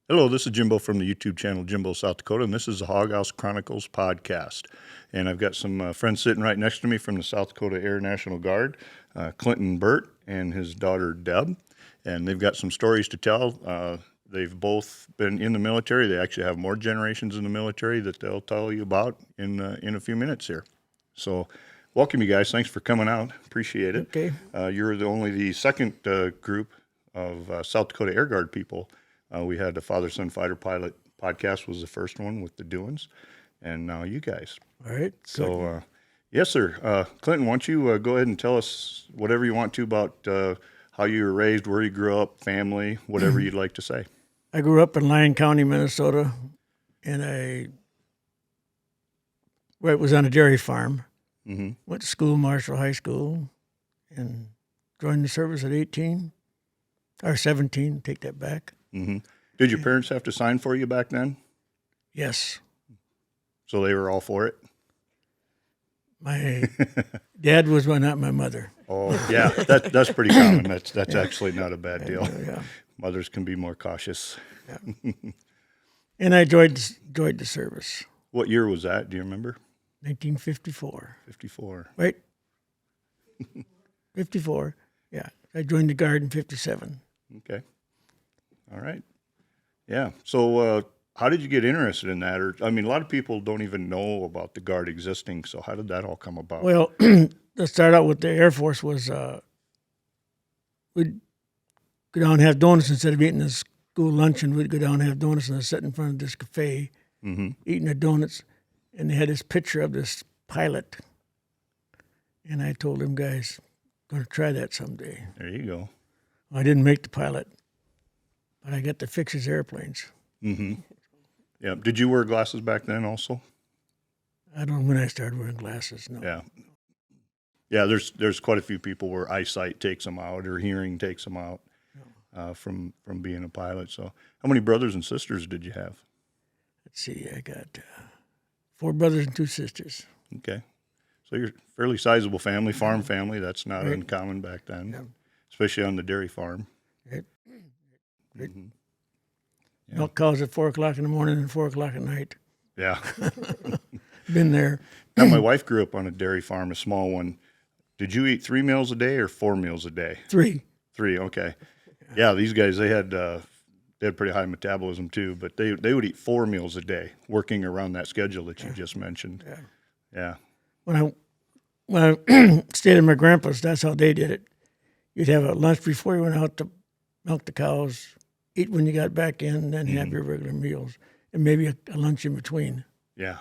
Hello, this is Jimbo from the YouTube channel Jimbo, South Dakota, and this is the Hog House Chronicles podcast. And I've got some friends sitting right next to me from the South Dakota Air National Guard, Clinton and Burt, and his daughter Deb. And they've got some stories to tell. They've both been in the military. They actually have more generations in the military that they'll tell you about in a few minutes here. So welcome, you guys. Thanks for coming out. Appreciate it. Okay. You're only the second group of South Dakota Air Guard people. We had the Father-Son Fighter Pilot podcast was the first one with the Doings, and now you guys. All right. So, yes, sir. Clinton, why don't you go ahead and tell us whatever you want to about how you were raised, where you grew up, family, whatever you'd like to say. I grew up in Lyon County, Minnesota, and I was on a dairy farm. Mm-hmm. Went to school, Marshall High School, and joined the service at 18 or 17. Take that back. Mm-hmm. Did your parents have to sign for you back then? Yes. So they were all for it? My dad was one, not my mother. Oh, yeah, that's pretty common. That's actually not a bad deal. Yeah. Mothers can be more cautious. Yeah. And I enjoyed the service. What year was that? Do you remember? 1954. 54. Right? 54. Yeah. I joined the Guard in 57. Okay. All right. Yeah. So how did you get interested in that? Or, I mean, a lot of people don't even know about the Guard existing. So how did that all come about? Well, let's start out with the Air Force was we'd go down and have donuts instead of eating the school luncheon. We'd go down and have donuts and I'd sit in front of this cafe eating the donuts. And they had this picture of this pilot. And I told them guys, I'm going to try that someday. There you go. I didn't make the pilot, but I got to fix his airplanes. Mm-hmm. Yeah. Did you wear glasses back then also? I don't know when I started wearing glasses, no. Yeah. Yeah, there's quite a few people where eyesight takes them out or hearing takes them out from being a pilot. So how many brothers and sisters did you have? Let's see, I got 4 brothers and 2 sisters. Okay. So you're a fairly sizable family, farm family. That's not uncommon back then, especially on the dairy farm. Right. Mm-hmm. Yeah. Milk cows at 4 o'clock in the morning and 4 o'clock at night. Yeah. Been there. Now, my wife grew up on a dairy farm, a small one. Did you eat 3 meals a day or 4 meals a day? 3. 3, okay. Yeah, these guys, they had pretty high metabolism too, but they would eat 4 meals a day, working around that schedule that you just mentioned. Yeah. When I stayed at my grandpa's, that's how they did it. You'd have a lunch before you went out to milk the cows, eat when you got back in, and then have your regular meals, and maybe a lunch in between. Yeah.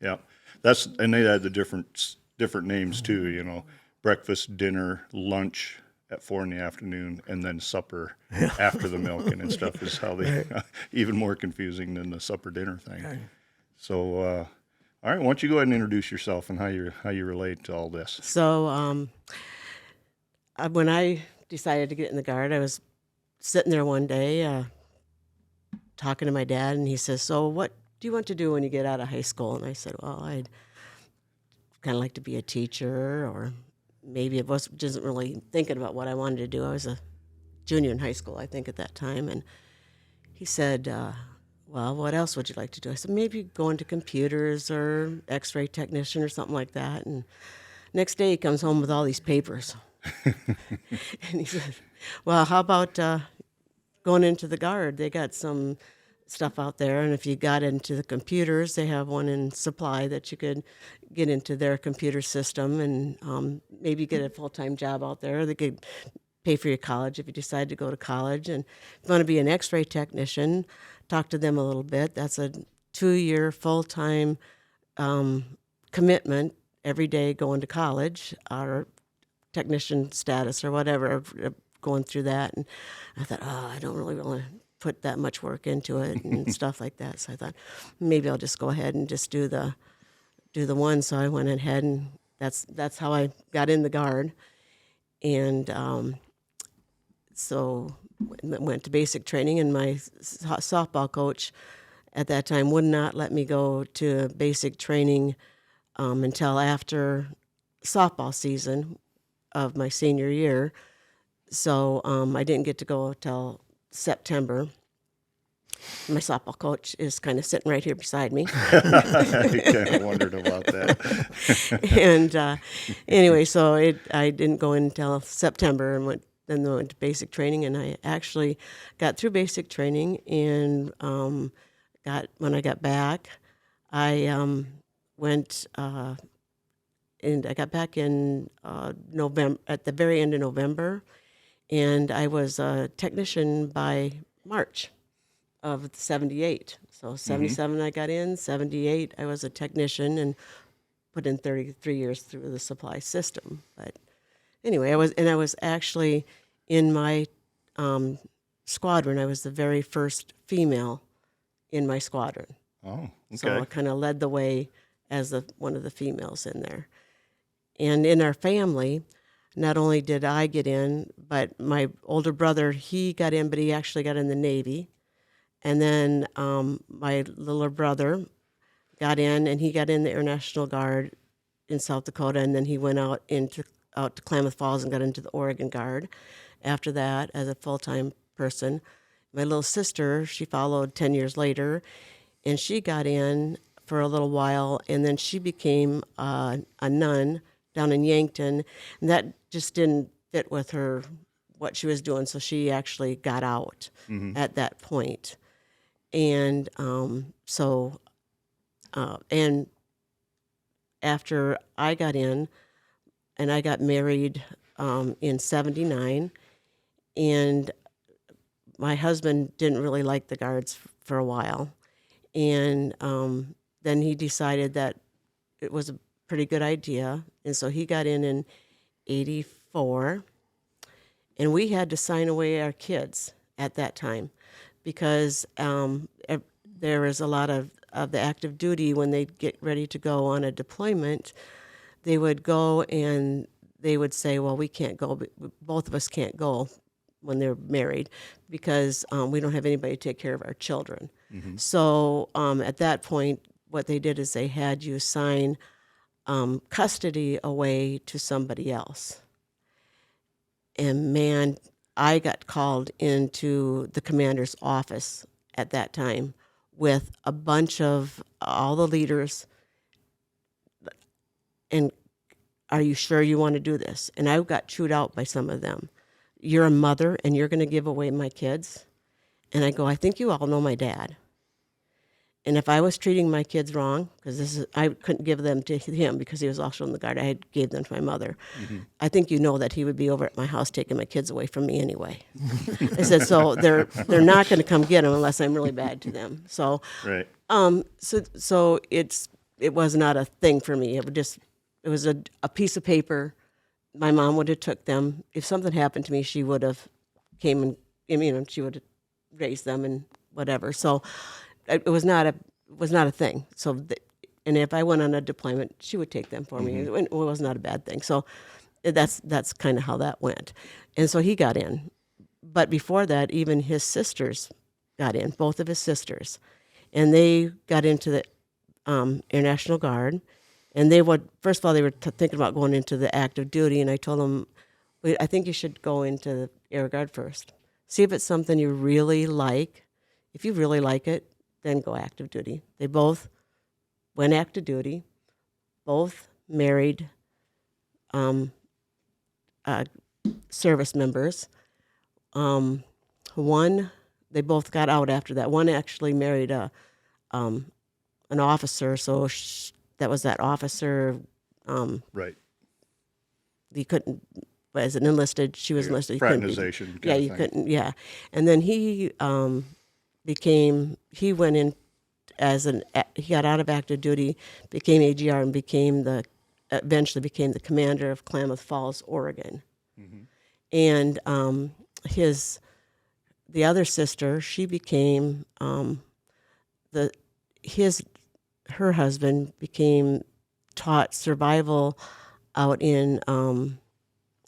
Yeah. And they had the different names too, you know, breakfast, dinner, lunch at 4 in the afternoon, and then supper after the milking and stuff is how they, even more confusing than the supper dinner thing. Okay. So, all right, why don't you go ahead and introduce yourself and how you relate to all this? So when I decided to get in the Guard, I was sitting there one day talking to my dad, and he says, "So what do you want to do when you get out of high school?" And I said, "Well, I'd kind of like to be a teacher, or maybe it wasn't really thinking about what I wanted to do. I was a junior in high school, I think, at that time." And he said, "Well, what else would you like to do?" I said, "Maybe go into computers or x-ray technician or something like that." And next day he comes home with all these papers. And he said, "Well, how about going into the Guard? They got some stuff out there, and if you got into the computers, they have one in Supply that you could get into their computer system and maybe get a full-time job out there. They could pay for your college if you decide to go to college. And if you want to be an x-ray technician, talk to them a little bit. That's a 2-year full-time commitment every day going to college or technician status or whatever, going through that." And I thought, I don't really want to put that much work into it and stuff like that. So I thought maybe I'll just go ahead and just do the one. So I went ahead, and that's how I got in the Guard. And so went to basic training, and my softball coach at that time would not let me go to basic training until after softball season of my senior year. So I didn't get to go till September. My softball coach is kind of sitting right here beside me. I kind of wondered about that. And anyway, so I didn't go in until September and went to basic training, and I actually got through basic training and when I got back, I went and I got back in November, at the very end of November, and I was a technician by March of 78. So 77 I got in, 78 I was a technician and put in 33 years through the supply system. But anyway, I was actually in my squadron. I was the very first female in my squadron. Oh, okay. So I kind of led the way as one of the females in there. And in our family, not only did I get in, but my older brother, he got in, but he actually got in the Navy. And then my littler brother got in, and he got in the Air National Guard in South Dakota, and then he went out to Klamath Falls and got into the Oregon Guard after that as a full-time person. My little sister, she followed 10 years later, and she got in for a little while, and then she became a nun down in Yankton, and that just didn't fit with her, what she was doing, so she actually got out at that point. And and after I got in, and I got married in 79, and my husband didn't really like the Guards for a while. And then he decided that it was a pretty good idea. And so he got in 84. And we had to sign away our kids at that time because there was a lot of the active duty when they'd get ready to go on a deployment. They would go and they would say, well, we can't go, both of us can't go when they're married because we don't have anybody to take care of our children. So at that point, what they did is they had you sign custody away to somebody else. And man, I got called into the commander's office at that time with a bunch of all the leaders. And are you sure you want to do this? And I got chewed out by some of them. You're a mother and you're going to give away my kids? And I go, I think you all know my dad. And if I was treating my kids wrong, because I couldn't give them to him because he was also in the Guard, I gave them to my mother. I think you know that he would be over at my house taking my kids away from me anyway. I said, so they're not going to come get them unless I'm really bad to them. So, Right. so it was not a thing for me. It was a piece of paper. My mom would have took them. If something happened to me, she would have came and she would have raised them and whatever. So. It was not a thing. So, and if I went on a deployment, she would take them for me. It was not a bad thing. So, that's kind of how that went. And so he got in, but before that, even his sisters got in. Both of his sisters, and they got into the Air National Guard. And they would first of all they were thinking about going into the active duty, and I told them, I think you should go into the Air Guard first. See if it's something you really like. If you really like it, then go active duty. They both went active duty, both married service members. One, they both got out after that. One actually married an officer, so that was that officer. Right. He couldn't, as an enlisted, she was enlisted. Fraternization. Yeah, you couldn't, yeah. And then he went in he got out of active duty, became AGR, and eventually became the commander of Klamath Falls, Oregon. And the other sister, she became her husband taught survival out in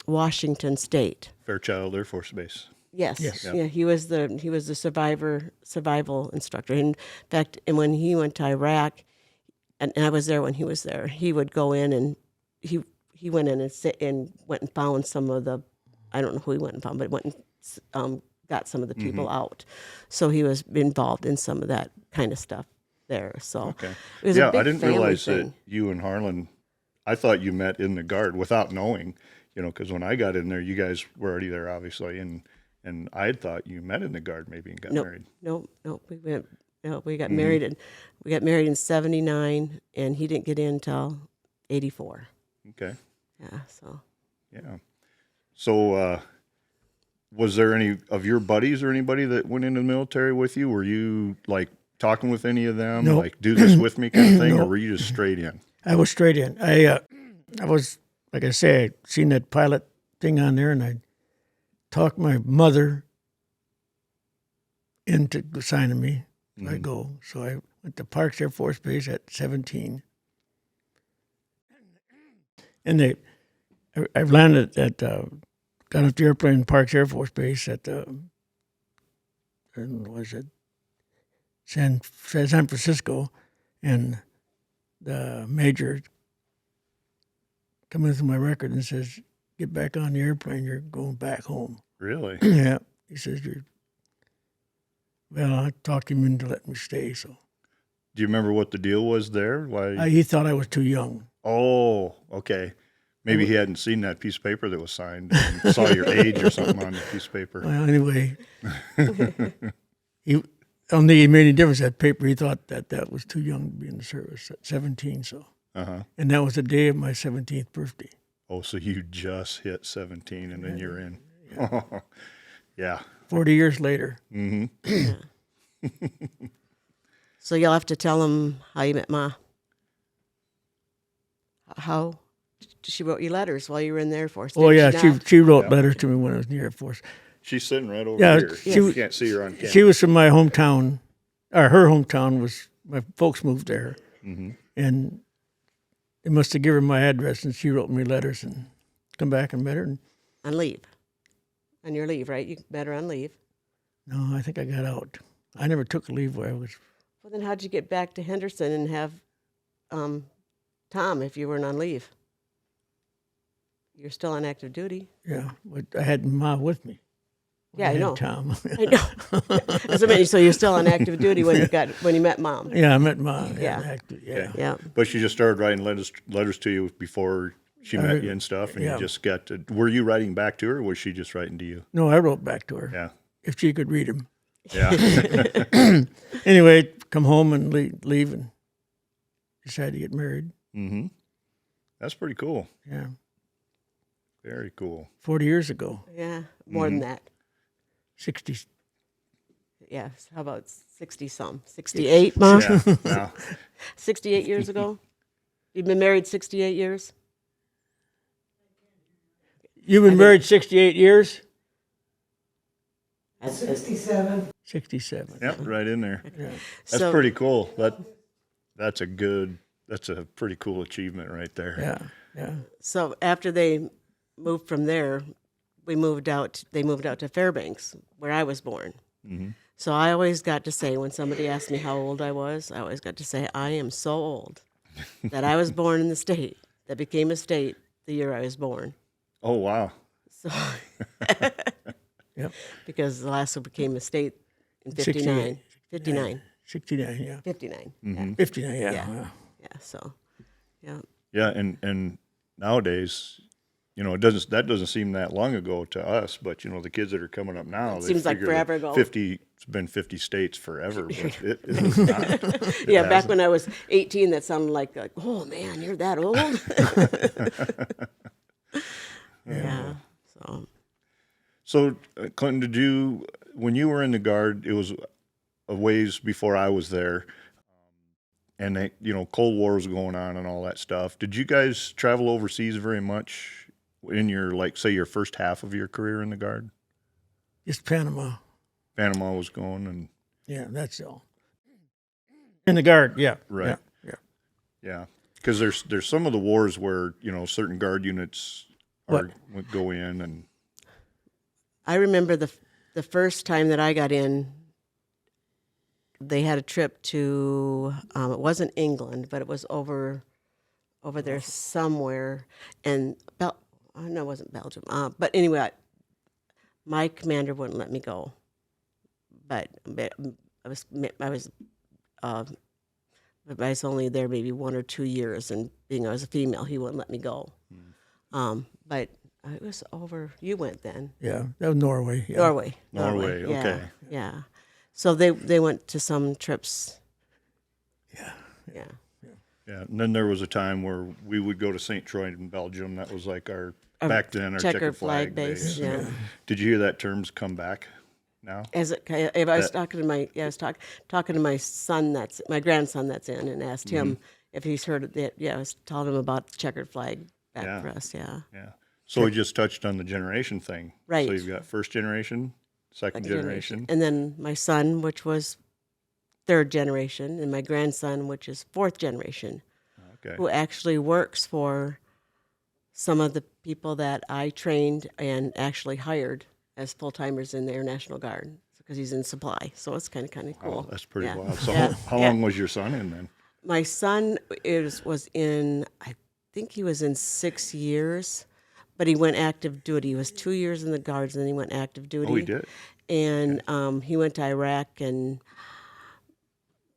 Washington State. Fairchild Air Force Base. Yes. Yes. Yeah, he was the survival instructor. In fact, and when he went to Iraq, and I was there when he was there, he would go in and he went in and went and found some of the, I don't know who he went and found, but went and got some of the people out. So he was involved in some of that kind of stuff there. So Okay. it was a big I didn't family realize thing. that you and Harlan, I thought you met in the Guard without knowing, because when I got in there, you guys were already there, obviously, and I had thought you met in the Guard maybe and got married. Nope. We got married in '79, and he didn't get in until '84. Okay. Yeah. So Yeah. So, was there any of your buddies or anybody that went into the military with you? Were you like talking with any of them, Nope. like do this with me kind of thing, or Nope. were you just straight in? I was straight in. I was, like I say, I seen that pilot thing on there, and I talked my mother into signing me. So I go. So I went to Parks Air Force Base at 17. And I've landed at, got off the airplane in Parks Air Force Base at, was it San Francisco, and the major coming through my record and says, "Get back on the airplane. You're going back home." Really? Yeah, he says, well, I talked him into letting me stay. So Do you remember what the deal was there? Why? he thought I was too young. Oh, okay. Maybe he hadn't seen that piece of paper that was signed and saw your age or something on the piece of paper. Well, anyway, he I don't think it made any difference, that paper. He thought that was too young to be in the service at 17. So, and that was the day of my 17th birthday. Oh, so you just hit 17 and then you're in. Yeah. 40 years later. So you'll have to tell him how you met Ma. How she wrote you letters while you were in the Air Force. Oh, yeah, didn't not? she wrote letters to me when I was in the Air Force. She's sitting right over Yeah, here. she You was- can't see her on camera. She was from my hometown, or her hometown was, my folks moved there. And they must have given her my address, and she wrote me letters and come back and met her. And, On leave. On your leave, right? You met her on leave. no, I think I got out. I never took a leave where I was. Well, then how'd you get back to Henderson and have Tom if you weren't on leave? You're still on active duty. Yeah, but I had Ma with me. Yeah, I had know. Tom. I know. That's what I mean. So you're still on active duty when you met Mom. Yeah, I met Ma. Yeah. Yeah. Yeah. But she just started writing letters to you before she met you and stuff, and yeah. you just got to. Were you writing back to her, or was she just writing to you? No, I wrote back to her. Yeah. If she could read them. Yeah. Anyway, come home and leave and decide to get married. That's pretty cool. Yeah. Very cool. 40 years ago. Yeah. More than that. 60. Yeah. How about 60-some? 68, Mom? Yeah. Yeah. 68 years ago? You've been married 68 years? You've been married 68 years? 67. 67. Yep, right in there. Yeah. That's So- pretty cool. That's a pretty cool achievement right there. Yeah. Yeah. So after they moved from there, they moved out to Fairbanks, where I was born. So I always got to say, when somebody asked me how old I was, I always got to say, I am so old that I was born in the state that became a state the year I was born. Oh, wow. So Yep. because the last one became a state in 59. 59. 69, yeah. 59. 59, yeah. Yeah. Yeah. Yeah. So, yeah. Yeah, and nowadays, that doesn't seem that long ago to us, but the kids that are coming up now, they seems like figure forever that ago. 50, it's been 50 states forever, but it is not. Yeah, back when I was 18, that sounded like, oh man, you're that old. Yeah. So, Clinton, when you were in the Guard, it was a ways before I was there, and Cold War was going on and all that stuff. Did you guys travel overseas very much in your, say, your first half of your career in the Guard? Just Panama. Panama was going, and Yeah, that's all. In the Guard, yeah. Right. Yeah. yeah, because there's some of the wars where certain Guard units would go in, and I remember the first time that I got in, they had a trip to, it wasn't England, but it was over there somewhere. And, no, it wasn't Belgium. But anyway, my commander wouldn't let me go. but I was but I was only there maybe 1 or 2 years, and being I was a female, he wouldn't let me go. But it was over. You went then. Yeah, that was Norway. Yeah. Norway. Yeah, okay. Yeah. So they went to some trips. Yeah. Yeah. Yeah, and then there was a time where we would go to St. Troy in Belgium. That was like our back then our checkered flag base. base. Yeah. Did you hear that term's come back now? If I was talking to my I was talking to my son that's my grandson that's in, and asked him if he's heard of it. Yeah, I was telling him about the checkered flag back for us. Yeah. Yeah. So we just touched on the generation thing. Right. So you've got first generation, second generation. And then my son, which was third generation, and my grandson, which is fourth generation, Okay. who actually works for some of the people that I trained and actually hired as full-timers in the Air National Guard, because he's in supply. So it's kind of cool. Oh, that's pretty Yeah. wild. So Yeah. how long was your son in then? My son was in, I think he was in 6 years, but he went active duty. He was 2 years in the Guards, and then he went active duty. Oh, he did? And he went to Iraq, and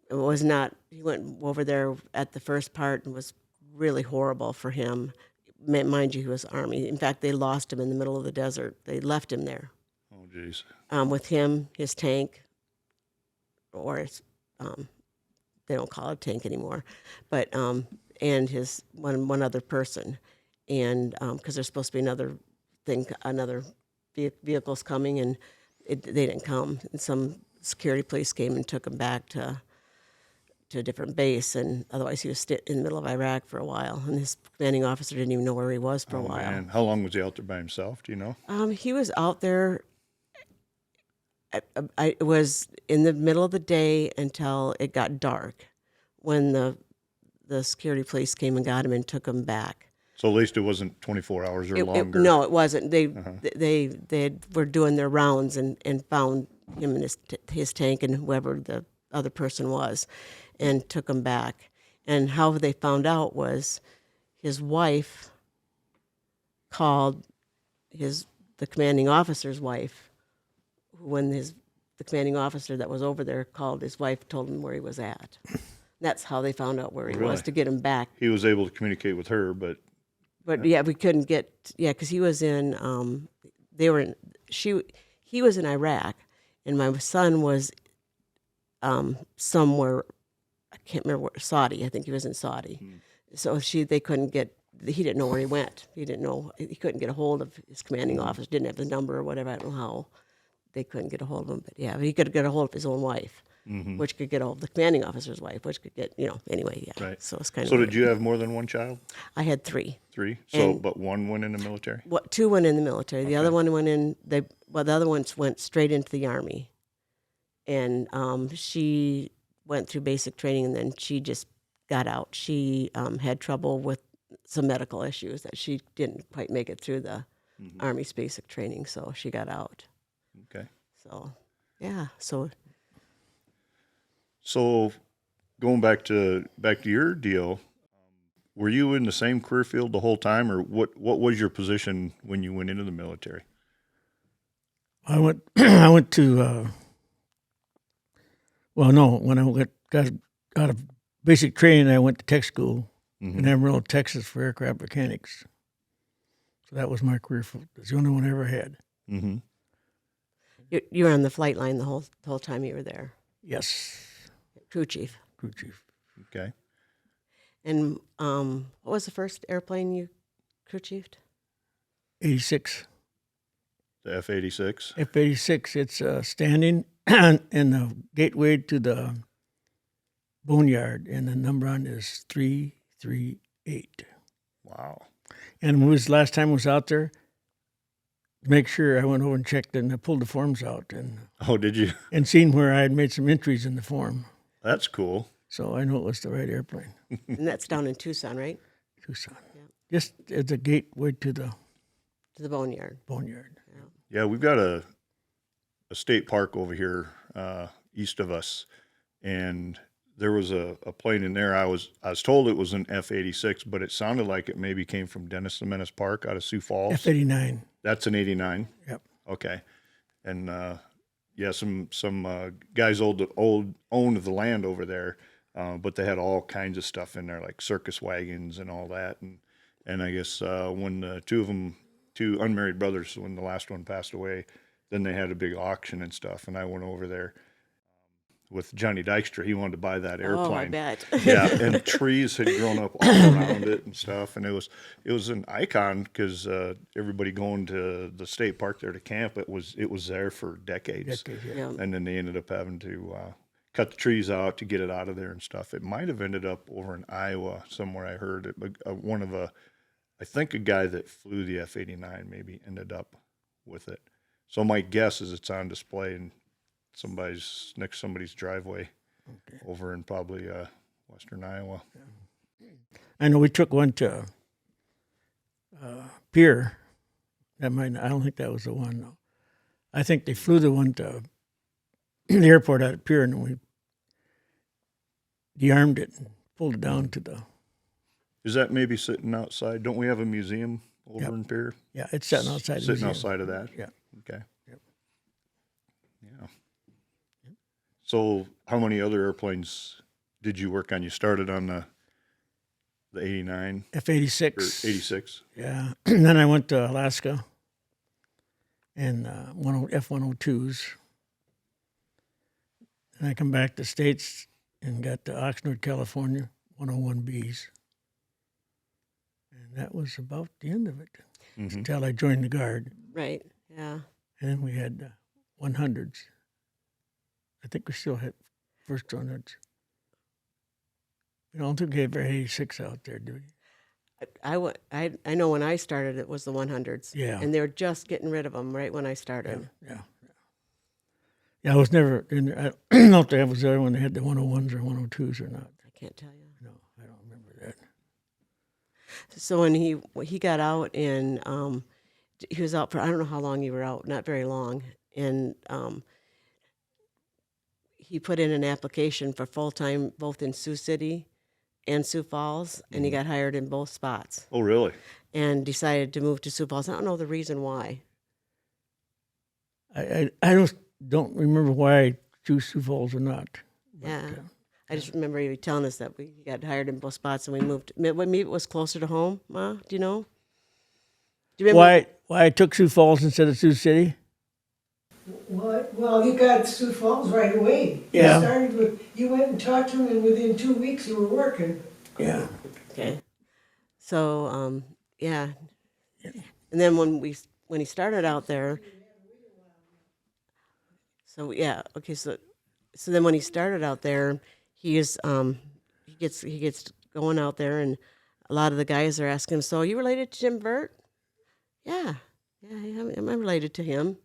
it was not, he went over there at the first part and was really horrible for him. Mind you, he was Army. In fact, they lost him in the middle of the desert. They left him there. Oh, geez. With him, his tank, or his, they don't call it a tank anymore, but and his one other person, and because there's supposed to be another vehicles coming, and they didn't come. And some security police came and took him back to a different base, and otherwise he was in the middle of Iraq for a while, and his commanding officer didn't even know where he was for a while. Man. How long was he out there by himself? Do you know? He was out there. It was in the middle of the day until it got dark, when the security police came and got him and took him back. So at least it wasn't 24 hours or longer. No, it wasn't. They were doing their rounds and found him in his tank and whoever the other person was, and took him back. And how they found out was his wife called the commanding officer's wife. When the commanding officer that was over there called his wife, told him where he was at. That's how they found out where he was, to get him back. He was able to communicate with her, but yeah, we couldn't get, because he was in, he was in Iraq, and my son was somewhere, I can't remember where, Saudi. I think he was in Saudi. So they couldn't get, he didn't know where he went. He couldn't get a hold of his commanding officer, didn't have the number or whatever. I don't know how they couldn't get a hold of him, but yeah, he could get a hold of his own wife, which could get a hold of the commanding officer's wife, which could get, anyway, yeah. Right. So it's kind of. So did you have more than one child? I had 3. 3? So, And- but one went in the military? 2 went in the military. The other one went in. The other ones went straight into the Army, and she went through basic training, and then she just got out. She had trouble with some medical issues that she didn't quite make it through the Army's basic training, so she got out. Okay. So, yeah. So So going back to your deal, were you in the same career field the whole time, or what was your position when you went into the military? I went to when I got out of basic training, I went to tech school in Amarillo, Texas, for aircraft mechanics. So that was my career field. It's the only one I ever had. Mm-hmm. you were on the flight line the whole time you were there, Yes, crew chief. crew chief. Okay. And what was the first airplane you crew chiefed? 86. The F-86. F-86. It's standing in the gateway to the boneyard, and the number on it is 338. Wow. And when was last time I was out there, to make sure, I went over and checked it, and I pulled the forms out and Oh, did you? seen where I had made some entries in the form. That's cool. So I know it was the right airplane. And that's down in Tucson, right? Tucson. Just at the gateway to the To the boneyard. boneyard. Yeah, we've got a state park over here east of us, and there was a plane in there. I was told it was an F-86, but it sounded like it maybe came from Dennis the Menace Park out of Sioux Falls. F-89. That's an 89. Yep. Okay, and yeah, some guys owned the land over there, but they had all kinds of stuff in there, like circus wagons and all that. And I guess when the two unmarried brothers, when the last one passed away, then they had a big auction and stuff. And I went over there with Johnny Dykstra. He wanted to buy that airplane. Oh, I bet. Yeah, and trees had grown up all around it and stuff, and it was an icon because everybody going to the state park there to camp, it was there for decades. Yeah. And then they ended up having to cut the trees out to get it out of there and stuff. It might have ended up over in Iowa somewhere. I heard it. I think a guy that flew the F-89 maybe ended up with it. So my guess is it's on display in somebody's driveway over in probably western Iowa. I know we took one to Pier. I don't think that was the one, though. I think they flew the one to the airport out at Pier, and we de-armed it and pulled it down to the... Is that maybe sitting outside? Don't we have a museum over in Pier? Yeah, it's sitting outside. Sitting outside of that? Yeah. Okay. Yep. Yeah. So how many other airplanes did you work on? You started on the 89? F-86. Or 86? Yeah. And then I went to Alaska and F-102s. And I come back to the States and got to Oxnard, California, 101Bs. And that was about the end of it until I joined the Guard. Right. Yeah. And then we had 100s. I think we still had first 100s. We don't think we had 86 out there, do we? I know when I started, it was the 100s. Yeah. And they were just getting rid of them right when I started. Yeah, I was never in. I don't know if I was there when they had the 101s or 102s or not. I can't tell you. No, I don't remember that. So when he got out and he was out for, I don't know how long you were out, not very long. And he put in an application for full-time both in Sioux City and Sioux Falls, and he got hired in both spots. Oh, really? And decided to move to Sioux Falls. I don't know the reason why. I don't remember why I chose Sioux Falls or not. But, Yeah. I just remember you telling us that we got hired in both spots and we moved. Maybe it was closer to home, Ma? Do you know? Do you remember? Why I took Sioux Falls instead of Sioux City? Well, you got Sioux Falls right away. Yeah. You went and talked to him, and within 2 weeks you were working. Yeah. Okay. So, yeah. And then when he started out there, so yeah, okay, so then when he started out there, he gets going out there, and a lot of the guys are asking him, "So are you related to Jim Burt?" Yeah, I'm related to him.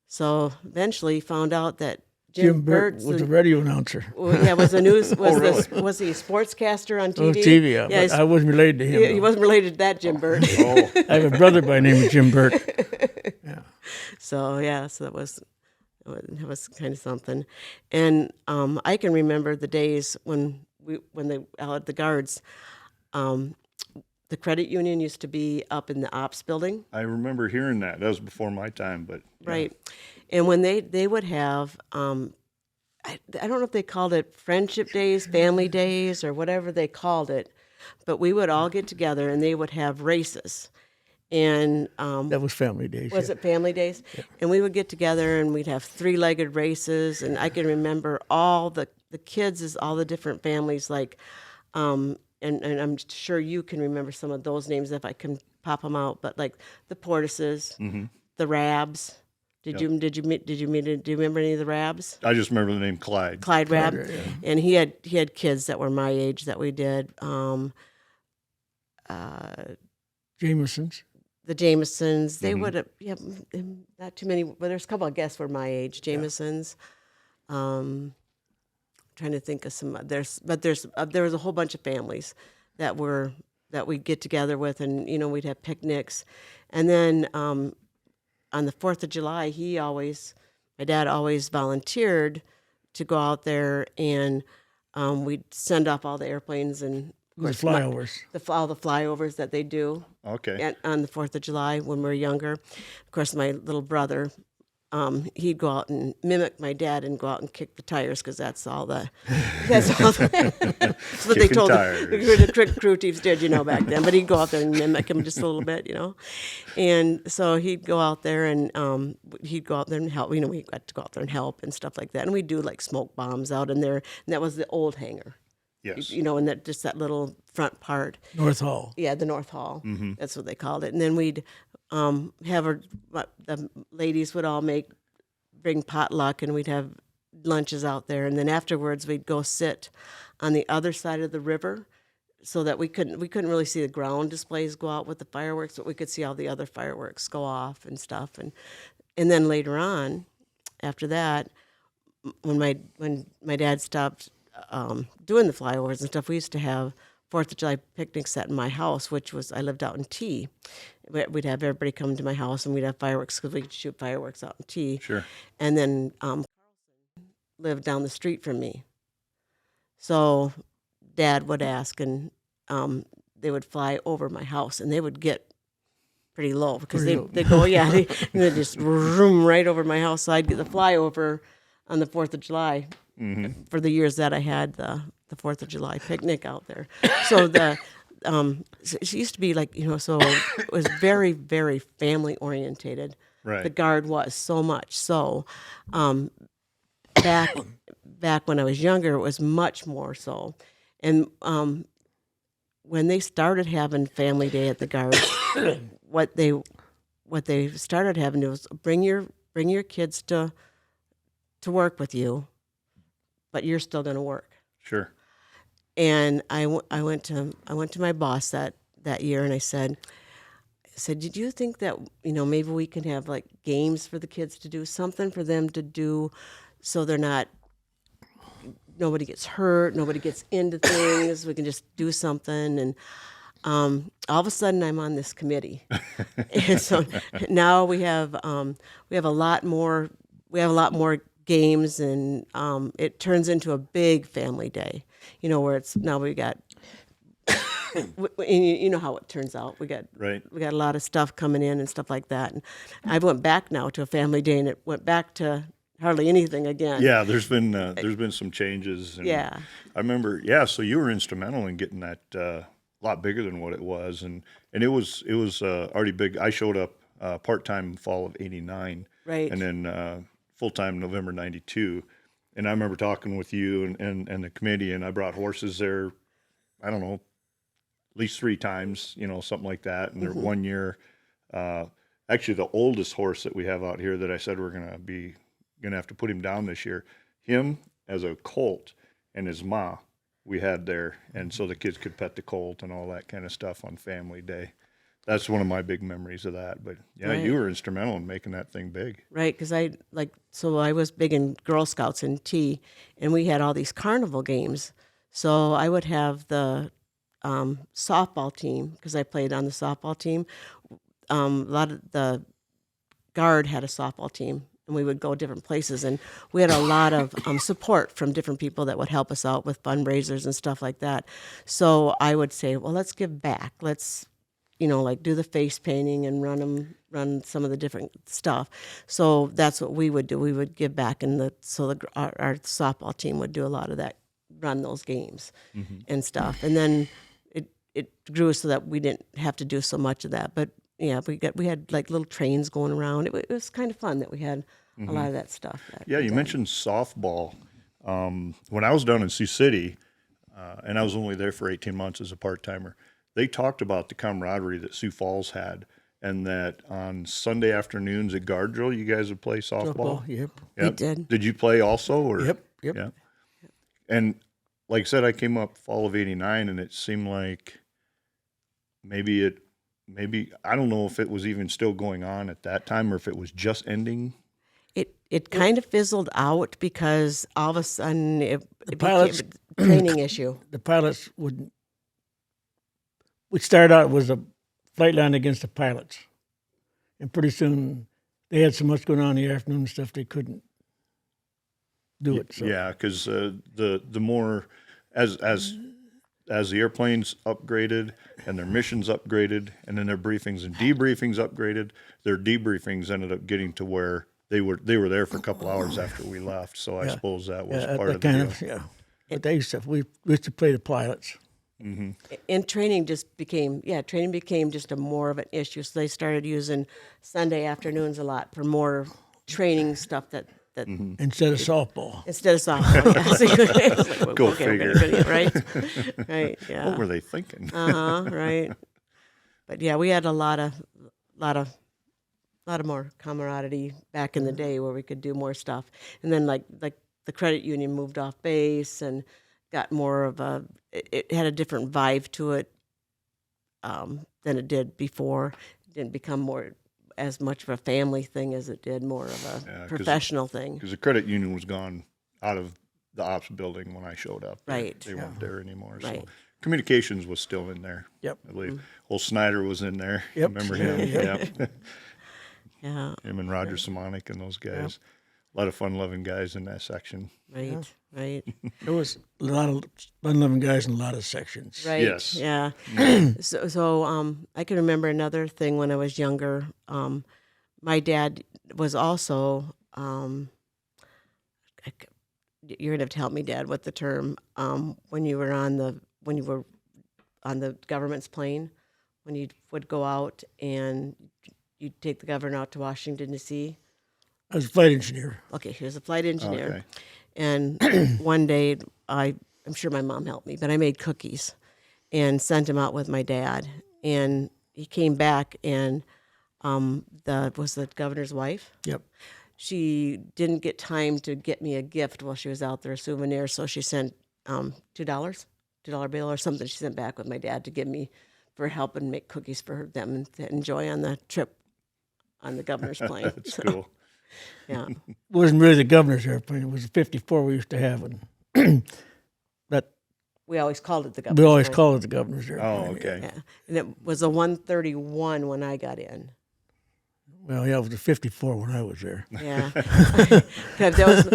So eventually found out that Jim Burt was a radio announcer. Was a news was really? was he a sportscaster on TV? On TV, yeah. But I wasn't related to him. he though. wasn't related to that Jim Burt. Oh, I have a brother by the name of Jim Burt. Yeah. So that was kind of something. And I can remember the days when they had the Guards. The credit union used to be up in the ops building. I remember hearing that. That was before my time, but yeah. Right. And when they would have, I don't know if they called it friendship days, family days, or whatever they called it, but we would all get together and they would have races. And That was family days. was yeah. it family days? Yeah. And we would get together and we'd have three-legged races. And I can remember all the kids as all the different families, like, and I'm sure you can remember some of those names if I can pop them out. But like the Portises, the Rabs. Do you remember any of the Rabs? I just remember the name Clyde. Clyde Rab, yeah. and he had kids that were my age that we did. Jamesons. The Jamesons, they would have, not too many, but there's a couple of guests were my age. Jamesons. Trying to think of some. There was a whole bunch of families that we'd get together with, and we'd have picnics, and then on the 4th of July, my dad always volunteered to go out there, and we'd send off all the airplanes and The flyovers. all the flyovers that they do Okay. on the 4th of July when we were younger. Of course, my little brother he'd go out and mimic my dad and go out and kick the tires because that's all that's what they Kicking told tires. the crew chiefs did, back then. But he'd go out there and mimic him just a little bit, And so he'd go out there and he'd go out there and help. We got to go out there and help and stuff like that. And we'd do like smoke bombs out in there. And that was the old hangar. Yes. And that just that little front part. North Hall. Yeah, the North Hall. That's what they called it. And then we'd the ladies would all bring potluck, and we'd have lunches out there. And then afterwards, we'd go sit on the other side of the river, so that we couldn't really see the ground displays go out with the fireworks, but we could see all the other fireworks go off and stuff. And then later on, after that, when my dad stopped doing the flyovers and stuff, we used to have 4th of July picnics at my house, which was, I lived out in T. We'd have everybody come to my house, and we'd have fireworks because we could shoot fireworks out in T. Sure. And then Carlson lived down the street from me. So Dad would ask, and they would fly over my house, and they would get pretty low because they'd go, they'd just room right over my house. So I'd get the flyover on the 4th of July for the years that I had the 4th of July picnic out there. So she used to be like, so it was very, very family orientated. Right. The Guard was so much. So back when I was younger, it was much more so. And when they started having Family Day at the Guard, what they started having was bring your kids to work with you, but you're still going to work. Sure. And I went to my boss that year, and I said, did you think that maybe we can have like games for the kids to do, something for them to do, so nobody gets hurt, nobody gets into things, we can just do something. And all of a sudden I'm on this committee, and so now we have a lot more games, and it turns into a big family day, where it's now we got, you know how it turns out. We got a lot of stuff coming in and stuff like that. And I went back now to a family day, and it went back to hardly anything again. Yeah, there's been some changes. And Yeah. I remember. Yeah, so you were instrumental in getting that a lot bigger than what it was, and it was already big. I showed up part-time fall of '89, Right. and then full-time November '92. And I remember talking with you and the committee, and I brought horses there, I don't know, at least 3 times, something like that. And there one year, actually the oldest horse that we have out here that I said we're going to have to put him down this year, him as a colt and his ma we had there. And so the kids could pet the colt and all that kind of stuff on Family Day. That's one of my big memories of that. But yeah, Right. You were instrumental in making that thing big. Right, because I was big in Girl Scouts and T, and we had all these carnival games. So I would have the softball team, because I played on the softball team. A lot of the Guard had a softball team, and we would go different places, and we had a lot of support from different people that would help us out with fundraisers and stuff like that. So I would say, well, let's give back. Let's like do the face painting and run some of the different stuff. So that's what we would do. We would give back, and our softball team would do a lot of that, run those games and stuff. And then it grew so that we didn't have to do so much of that. But yeah, we had like little trains going around. It was kind of fun that we had a lot of that stuff. Yeah, you mentioned softball. When I was down in Sioux City, and I was only there for 18 months as a part-timer, they talked about the camaraderie that Sioux Falls had, and that on Sunday afternoons at guard drill, you guys would play softball. Yep. We did. Did you play also? Or? Yep. Yeah. And like I said, I came up fall of '89, and it seemed like maybe I don't know if it was even still going on at that time or if it was just ending. It kind of fizzled out because all of a sudden it pilots- became a training issue. The pilots we'd start out was a flight line against the pilots. And pretty soon they had so much going on in the afternoon and stuff they couldn't do it. So. Yeah, because the more as the airplanes upgraded and their missions upgraded, and then their briefings and debriefings upgraded, their debriefings ended up getting to where they were there for a couple hours after we left. So I suppose that was part of the kind deal. of, But they used to, we used to play the pilots. And training just became just a more of an issue. So they started using Sunday afternoons a lot for more training stuff that Instead of softball. instead of softball. Yeah. It's like, Go okay, we're figure. gonna do it, right, yeah. What were they thinking? Right. But yeah, we had a lot of more camaraderie back in the day where we could do more stuff. And then like the credit union moved off base and got more of it had a different vibe to it than it did before. It didn't become as much of a family thing as it did more of a professional thing. Because the credit union was gone out of the ops building when I showed up. Right. They weren't there anymore. So Right. communications was still in there. Yep. I believe. Old Snyder was in there. Yep. Remember him? Yep. Yeah, Him and Roger Simonic and those guys. A lot of fun-loving guys in that section. right. There was a lot of fun-loving guys in a lot of sections. Right. Yes. Yeah. So I can remember another thing when I was younger. My dad was also. You're gonna have to help me, Dad, with the term. When you were on the government's plane, when you would go out and you'd take the governor out to Washington D.C. I was a flight engineer. Okay, he was a flight engineer. Okay. And one day, I'm sure my mom helped me, but I made cookies and sent him out with my dad. And he came back, and was the governor's wife. Yep. She didn't get time to get me a gift while she was out there, a souvenir. So she sent $2 bill or something. She sent back with my dad to give me for helping make cookies for them to enjoy on the trip on the governor's plane. That's cool. Yeah. It wasn't really the governor's airplane. It was a 54 we used to have. And that We always called it the we governor's always plane. called it the governor's airplane. Oh, okay. Yeah, and it was a 131 when I got in. Well, yeah, it was a 54 when I was there. Yeah, 'Cause that was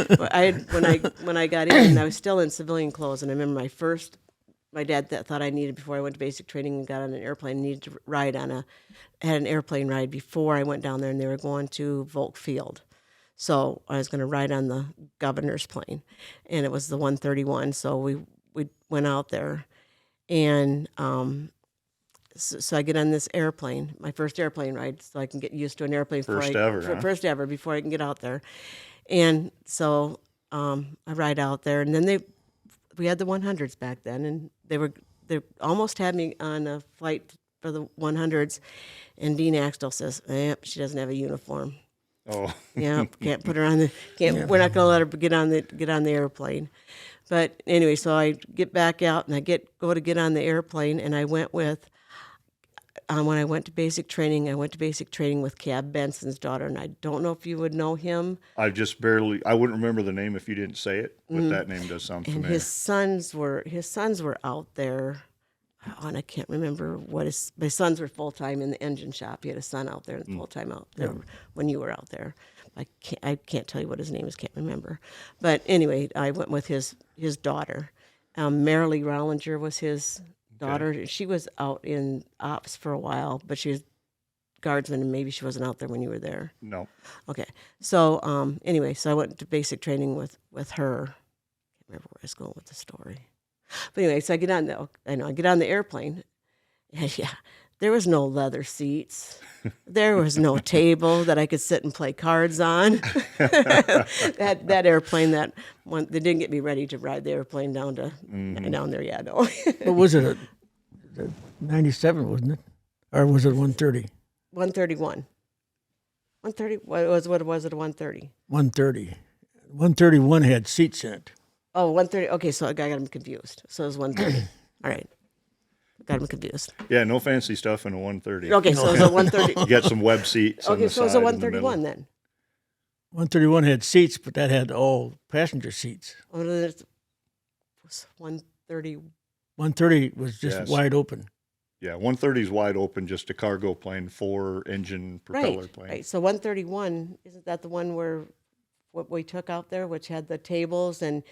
when I got in. I was still in civilian clothes, and I remember my dad thought I needed before I went to basic training and got on an airplane. Needed to had an airplane ride before I went down there, and they were going to Volk Field. So I was going to ride on the governor's plane, and it was the 131. So we went out there, and so I get on this airplane, my first airplane ride, so I can get used to an airplane. First ever Before I can get out there. And so I ride out there, and then we had the 100s back then, and they almost had me on a flight for the 100s, and Dean Axtell says, she doesn't have a uniform. Oh. Yeah, can't put her on the can't. We're not going to let her get on the airplane. But anyway, so I get back out and I go to get on the airplane, and I went with. When I went to basic training, with Cab Benson's daughter, and I don't know if you would know him. I wouldn't remember the name if you didn't say it, but that name does sound And familiar. his sons were out there. Oh, and I can't remember my sons were full time in the engine shop. He had a son out there, full time out there when you were out there. I can't tell you what his name is. Can't remember. But anyway, I went with his daughter. Marilee Rollinger was his daughter. Okay. She was out in ops for a while, but she was guardsman, and maybe she wasn't out there when you were there. No. Okay. So anyway, so I went to basic training with her. I can't remember where I was going with the story. But anyway, so I get on the airplane, and there was no leather seats. There was no table that I could sit and play cards on. that airplane, that one, they didn't get me ready to ride the airplane down there. Yeah, no. What was it? A 97, wasn't it? Or was it 130? 131. 130. What was it? 130. 130. 131 had seats in it. Oh, 130. Okay, so I got them confused. So it was 130. All right. Got them confused. Yeah, no fancy stuff in a 130. Okay, so it was a 130. You got some web seats. Okay, on the so it was side a in the middle. 131 then. 131 had seats, but that had all passenger seats. Oh, it was 130. 130 was just Yes. wide open. Yeah, 130 is wide open, just a cargo plane, 4-engine propeller plane. Right. So 131, isn't that the one where what we took out there, which had the tables and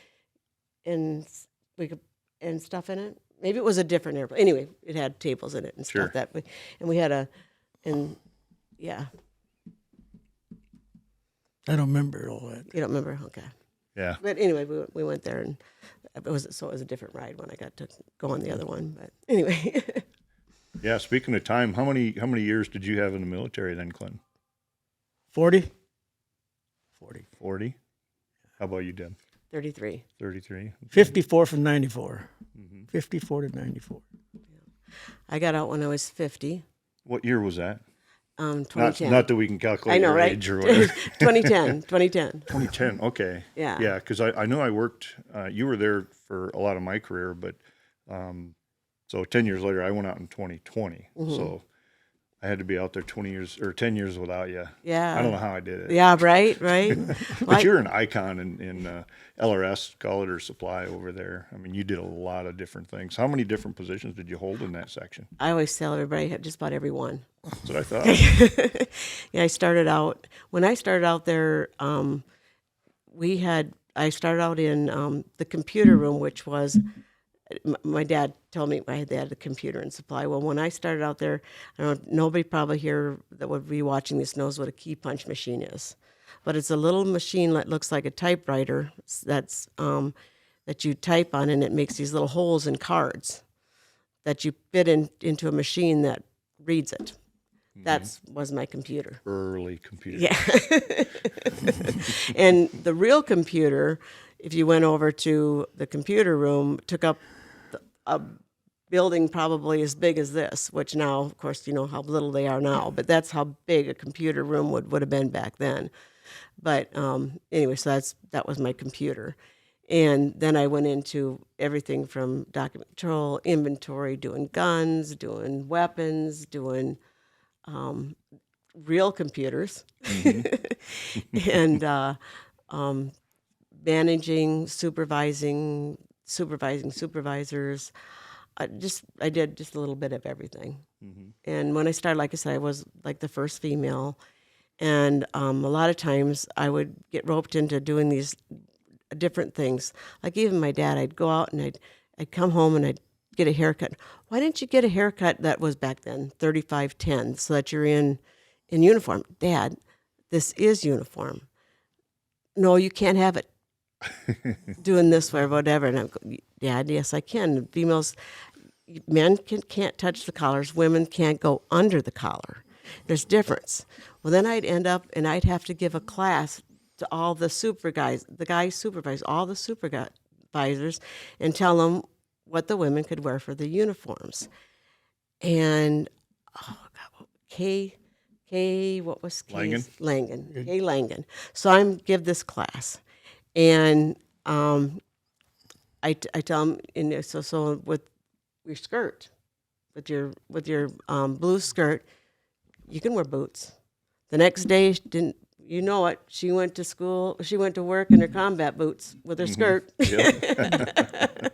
stuff in it? Maybe it was a different airplane. Anyway, it had tables in it and Sure. and we had yeah. I don't remember all that. You don't remember? Okay. Yeah. But anyway, we went there, and it was a different ride when I got to go on the other one. But anyway, Yeah. Speaking of time, how many years did you have in the military then, Clinton? 40? 40. How about you, Deb? 33. 33. 54 from 94. 54 to 94. I got out when I was 50. What year was that? 2010. Not that we can calculate I know, your right? age or whatever. 2010. 2010. Okay. Yeah. Yeah, because I know I worked. You were there for a lot of my career, but so 10 years later, I went out in 2020. So I had to be out there 20 years or 10 years without you. Yeah. I don't know how I did it. Yeah, right. But you're an icon in LRS, call it, or supply over there. I mean, you did a lot of different things. How many different positions did you hold in that section? I always tell everybody I had just about every one. That's what I thought. Yeah, when I started out there, I started out in the computer room, which was, my dad told me I had a computer in supply. Well, when I started out there, I don't know, nobody probably here that would be watching this knows what a key punch machine is. But it's a little machine that looks like a typewriter that's that you type on, and it makes these little holes in cards that you fit into a machine that reads it. That was my computer. Early computer. Yeah. And the real computer, if you went over to the computer room, took up a building probably as big as this, which now, of course, you know how little they are now, but that's how big a computer room would have been back then. But anyway, so that was my computer. And then I went into everything from document control, inventory, doing guns, doing weapons, doing real computers, and managing, supervising supervisors. I did just a little bit of everything. And when I started, like I said, I was like the first female. And a lot of times I would get roped into doing these different things. Like even my dad, I'd go out and I'd come home and I'd get a haircut. Why didn't you get a haircut that was back then, 3510, so that you're in uniform? Dad, this is uniform. No, you can't have it doing this or whatever. And I'm going, Dad, yes, I can. Men can't touch the collars. Women can't go under the collar. There's difference. Well, then I'd end up and I'd have to give a class to all the guys supervise all the supervisors and tell them what the women could wear for the uniforms. And what was Kay's? Langan. Kay Langan. So I'm give this class, and I tell them, and so with your skirt, with your blue skirt, you can wear boots. The next day, you know it, she went to school, she went to work in her combat boots with her skirt. Yep.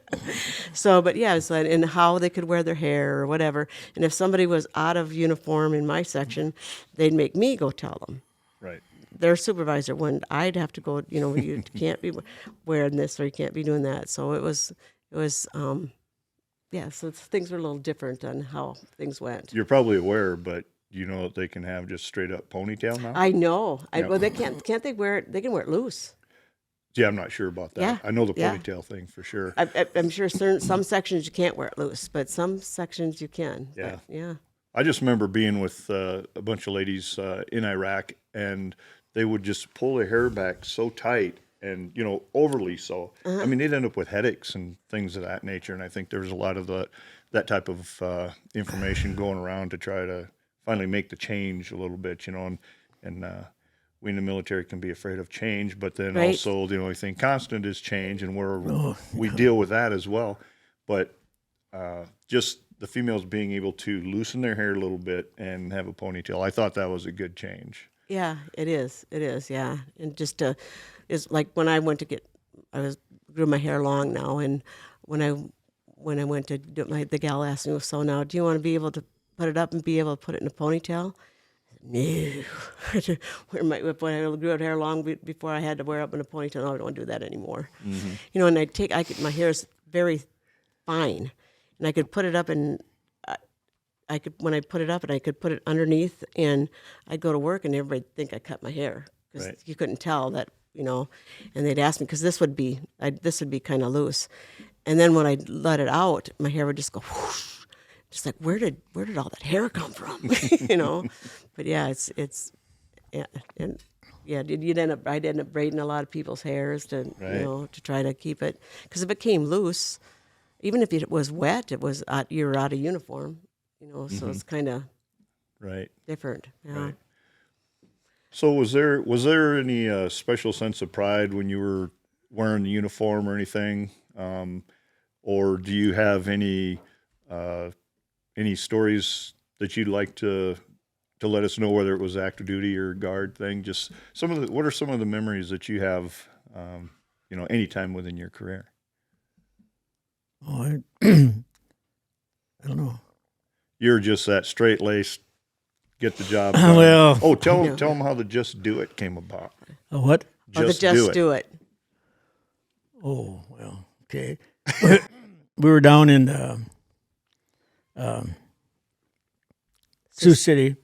So, but yeah, so, and how they could wear their hair or whatever. And if somebody was out of uniform in my section, they'd make me go tell them. Right. Their supervisor wouldn't. I'd have to go, you can't be wearing this or you can't be doing that. So it was yeah, so things were a little different on how things went. You're probably aware, but you know that they can have just straight up ponytail now? I know. Yep. Well, they can't they wear it? They can wear it loose. Yeah, I'm not sure about that. Yeah. I know the ponytail thing for sure. I'm sure some sections you can't wear it loose, but some sections you can. Yeah. But, yeah. I just remember being with a bunch of ladies in Iraq, and they would just pull their hair back so tight and, overly so. I mean, they'd end up with headaches and things of that nature, and I think there was a lot of that type of information going around to try to finally make the change a little bit, and we in the military can be afraid of change, but then Right. also the only thing constant is change, and we deal with that as well. But just the females being able to loosen their hair a little bit and have a ponytail, I thought that was a good change. Yeah, it is. It is, yeah. And just it's like when I went to grew my hair long now, and when I went to do the gal asked me, so now, do you want to be able to put it up and be able to put it in a ponytail? No. When I grew out hair long before I had to wear up in a ponytail, no, I don't want to do that anymore. Mm-hmm. And my hair is very fine, and I could put it up and when I put it up and I could put it underneath, and I'd go to work and everybody'd think I cut my hair because Right. you couldn't tell that, and they'd ask me, because this would be kind of loose. And then when I let it out, my hair would just go whoosh, just like, where did all that hair come from? But yeah, it's yeah, and yeah, I'd end up braiding a lot of people's hairs to Right. to try to keep it, because if it came loose, even if it was wet, it was you were out of uniform, so it's kind of Right. different. Yeah. Right. So was there any special sense of pride when you were wearing the uniform or anything, or do you have any stories that you'd like to let us know, whether it was active duty or guard thing? Just what are some of the memories that you have, anytime within your career? Oh, I don't know. You're just that straight laced, get the job done. Well, tell them how the Just Do It came about. a what? Just Do it. Oh, well, okay. We were down in Sioux City,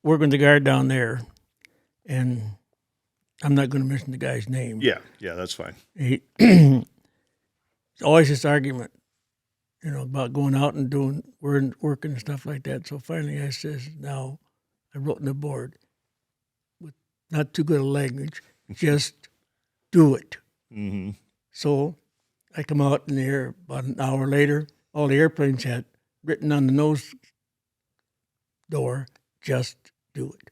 working the guard down there, and I'm not going to mention the guy's name. Yeah, that's fine. He, always this argument, about going out and doing working and stuff like that. So finally I says, now, I wrote on the board with not too good a language, just do it. Mm-hmm. So I come out in the air about an hour later. All the airplanes had written on the nose door, just do it.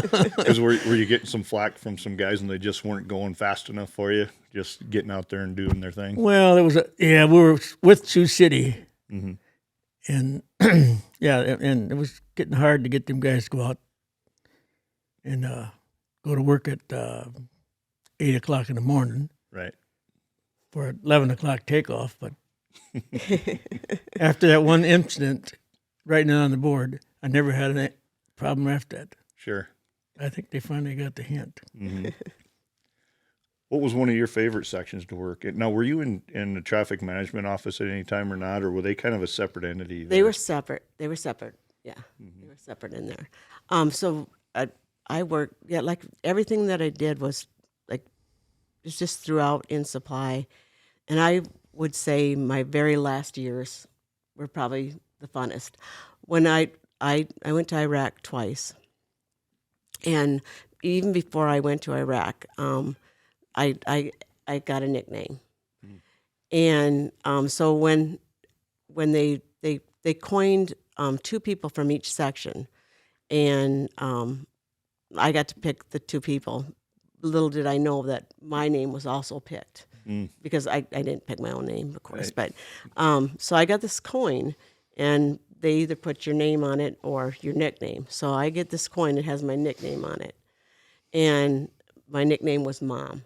Because were you getting some flack from some guys and they just weren't going fast enough for you, just getting out there and doing their thing? Well, it was we were with Sioux City, Mm-hmm. and and it was getting hard to get them guys to go out and go to work at 8 o'clock in the morning Right. for 11 o'clock takeoff. But after that one incident, writing it on the board, I never had a problem after that. Sure. I think they finally got the hint. Mm-hmm. What was one of your favorite sections to work at? Now, were you in the traffic management office at any time or not, or were they kind of a separate entity? They were separate. Yeah, they were separate in there. So I worked. Yeah, like everything that I did was like it's just throughout in supply, and I would say my very last years were probably the funnest. When I went to Iraq twice, and even before I went to Iraq, I got a nickname, and so when they coined two people from each section, and I got to pick the two people. Little did I know that my name was also picked, because I didn't pick my own name, of course. Right. But so I got this coin, and they either put your name on it or your nickname. So I get this coin that has my nickname on it, and my nickname was Mom.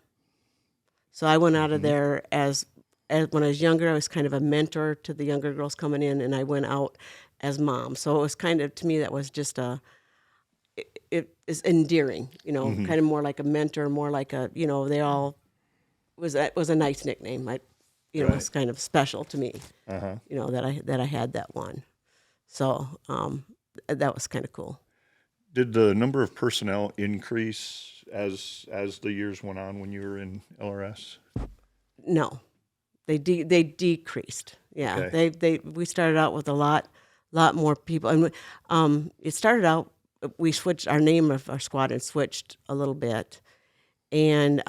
So I went out of there as when I was younger, I was kind of a mentor to the younger girls coming in, and I went out as Mom. So it was kind of, to me, that was just it is endearing, kind of more like a mentor, more like a, they all was a nice nickname. It was kind of special to me, that I had that one. So that was kind of cool. Did the number of personnel increase as the years went on when you were in LRS? No, they decreased. Yeah, Okay. we started out with a lot more people, and it started out. We switched our name of our squadron switched a little bit, and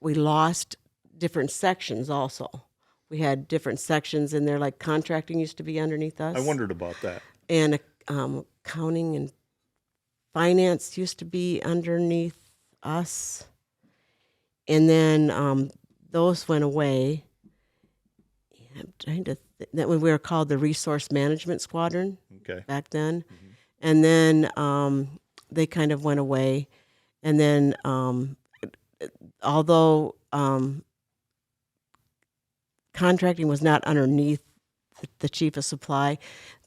we lost different sections also. We had different sections in there, like contracting used to be underneath us. I wondered about that. And accounting and finance used to be underneath us. And then those went away. I'm trying to that when we were called the Resource Management Squadron Okay. back then. And then they kind of went away. And then although contracting was not underneath the chief of supply,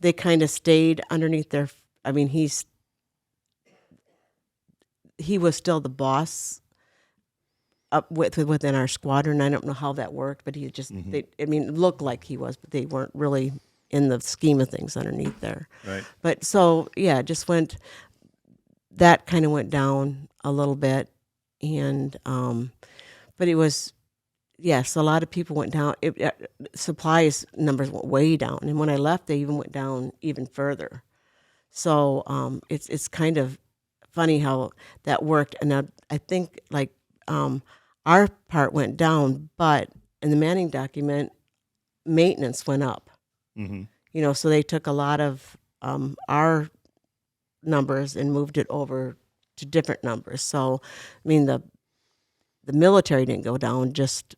they kind of stayed underneath their, I mean, he was still the boss up within our squadron. I don't know how that worked, but he just, it looked like he was, but they weren't really in the scheme of things underneath there. Right. But so, yeah, it just went, that kind of went down a little bit, and but it was, yes, a lot of people went down. Supplies numbers went way down, and when I left, they even went down even further. So it's kind of funny how that worked, and I think like our part went down, but in the Manning document, maintenance went up. Mm-hmm. You know, so they took a lot of our numbers and moved it over to different numbers. So, I mean, the military didn't go down, just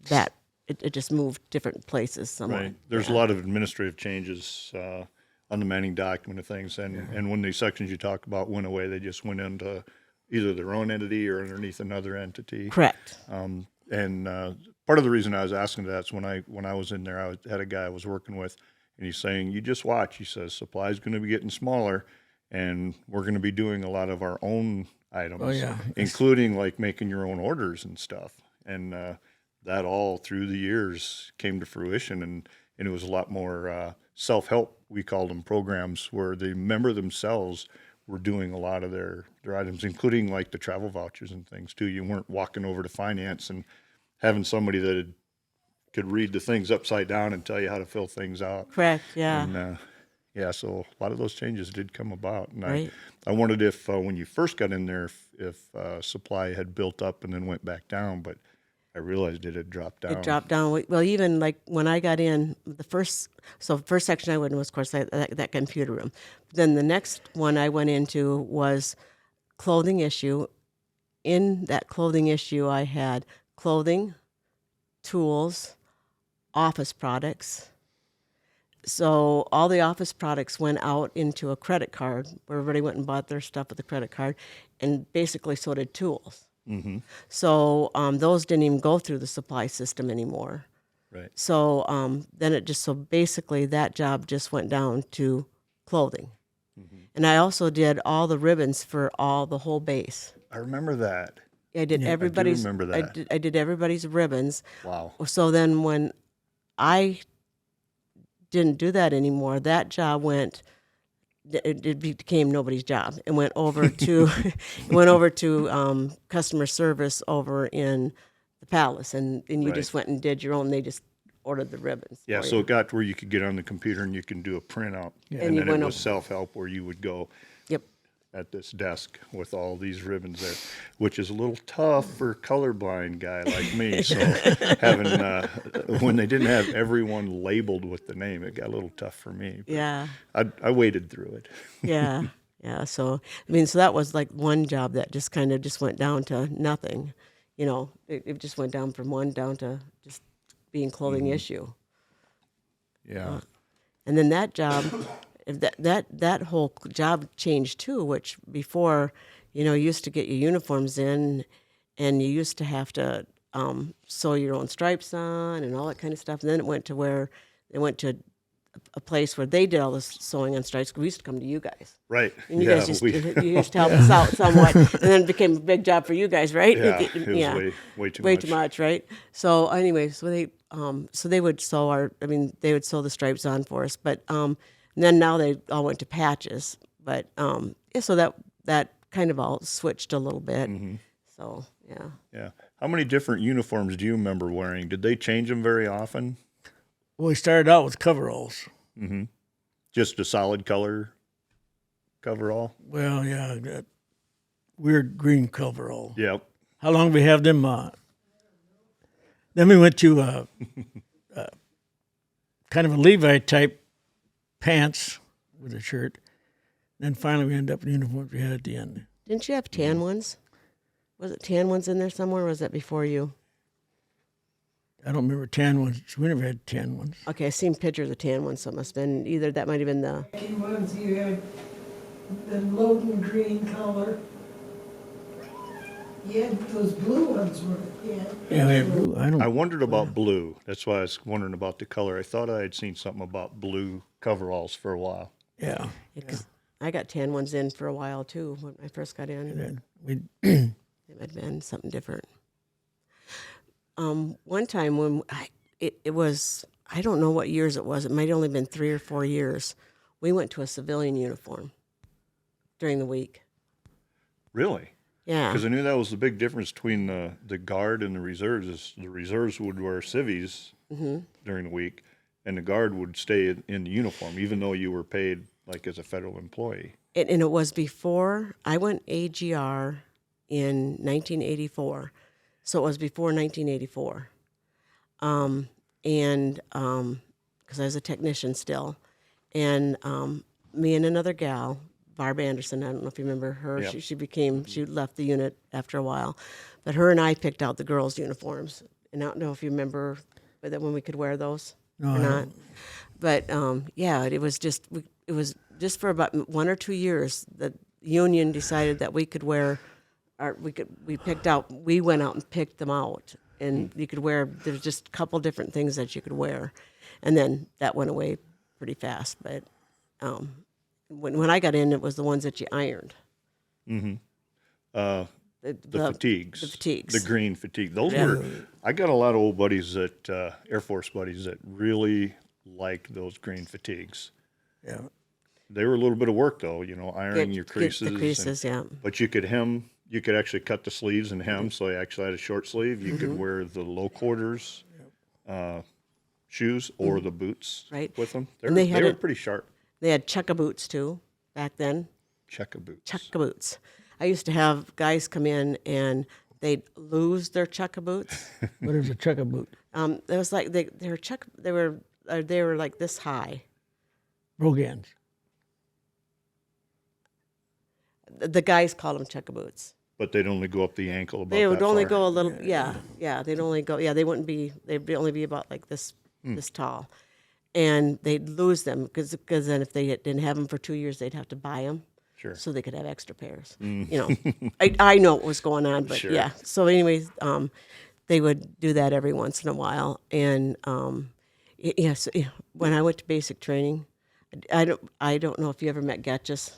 that it just moved different places somewhere. Right. There's a lot of administrative changes on the Manning document of things, and when the sections you talk about went away, they just went into either their own entity or underneath another entity. Correct. And part of the reason I was asking that is when I was in there, had a guy I was working with, and he's saying, "You just watch." He says, "Supply's going to be getting smaller, and we're going to be doing a lot of our own items, Oh, yeah. including like making your own orders and stuff." And that all through the years came to fruition, and it was a lot more self-help. We called them programs where the member themselves were doing a lot of their items, including like the travel vouchers and things too. You weren't walking over to finance and having somebody that could read the things upside down and tell you how to fill things out. Correct. Yeah. And yeah, so a lot of those changes did come about. And Right. I wondered if when you first got in there, if supply had built up and then went back down, but I realized it had dropped down. It dropped down. Well, even like when I got in, the first section I went in was, of course, that computer room. Then the next one I went into was clothing issue. In that clothing issue, I had clothing, tools, office products. So all the office products went out into a credit card where everybody went and bought their stuff with a credit card, and basically so did tools. Mm-hmm. So those didn't even go through the supply system anymore. Right. So then so basically that job just went down to clothing. Mm-hmm. And I also did all the ribbons for the whole base. I remember that. I did everybody's. remember that. I did everybody's ribbons. Wow. So then when I didn't do that anymore, that job went. It became nobody's job. It went over to customer service over in the palace, and you Right. just went and did your own. They just ordered the ribbons. Yeah, for so you. it got to where you could get on the computer and you can do a printout. And And you then it went was over- self-help where you would go Yep. at this desk with all these ribbons there, which is a little tough for a colorblind guy like me. So having when they didn't have everyone labeled with the name, it got a little tough for me. But Yeah. I waded through it. Yeah. Yeah. So I mean, so that was like one job that just kind of just went down to nothing. You know, it just went down from one down to just being clothing issue. Yeah. And then that job, that whole job changed too. Which before, you know, you used to get your uniforms in, and you used to have to sew your own stripes on and all that kind of stuff. And then it went to where they went to a place where they did all the sewing on stripes. We used to come to you guys, Right. and you yeah, guys you used to help us out somewhat. And then it became a big job for you guys, right? yeah, it was way too way much. too much, right? So anyway, so they would sew they would sew the stripes on for us, but and then now they all went to patches, but yeah, so that kind of all switched a little bit. Mm-hmm. So yeah, Yeah. How many different uniforms do you remember wearing? Did they change them very often? Well, we started out with coveralls. Mm-hmm. Just a solid color coverall? Well, yeah, that weird green coverall. Yep. How long we have them? Then we went to kind of a Levi type pants with a shirt. Then finally we ended up in the uniforms we had at the end. didn't you have tan ones? Was it tan ones in there somewhere? Or was that before you? I don't remember tan ones. We never had tan ones. Okay, I seen pictures of tan ones, so it must have been either that might have been the. Khaki ones, you had the Loden green color. You had those blue ones were, yeah. Yeah, we had blue. I wondered about blue. That's why I was wondering about the color. I thought I had seen something about blue coveralls for a while. Yeah. Yeah, 'cause I got tan ones in for a while too when I first got in. And then we It had been something different. One time when it was, I don't know what years it was. It might have only been 3 or 4 years. We went to a civilian uniform during the week. Really? Yeah. Because I knew that was the big difference between the guard and the reserves. Is the reserves would wear civvies during the week, and the guard would stay in the uniform, even though you were paid like as a federal employee. And it was before I went AGR in 1984, so it was before 1984. Because I was a technician still, and me and another gal, Barb Anderson, I don't know if you remember her. Yep. She left the unit after a while, but her and I picked out the girls' uniforms, and I don't know if you remember that when we could wear those No, or I not. don't. But it was just for about 1 or 2 years the union decided that we could wear we went out and picked them out, and you could wear, there's just a couple different things that you could wear, and then that went away pretty fast. But when I got in, it was the ones that you ironed. The fatigues. The fatigues. The green fatigue. Those Yeah. were, I got a lot of old buddies Air Force buddies that really liked those green fatigues. Yeah. They were a little bit of work though, ironing your Get creases. the creases, yeah. But you could actually cut the sleeves and hem, so you actually had a short sleeve. You could wear the low quarters shoes or the boots Right. with them. And they They were had pretty sharp. They had chukka boots too back then. Chukka boots. Chukka boots. I used to have guys come in and they'd lose their chukka boots. What is a chukka boot? It was like they were like this high. Brogans. The guys called them chukka boots. But they'd only go up the ankle about They would that only far. go a little, yeah. They'd only go, they'd only be about like this tall, and they'd lose them because then if they didn't have them for 2 years, they'd have to buy them. Sure. So they could have extra pairs. I know what was going on, but Sure. yeah. So anyways, they would do that every once in a while, and when I went to basic training, I don't know if you ever met Getchus.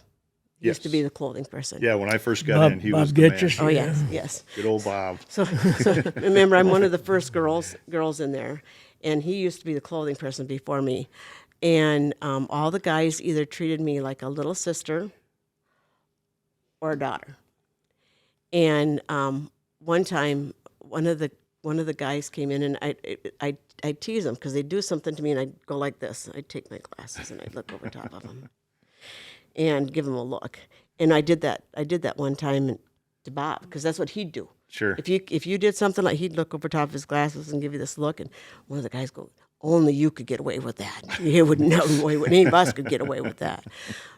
He used to Yes. be the clothing person. Yeah, when I first got Bob- in, he Bob was the man. Getchus? Oh Yeah. yes. Good old Bob. So remember, I'm one of the first girls in there, and he used to be the clothing person before me. And all the guys either treated me like a little sister or a daughter. And one time, one of the guys came in, and I tease them because they'd do something to me, and I'd go like this. I'd take my glasses and I'd look over top of them and give him a look. And I did that one time to Bob because that's what he'd do. Sure. If you did something like, he'd look over top of his glasses and give you this look, and one of the guys go, "Only you could get away with that. You would no way. Any of us could get away with that."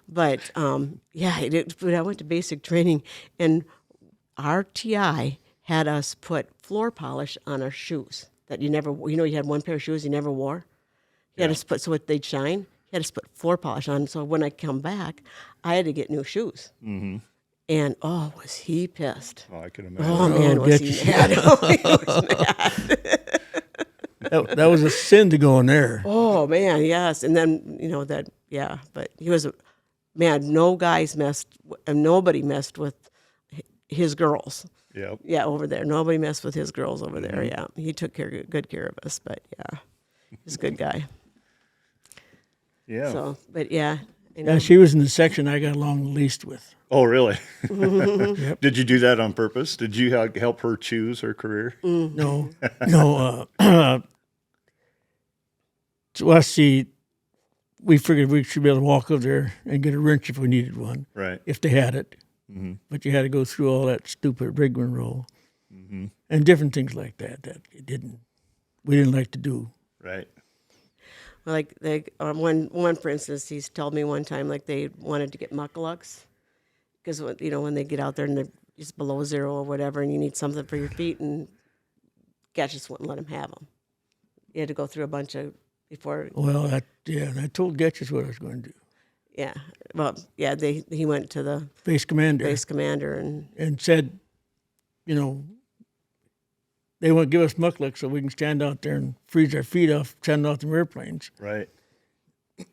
But but I went to basic training, and our TI had us put floor polish on our shoes that you never. You had one pair of shoes you never wore. You had us put so they'd shine. You had us put floor polish on. So when I come back, I had to get new shoes. Mm-hmm. And was he pissed? Oh, I can imagine. Oh man, was he Getchus. mad? Oh, he was mad. That was a sin to go in there. Oh man, yes. And then but he was man. Nobody messed with his girls. Yep. Yeah, over there, nobody messed with his girls over there. Yeah, he took good care of us. But yeah, he's a good guy. Yeah. So, but yeah. Yeah, she was in the section I got along the least with. Oh, really? Did you do that on purpose? Did you help her choose her career? No. So we figured we should be able to walk over there and get a wrench if we needed one, Right. if they had it. Mm-hmm. But you had to go through all that stupid rigmarole and different things like that we didn't like to do. Right. Like one for instance, he's told me one time like they wanted to get muckalucks because when they get out there and they're just below zero or whatever, and you need something for your feet, and Getchus wouldn't let him have them. You had to go through a bunch of before. Well, and I told Getchus what I was going to do. Yeah, well, yeah, he went to the Base commander base commander and said, they won't give us muckluck so we can stand out there and freeze our feet off standing off the airplanes. Right.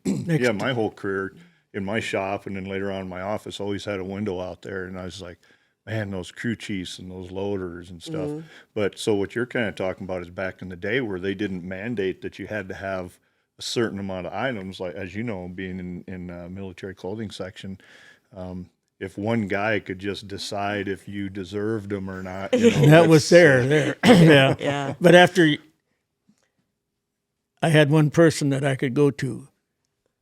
Next Yeah, my whole career in my shop and then later on in my office always had a window out there, and I was like, man, those crew chiefs and those loaders and stuff. But so what you're kind of talking about is back in the day where they didn't mandate that you had to have a certain amount of items, like as you know, being in military clothing section, if one guy could just decide if you deserved them or not. That was there. Yeah. Yeah. But after I had one person that I could go to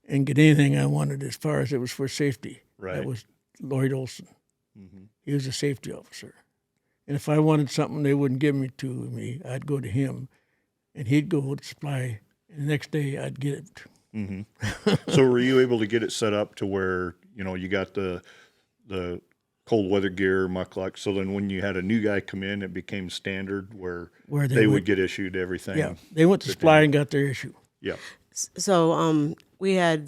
and get anything I wanted as far as it was for safety. Right. That was Lloyd Olson. He was a safety officer. And if I wanted something they wouldn't give me to me, I'd go to him, and he'd go to supply, and the next day I'd get it. So were you able to get it set up to where, you got the cold weather gear, muckluck, so then when you had a new guy come in, it became standard where they would get issued everything? Yeah, they went to supply and got their issue. Yeah. So we had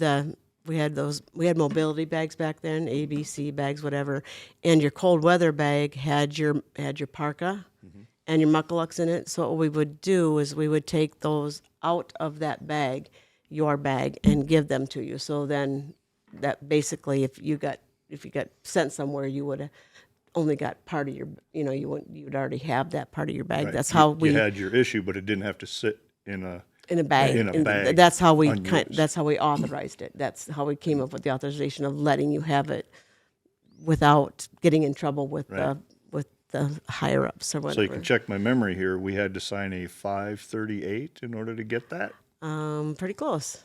mobility bags back then, ABC bags, whatever, and your cold weather bag had your parka and your mucklucks in it. So what we would do is we would take those out of that bag, your bag, and give them to you. So then that basically, if you got sent somewhere, you would have only got part of your, you'd already have that part of your bag. Right. That's how you had your issue, but it didn't have to sit in a bag. In a bag. That's how we unused. that's how we authorized it. That's how we came up with the authorization of letting you have it without getting in trouble with the higher ups or whatever. So you can check my memory here. We had to sign a 538 in order to get that. Pretty close.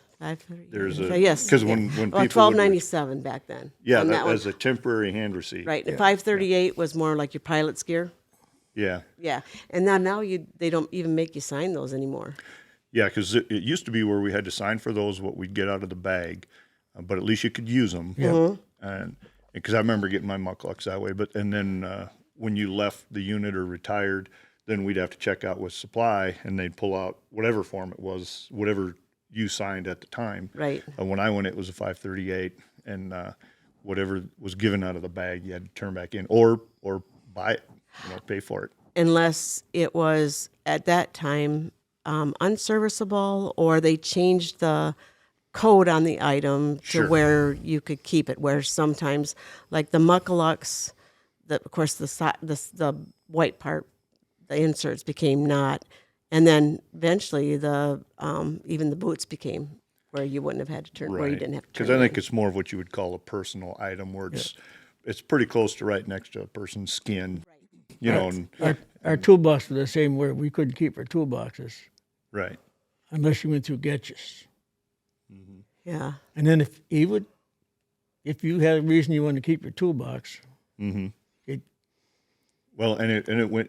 There's a yes, because when people would- $12.97 back then. yeah, And that that was a temporary hand receipt. right. The 538 was more like your pilot's gear. Yeah. Yeah, and now they don't even make you sign those anymore. Yeah, because it used to be where we had to sign for those, what we'd get out of the bag, but at least you could use them. Yeah. And because I remember getting my mucklucks that way. But and then when you left the unit or retired, then we'd have to check out with supply, and they'd pull out whatever form it was, whatever you signed at the time. Right. When I went, it was a 538, and whatever was given out of the bag, you had to turn back in or buy it, pay for it. Unless it was at that time unserviceable, or they changed the code on the item to Sure. where you could keep it. Where sometimes, like the muckalucks, of course the white part, the inserts became not, and then eventually the even the boots became where you wouldn't have had to turn, where you didn't have to turn. Because I it think in. it's more of what you would call a personal item, where it's pretty close to right next to a person's skin, and Our toolbox was the same where we couldn't keep our toolboxes right. unless you went through Getches. Yeah. And then if you had a reason you wanted to keep your toolbox, Well, and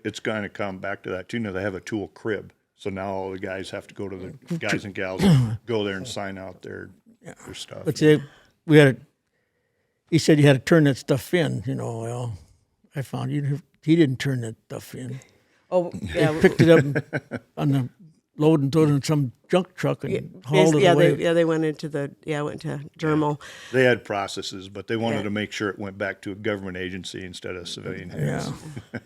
it's kind of come back to that too. Now they have a tool crib, so now all the guys have to go to the guys and gals go there and sign out their stuff. but he said you had to turn that stuff in, well, I found he didn't turn that stuff in. Oh, yeah. Picked it up on the load and threw it in some junk truck and hauled it away. They went into went to Dermal. They had processes, but they wanted to make sure it went back to a government agency instead of civilian hands. Yeah.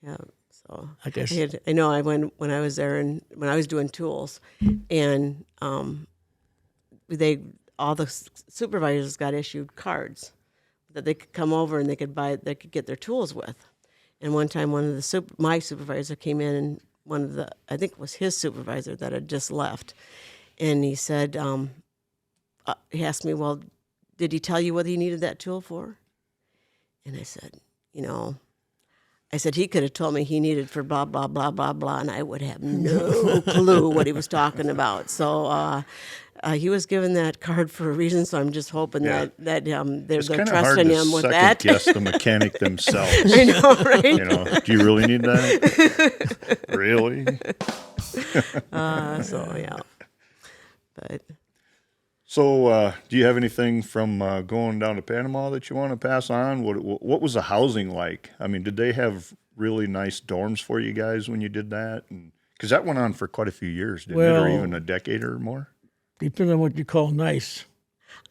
Yeah. So I guess. I know I went when I was there and when I was doing tools, and all the supervisors got issued cards that they could come over and they could get their tools with. And one time, one of the my supervisor came in, and I think it was his supervisor that had just left, and he said, he asked me, well, did he tell you what he needed that tool for? And I said, he could have told me he needed for blah, blah, blah, blah, blah, and I would have no clue what he was talking about. So he was given that card for a reason, so I'm just hoping that they're trusting him with that. Guess the mechanic themselves. I know, right? Do you really need that? Really? So, yeah. But So, do you have anything from going down to Panama that you want to pass on? What was the housing like? I mean, did they have really nice dorms for you guys when you did that? Because that went on for quite a few years, didn't it? Or even a decade or more? Depends on what you call nice.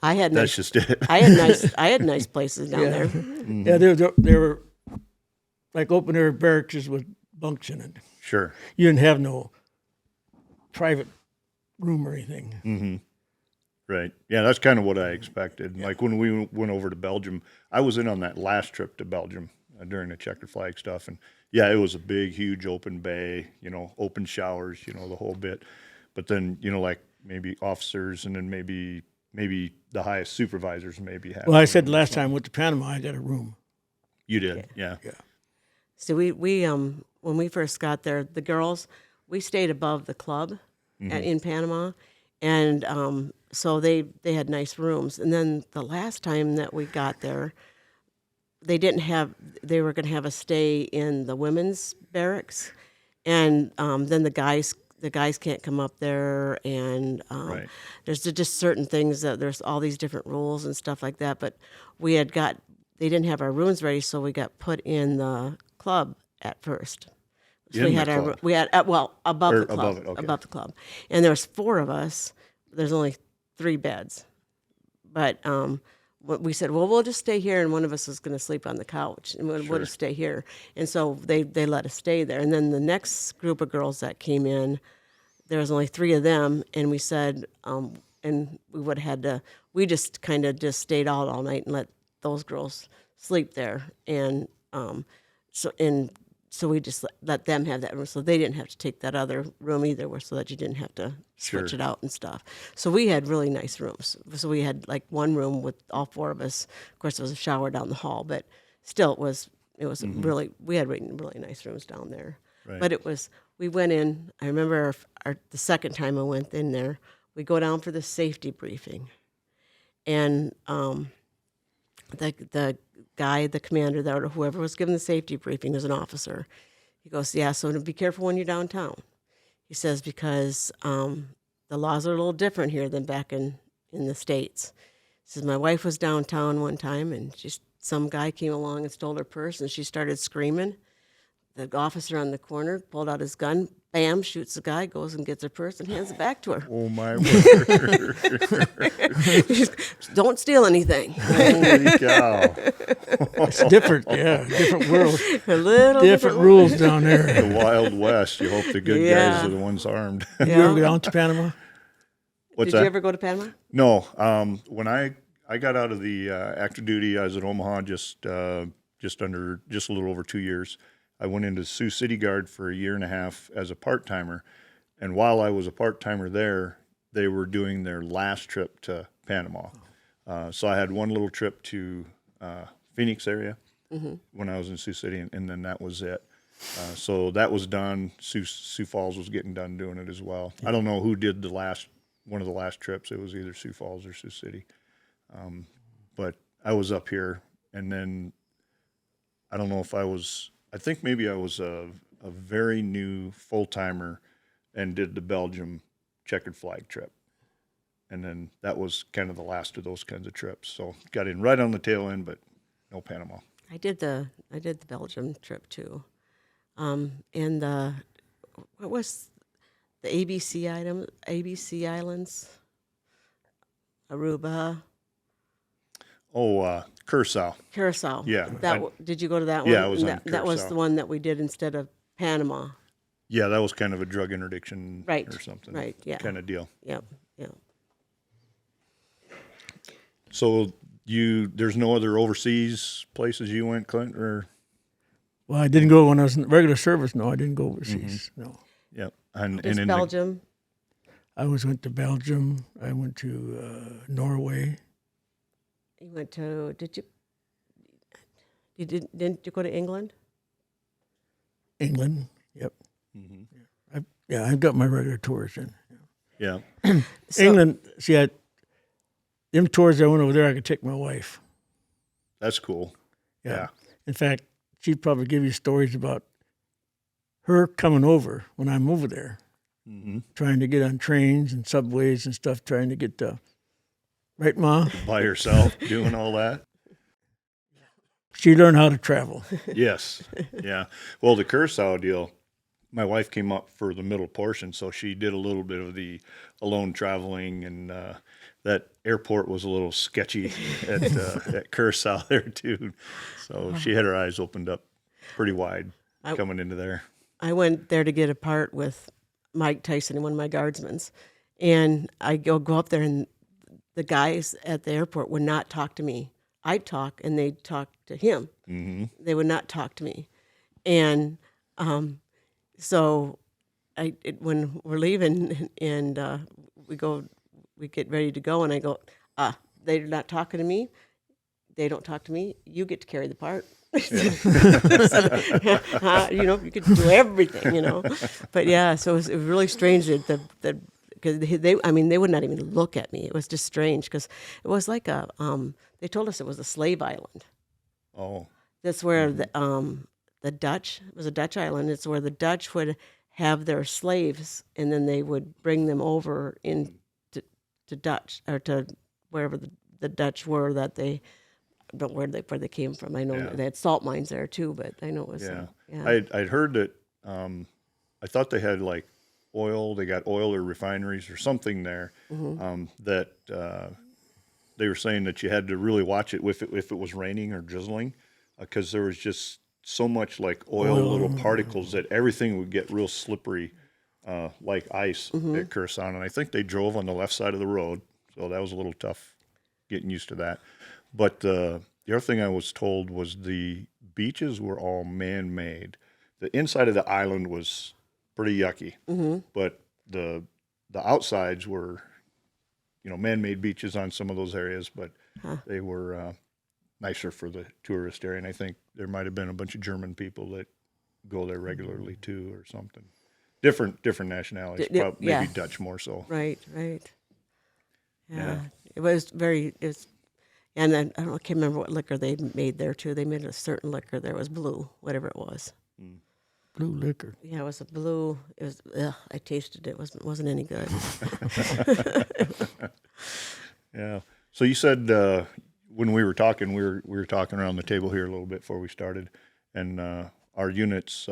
That's just it. I had nice places down there. Mm-hmm. Yeah, they were like open air barracks with bunks in it. Sure. You didn't have no private room or anything. Mm-hmm. Right. Yeah, that's kind of what I expected. Yeah. Like when we went over to Belgium, I was in on that last trip to Belgium during the checkered flag stuff. And yeah, it was a big, huge open bay, open showers, the whole bit. But then, like maybe officers and then maybe maybe the highest supervisors maybe have. Well, I said last time I went to Panama, I got a room. You did, yeah. So we when we first got there, the girls, we stayed above the club in Panama, and so they had nice rooms. And then the last time that we got there, they were going to have a stay in the women's barracks, and then the guys can't come up there, and Right. there's just certain things that there's all these different rules and stuff like that. But they didn't have our rooms ready, so we got put in the club at first. So In we the had club? we had above Or the club, above it, okay. above the club, and there was 4 of us. There's only 3 beds, but we said, well, we'll just stay here, and one of us is going to sleep on the couch, and we'll just stay here. And so they let us stay there. And then the next group of girls that came in, there was only 3 of them, and we said, and we would have had to. We just kind of just stayed out all night and let those girls sleep there, and so we just let them have that room, so they didn't have to take that other room either, so that you didn't have to switch it out and stuff. So we had really nice rooms. So we had like one room with all 4 of us. Of course, there was a shower down the hall, but still, it was really, we had really nice rooms down there. Right. But we went in. I remember the second time I went in there, we go down for the safety briefing, and the guy, the commander, or whoever was giving the safety briefing, was an officer. He goes, yeah, so be careful when you're downtown. He says, because the laws are a little different here than back in the States. He says, my wife was downtown one time, and some guy came along and stole her purse, and she started screaming. The officer on the corner pulled out his gun, bam, shoots the guy, goes and gets her purse and hands it back to her. Oh, my word. Don't steal anything. Holy cow. It's different, different world, A little different rules down there. The Wild West. You hope the good guys are the ones armed. Did you ever go down to Panama? What's Did that? you ever go to Panama? No. When I got out of the active duty, I was at Omaha just a little over 2 years. I went into Sioux City Guard for a year and a half as a part-timer. And while I was a part-timer there, they were doing their last trip to Panama. So I had one little trip to Phoenix area when I was in Sioux City, and then that was it. So that was done. Sioux Falls was getting done doing it as well. I don't know who did one of the last trips. It was either Sioux Falls or Sioux City. But I was up here, and then I don't know if I think maybe I was a very new full-timer and did the Belgium checkered flag trip. And then that was kind of the last of those kinds of trips. So got in right on the tail end, but no Panama. I did the Belgium trip too, and what was the ABC Islands, Aruba, Curacao. Curacao. Yeah, Did you go to that one? Yeah, I was on That was Curacao. the one that we did instead of Panama. Yeah, that was kind of a drug interdiction Right, or something. right, yeah. Kind of deal. Yep. So there's no other overseas places you went, Clint, or? Well, I didn't go when I was in regular service. No, I didn't go overseas. No, Yep. And Just in Belgium. I went to Belgium. I went to Norway. You went to? Didn't you go to England? England. Yep. I've got my regular tours in. Yeah. England. See, them tours I went over there, I could take my wife. That's cool. Yeah. In fact, she'd probably give you stories about her coming over when I'm over there, trying to get on trains and subways and stuff, trying to get to. Right, Ma? By yourself doing all that. She learned how to travel. Yes. Yeah. Well, the Curacao deal, my wife came up for the middle portion, so she did a little bit of the alone traveling, and that airport was a little sketchy at Curacao there too. So she had her eyes opened up pretty wide coming into there. I went there to get a part with Mike Tyson and one of my guardsmen's, and I go up there, and the guys at the airport would not talk to me. I'd talk, and they'd talk to him. Mm-hmm. They would not talk to me, and so when we're leaving, and we get ready to go, and I go, they're not talking to me. They don't talk to me. You get to carry the part. You could do everything, But yeah, so it was really strange that because they would not even look at me. It was just strange because it was like they told us it was a slave island. Oh. That's where the Dutch, it was a Dutch island. It's where the Dutch would have their slaves, and then they would bring them over to Dutch, or to wherever the Dutch were that they, but where they came from. I know they had salt mines there too, but I know it was. I'd heard that. I thought they had like oil. They got oil or refineries or something there. That they were saying that you had to really watch it if it was raining or drizzling, because there was just so much like oil little particles that everything would get real slippery, like ice at Curacao. And I think they drove on the left side of the road, so that was a little tough getting used to that. But the other thing I was told was the beaches were all man-made. The inside of the island was pretty yucky, but the outsides were, man-made beaches on some of those areas, but they were nicer for the tourist area. And I think there might have been a bunch of German people that go there regularly too, or something. Different nationalities, maybe Dutch more so. Right. Yeah. It was and then I can't remember what liquor they made there too. They made a certain liquor there. It was blue, whatever it was. Blue liquor. Yeah, it was a blue. It was. I tasted it. It wasn't any good. Yeah. So you said when we were talking, we were talking around the table here a little bit before we started, and our unit's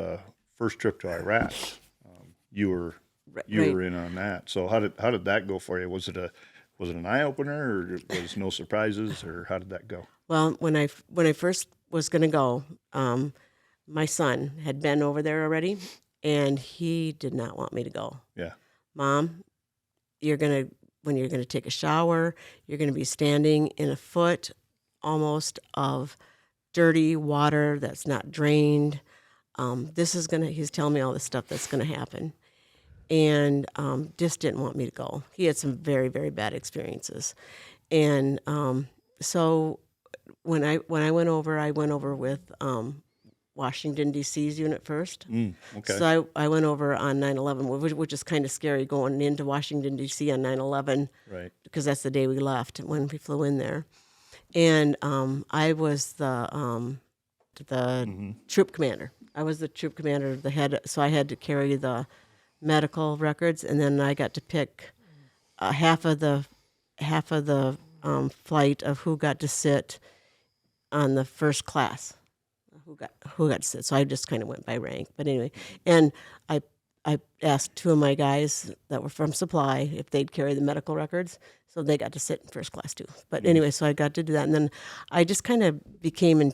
first trip to Iraq, you were in on that. So how did that go for you? Was it an eye opener, or was no surprises, or how did that go? Well, when I first was going to go, my son had been over there already, and he did not want me to go. Yeah. Mom, when you're going to take a shower, you're going to be standing in a foot almost of dirty water that's not drained. He's telling me all this stuff that's going to happen. And just didn't want me to go. He had some very, very bad experiences. And so when I went over with Washington, D.C.'s unit first. Okay. So I went over on 9/11, which is kind of scary going into Washington, D.C. on 9/11. Right. Because that's the day we left when we flew in there. And I was the troop commander. I was the troop commander, the head. So I had to carry the medical records, and then I got to pick half of the flight of who got to sit on the first class. Who got to sit. So I just kind of went by rank. But anyway, and I asked two of my guys that were from supply if they'd carry the medical records, so they got to sit in first class too. But anyway, so I got to do that, and then I just kind of became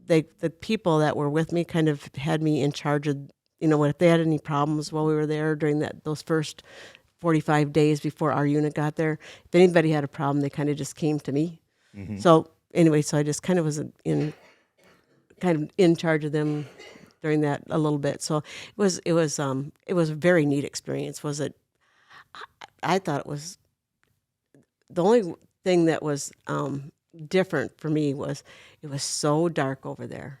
the people that were with me kind of had me in charge of, if they had any problems while we were there during those first 45 days before our unit got there. If anybody had a problem, they kind of just came to me. So anyway, so I just kind of was in charge of them during that a little bit. So it was a very neat experience. I thought it was the only thing that was different for me was it was so dark over there.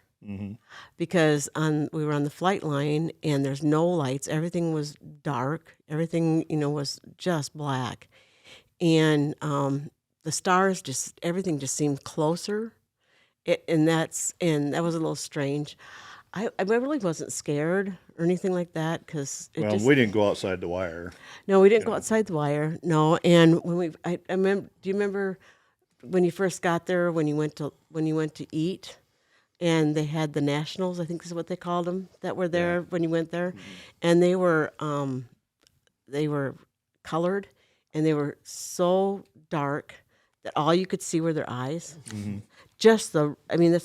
Because we were on the flight line and there's no lights. Everything was dark. Everything, was just black. And the stars everything just seemed closer. And that was a little strange. I really wasn't scared or anything like that because we didn't go outside the wire. No, we didn't go outside the wire. No, and I remember. Do you remember when you first got there? When you went to eat, and they had the nationals, I think is what they called them, that were there when you went there, and they were colored, and they were so dark that all you could see were their eyes. That's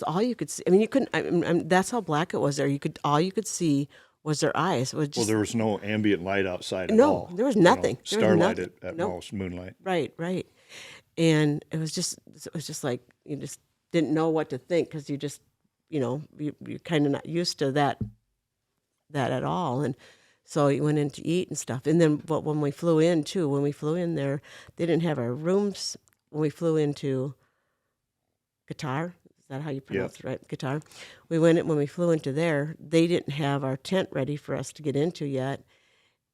all you could see. You couldn't. That's how black it was there. All you could see was their eyes. It was just, there was no ambient light outside at all. No, there was nothing. Starlight at most, moonlight. Right. And it was just like you just didn't know what to think because you just, you're kind of not used to that at all. And so you went in to eat and stuff. And then, but when we flew in there, they didn't have our rooms when we flew into Qatar. Is that how you pronounce it, right? Qatar. When we flew into there, they didn't have our tent ready for us to get into yet.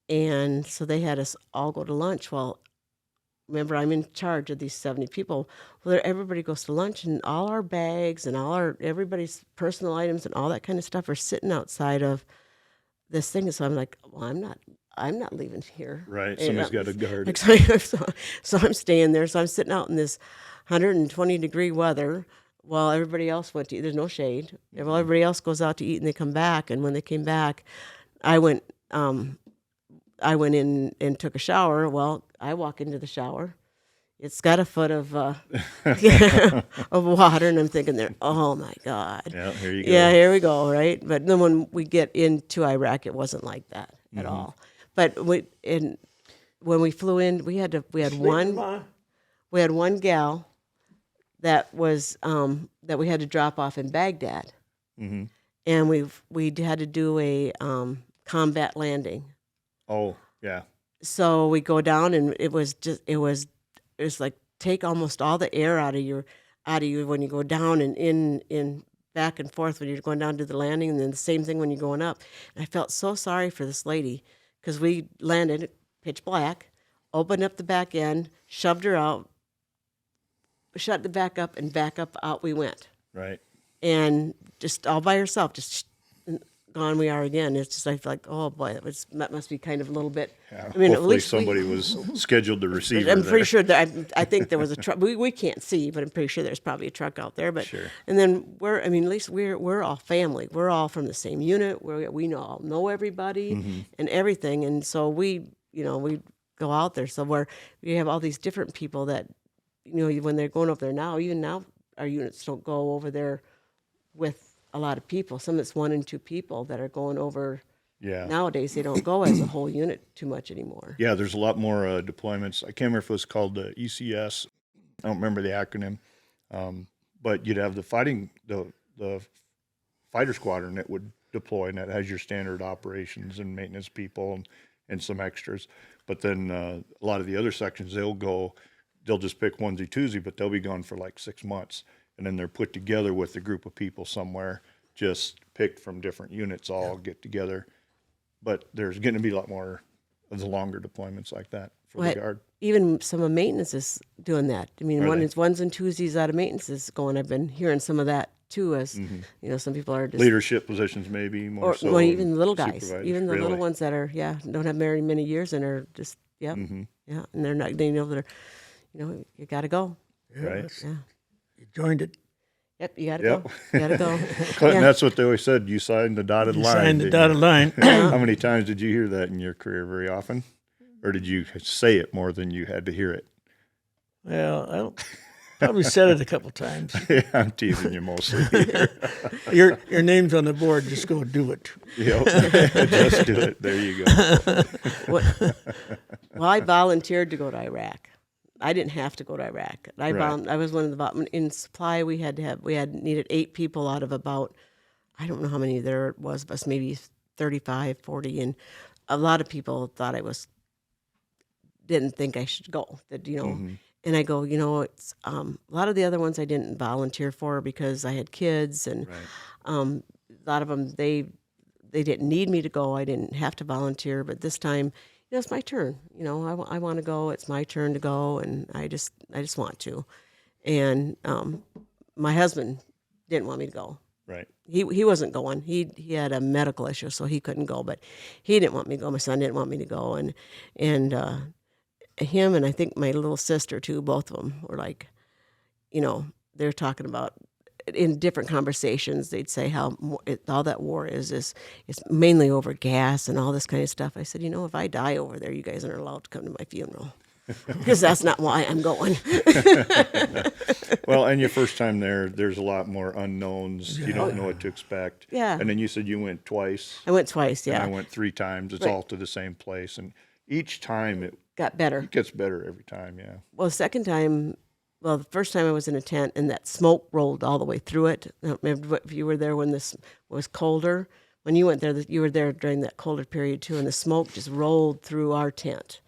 And so they had us all go to lunch. Well, remember, I'm in charge of these 70 people. Well, everybody goes to lunch, and all our bags and everybody's personal items and all that kind of stuff are sitting outside of this thing. And so I'm like, well, I'm not leaving here. Right. Somebody's got to guard it. So I'm staying there. So I'm sitting out in this 120-degree weather while everybody else went to eat. There's no shade. Well, everybody else goes out to eat, and they come back. And when they came back, I went in and took a shower. Well, I walk into the shower. It's got a foot of of water, and I'm thinking there, oh my God. Yeah, here you go. Yeah, here we go, right? But then when we get into Iraq, it wasn't like that at all. But when we flew in, we had one gal that was that we had to drop off in Baghdad, and we had to do a combat landing. Oh, yeah. So we go down, and it was like take almost all the air out of you when you go down, and in back and forth when you're going down to the landing, and then the same thing when you're going up. And I felt so sorry for this lady because we landed pitch black, opened up the back end, shoved her out, shut the back up, and back up out we went. Right. And just all by herself, just gone we are again. It's just I feel like, oh boy, that must be kind of a little bit. Yeah. I mean, Hopefully at least somebody was scheduled to receive her I'm there. pretty sure that I think there was a truck. We can't see, but I'm pretty sure there's probably a truck out there. But Sure. And then at least we're all family. We're all from the same unit. We all know everybody and everything. And so we go out there. So we have all these different people that when they're going over there now. Even now, our units don't go over there with a lot of people. Some it's 1 and 2 people that are going over. Yeah. Nowadays, they don't go as a whole unit too much anymore. Yeah, there's a lot more deployments. I can't remember if it was called the ECS. I don't remember the acronym. But you'd have the fighter squadron that would deploy, and that has your standard operations and maintenance people and some extras. But then a lot of the other sections, they'll just pick onesie twosie, but they'll be gone for like 6 months. And then they're put together with a group of people somewhere, just picked from different units, all get together. But there's going to be a lot more of the longer deployments like that for the Guard. Even some of maintenance is doing that. I mean, Are they? ones and twosies out of maintenance is going. I've been hearing some of that too, as some people are just Leadership positions maybe more or so. well, even the little guys, supervisors. even the Really? little ones that are don't have very many years and are just and they're not. They know they're you got to go. Right. Yeah. You joined it. Yep, you got to Yep. go. You got to go. Clinton, that's what they always said. You signed the dotted You line. signed the didn't dotted you? line. How many times did you hear that in your career? Very often? Or did you say it more than you had to hear it? Well, I probably said it a couple times. Yeah, I'm teasing you mostly. Your name's on the board. Just go do it. Yep. Just do it. There you go. Well, I volunteered to go to Iraq. I didn't have to go to Iraq. I Right. I was one of the in supply. We needed 8 people out of about I don't know how many there was, but maybe 35, 40, and a lot of people thought didn't think I should go. That and I go, it's a lot of the other ones I didn't volunteer for because I had kids, and a lot of them they didn't need me to go. I didn't have to volunteer, but this time. It's my turn. I want to go. It's my turn to go, and I just want to. And my husband didn't want me to go. Right. He wasn't going. He had a medical issue, so he couldn't go. But he didn't want me to go. My son didn't want me to go, and him and I think my little sister too. Both of them were like, they're talking about. In different conversations, they'd say how all that war is mainly over gas and all this kind of stuff. I said, if I die over there, you guys aren't allowed to come to my funeral because that's not why I'm going. Well, and your first time there's a lot more unknowns. You don't know what to expect. Yeah. And then you said you went twice. I went twice, yeah. And I went 3 times. It's Right. all to the same place. And each time it Got better. gets better every time, yeah. Well, the first time I was in a tent and that smoke rolled all the way through it. I don't remember if you were there when this was colder. When you went there, you were there during that colder period too, and the smoke just rolled through our tent.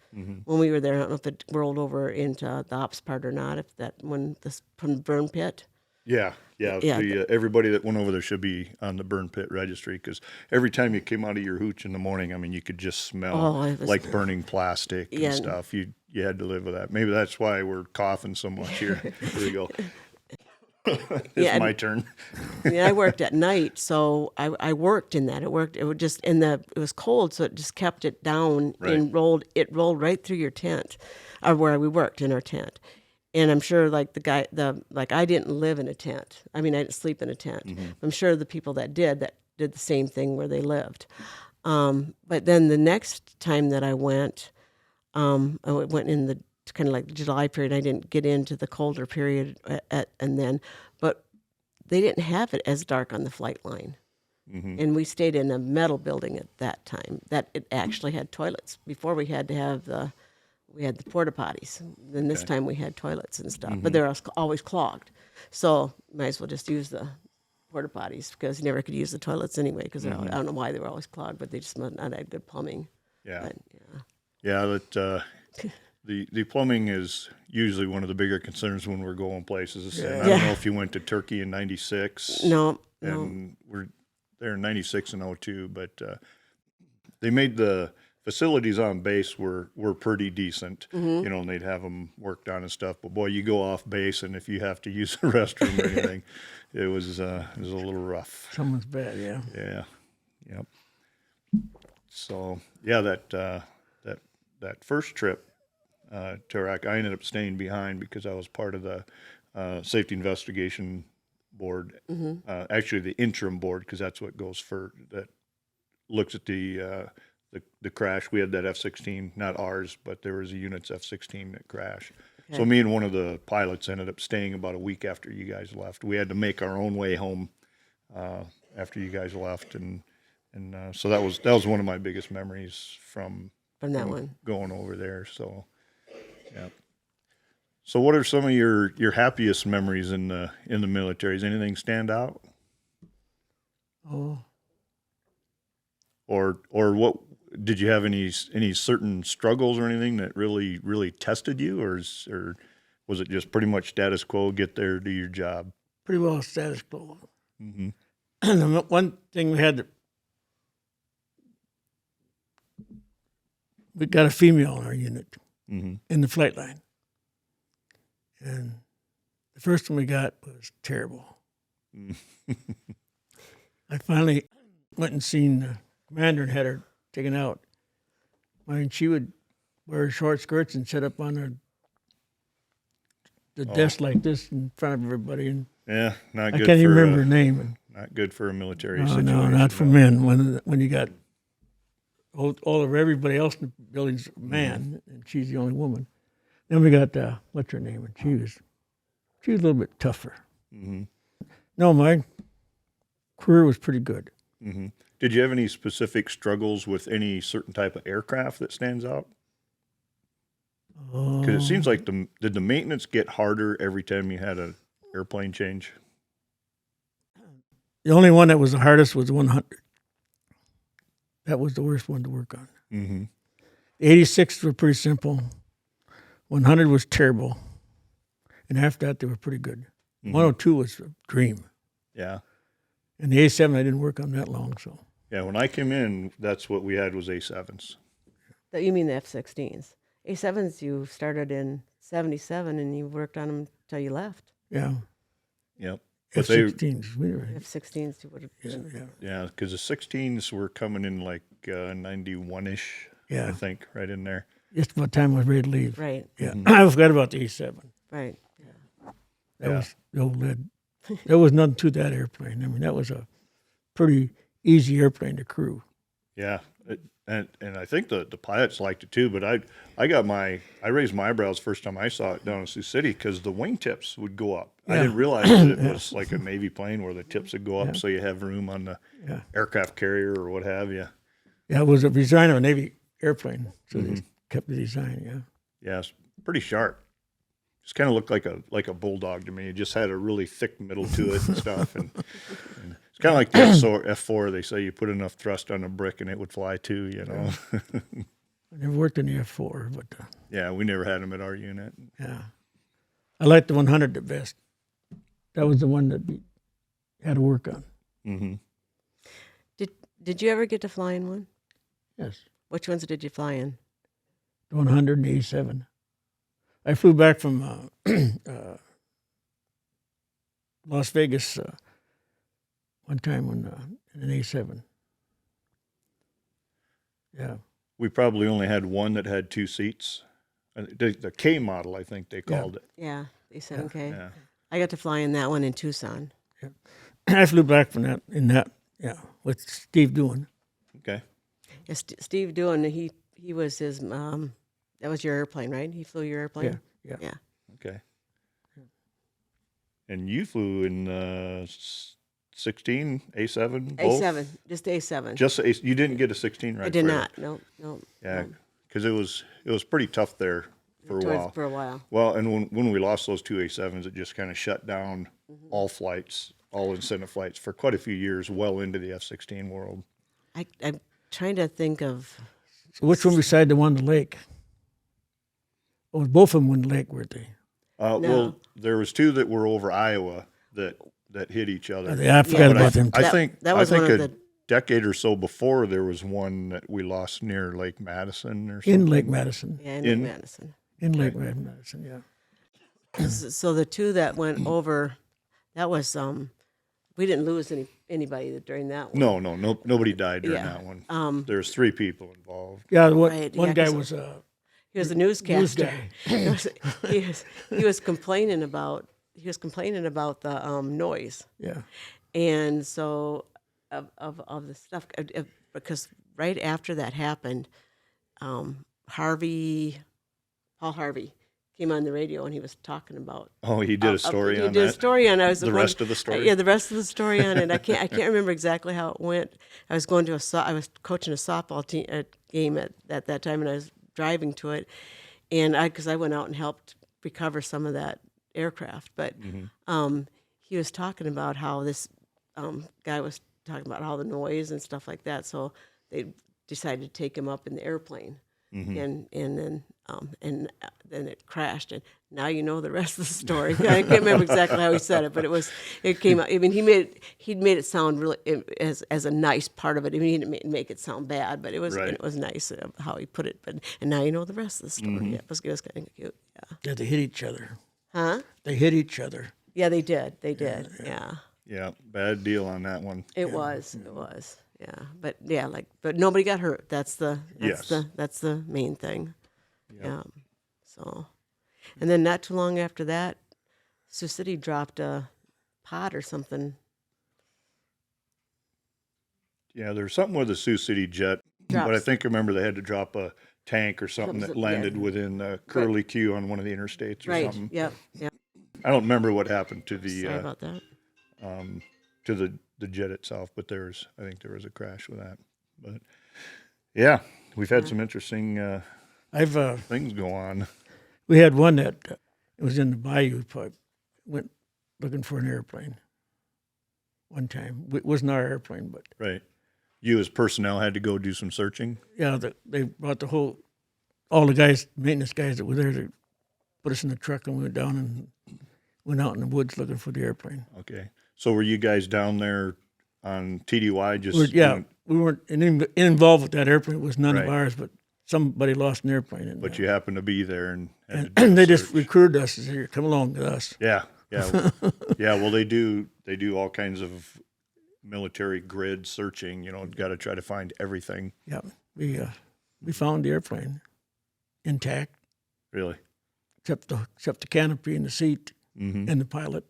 when we were there. I don't know if it rolled over into the ops part or not. If that from the burn pit. Yeah. Everybody that went over there should be on the burn pit registry, because every time you came out of your hooch in the morning, I mean, you could just smell like burning plastic and stuff. You had to live with that. Maybe that's why we're coughing so much here. Here we go. It's my turn. I worked at night, so I worked in that. It would just it was cold, so it just kept it down and rolled right through your tent, or where we worked in our tent. And I'm sure, like I didn't live in a tent. I mean, I didn't sleep in a tent. I'm sure the people that did the same thing where they lived. But then the next time that I went in the kind of like the July period. I didn't get into the colder period but they didn't have it as dark on the flight line. And we stayed in a metal building at that time that it actually had toilets. Before we had to have we had the porta potties. Then this time we had toilets and stuff, but they're always clogged. So might as well just use the porta potties, because you never could use the toilets anyway, because I don't know why they were always clogged, but they just must not had good plumbing. Yeah. But, The plumbing is usually one of the bigger concerns when we're going places. Yeah. And I don't know if you went to Turkey in '96. No. We're there in '96 and '02, but they made the facilities on base were pretty decent, and they'd have them worked on and stuff. But boy, you go off base, and if you have to use the restroom or anything, it was a little rough. Someone's bad, yeah. Yeah. Yep. So yeah, that first trip to Iraq, I ended up staying behind because I was part of the safety investigation board. Actually, the interim board, because that's what goes for that looks at the crash. We had that F-16, not ours, but there was a unit's F-16 that crashed. Okay. So me and one of the pilots ended up staying about a week after you guys left. We had to make our own way home after you guys left, and so that was one of my biggest memories from that one going over there. So yeah. So what are some of your happiest memories in the military? Does anything stand out? Oh. Or what did you have any certain struggles or anything that really tested you, or was it just pretty much status quo, get there, do your job? Pretty well status quo. The one thing we got a female in our unit in the flight line. And the first one we got was terrible. I finally went and seen the commander and had her taken out. I mean, she would wear short skirts and sit up on the desk like this in front of everybody. And yeah, not good. I can't even remember her name. Not good for a military no, situation. No, not for men. When you got all of everybody else in the building's man, and she's the only woman. Then we got what's her name, and she was a little bit tougher. No, my career was pretty good. Did you have any specific struggles with any certain type of aircraft that stands out? Because it seems like did the maintenance get harder every time you had an airplane change? The only one that was the hardest was the 100. That was the worst one to work on. The 86s were pretty simple. 100 was terrible. And after that, they were pretty good. 102 was a dream. Yeah. And the A7, I didn't work on that long, so. Yeah, when I came in, that's what we had was A7s. You mean the F-16s? A7s you started in 77 and you worked on them until you left. Yeah. Yep. F-16s. F-16s you would have. Yeah, because the 16s were coming in like 91-ish, I think, right in there. Just about the time I was ready to leave. Right. Yeah. I forgot about the A7. Right. Yeah. That was the old lead. There was nothing to that airplane. I mean, that was a pretty easy airplane to crew. Yeah, and I think the pilots liked it too. But I raised my eyebrows first time I saw it down in Sioux City because the wingtips would go up. Yeah. I didn't realize that it was like a Navy plane where the tips would go up so you have room on the aircraft carrier or what have you. Yeah, it was a design of a Navy airplane, so they kept the design. Yeah. Yeah, it's pretty sharp. Just kind of looked like a bulldog to me. It just had a really thick middle to it and stuff. And it's kind of like the F4. They say you put enough thrust on a brick and it would fly too, you know. I never worked in the F4, but Yeah, we never had them at our unit. yeah. I liked the 100 the best. That was the one that we had to work on. Mm-hmm. Did you ever get to fly in one? Yes. Which ones did you fly in? The 187. I flew back from Las Vegas one time in an A7. Yeah. We probably only had one that had 2 seats. The K model, I think they called it. Yeah, they said okay. Yeah. I got to fly in that one in Tucson. I flew back from that with Steve Doohan. Okay. Yeah, Steve Doohan, he was his that was your airplane, right? He flew your airplane? Yeah. Yeah. Okay. And you flew in 16 A7 both? A7, just A7. Just you didn't get a 16 right? I did for not. No. Yeah, because it was pretty tough there for a while. For a while. Well, and when we lost those 2 A7s, it just kind of shut down all flights, all incentive flights for quite a few years, well into the F-16 world. I'm trying to think of. So which one beside the one on the lake? Oh, both of them on the lake, weren't they? Well, there was 2 that were over Iowa that hit each other. I forgot But about them. I think that was I think one of a the- decade or so before there was one that we lost near Lake Madison or something. In Lake Madison. Yeah, in- Madison. In Lake Madison, yeah. So the 2 that went over, that was we didn't lose anybody during that one. No, nobody died during Yeah. that one. There's 3 people involved. Yeah, Right, one yeah, guy 'cause- was He was a newscaster. guy. he was complaining about the noise, Yeah. and so of the stuff because right after that happened, Paul Harvey came on the radio and he was talking about. Oh, he did a story on He did that? a story on. I was The rest of the story? Yeah, the rest of the story on it. I can't remember exactly how it went. I was going to I was coaching a softball game at that time, and I was driving to it, and because I went out and helped recover some of that aircraft, but he was talking about how this guy was talking about all the noise and stuff like that. So they decided to take him up in the airplane, and then it crashed. And now you know the rest of the story. I can't remember exactly how he said it, but it came out. I mean, he'd made it sound really as a nice part of it. I mean, he didn't make it sound bad, but it was Right. it was nice how he put it. But and now you know the rest of the story. Yeah, it was kind of cute. Yeah. Yeah, they hit each other. Huh? They hit each other. Yeah, they did. They did. Yeah. Yeah, bad deal on that one. It was. Yeah. But but nobody got hurt. That's the main thing. Yeah. So, and then not too long after that, Sioux City dropped a pod or something. Yeah, there's something with the Sioux City jet, but I Drops. think remember they had to drop a tank or something that Something- landed yeah. within the curly Q on one of the interstates or Right. something. Yep. I don't remember what happened to Sorry the about that. the jet itself, but I think there was a crash with that. But yeah, we've had some interesting I've things go on. we had one that it was in the bayou. Went looking for an airplane. One time, it wasn't our airplane, but Right. You as personnel had to go do some searching. yeah, they brought all the guys, maintenance guys that were there to put us in the truck, and we went down and went out in the woods looking for the airplane. Okay. So were you guys down there on TDY just We weren't involved with that airplane. It was none Right. of ours, but somebody lost an airplane. And, but you happened to be there and had to do and the they just search. recruited us and said, "Here, come along with us." Yeah. Yeah. Well, they do all kinds of military grid searching, got to try to find everything. Yeah, we found the airplane intact, Really. except the canopy and the seat and the pilot.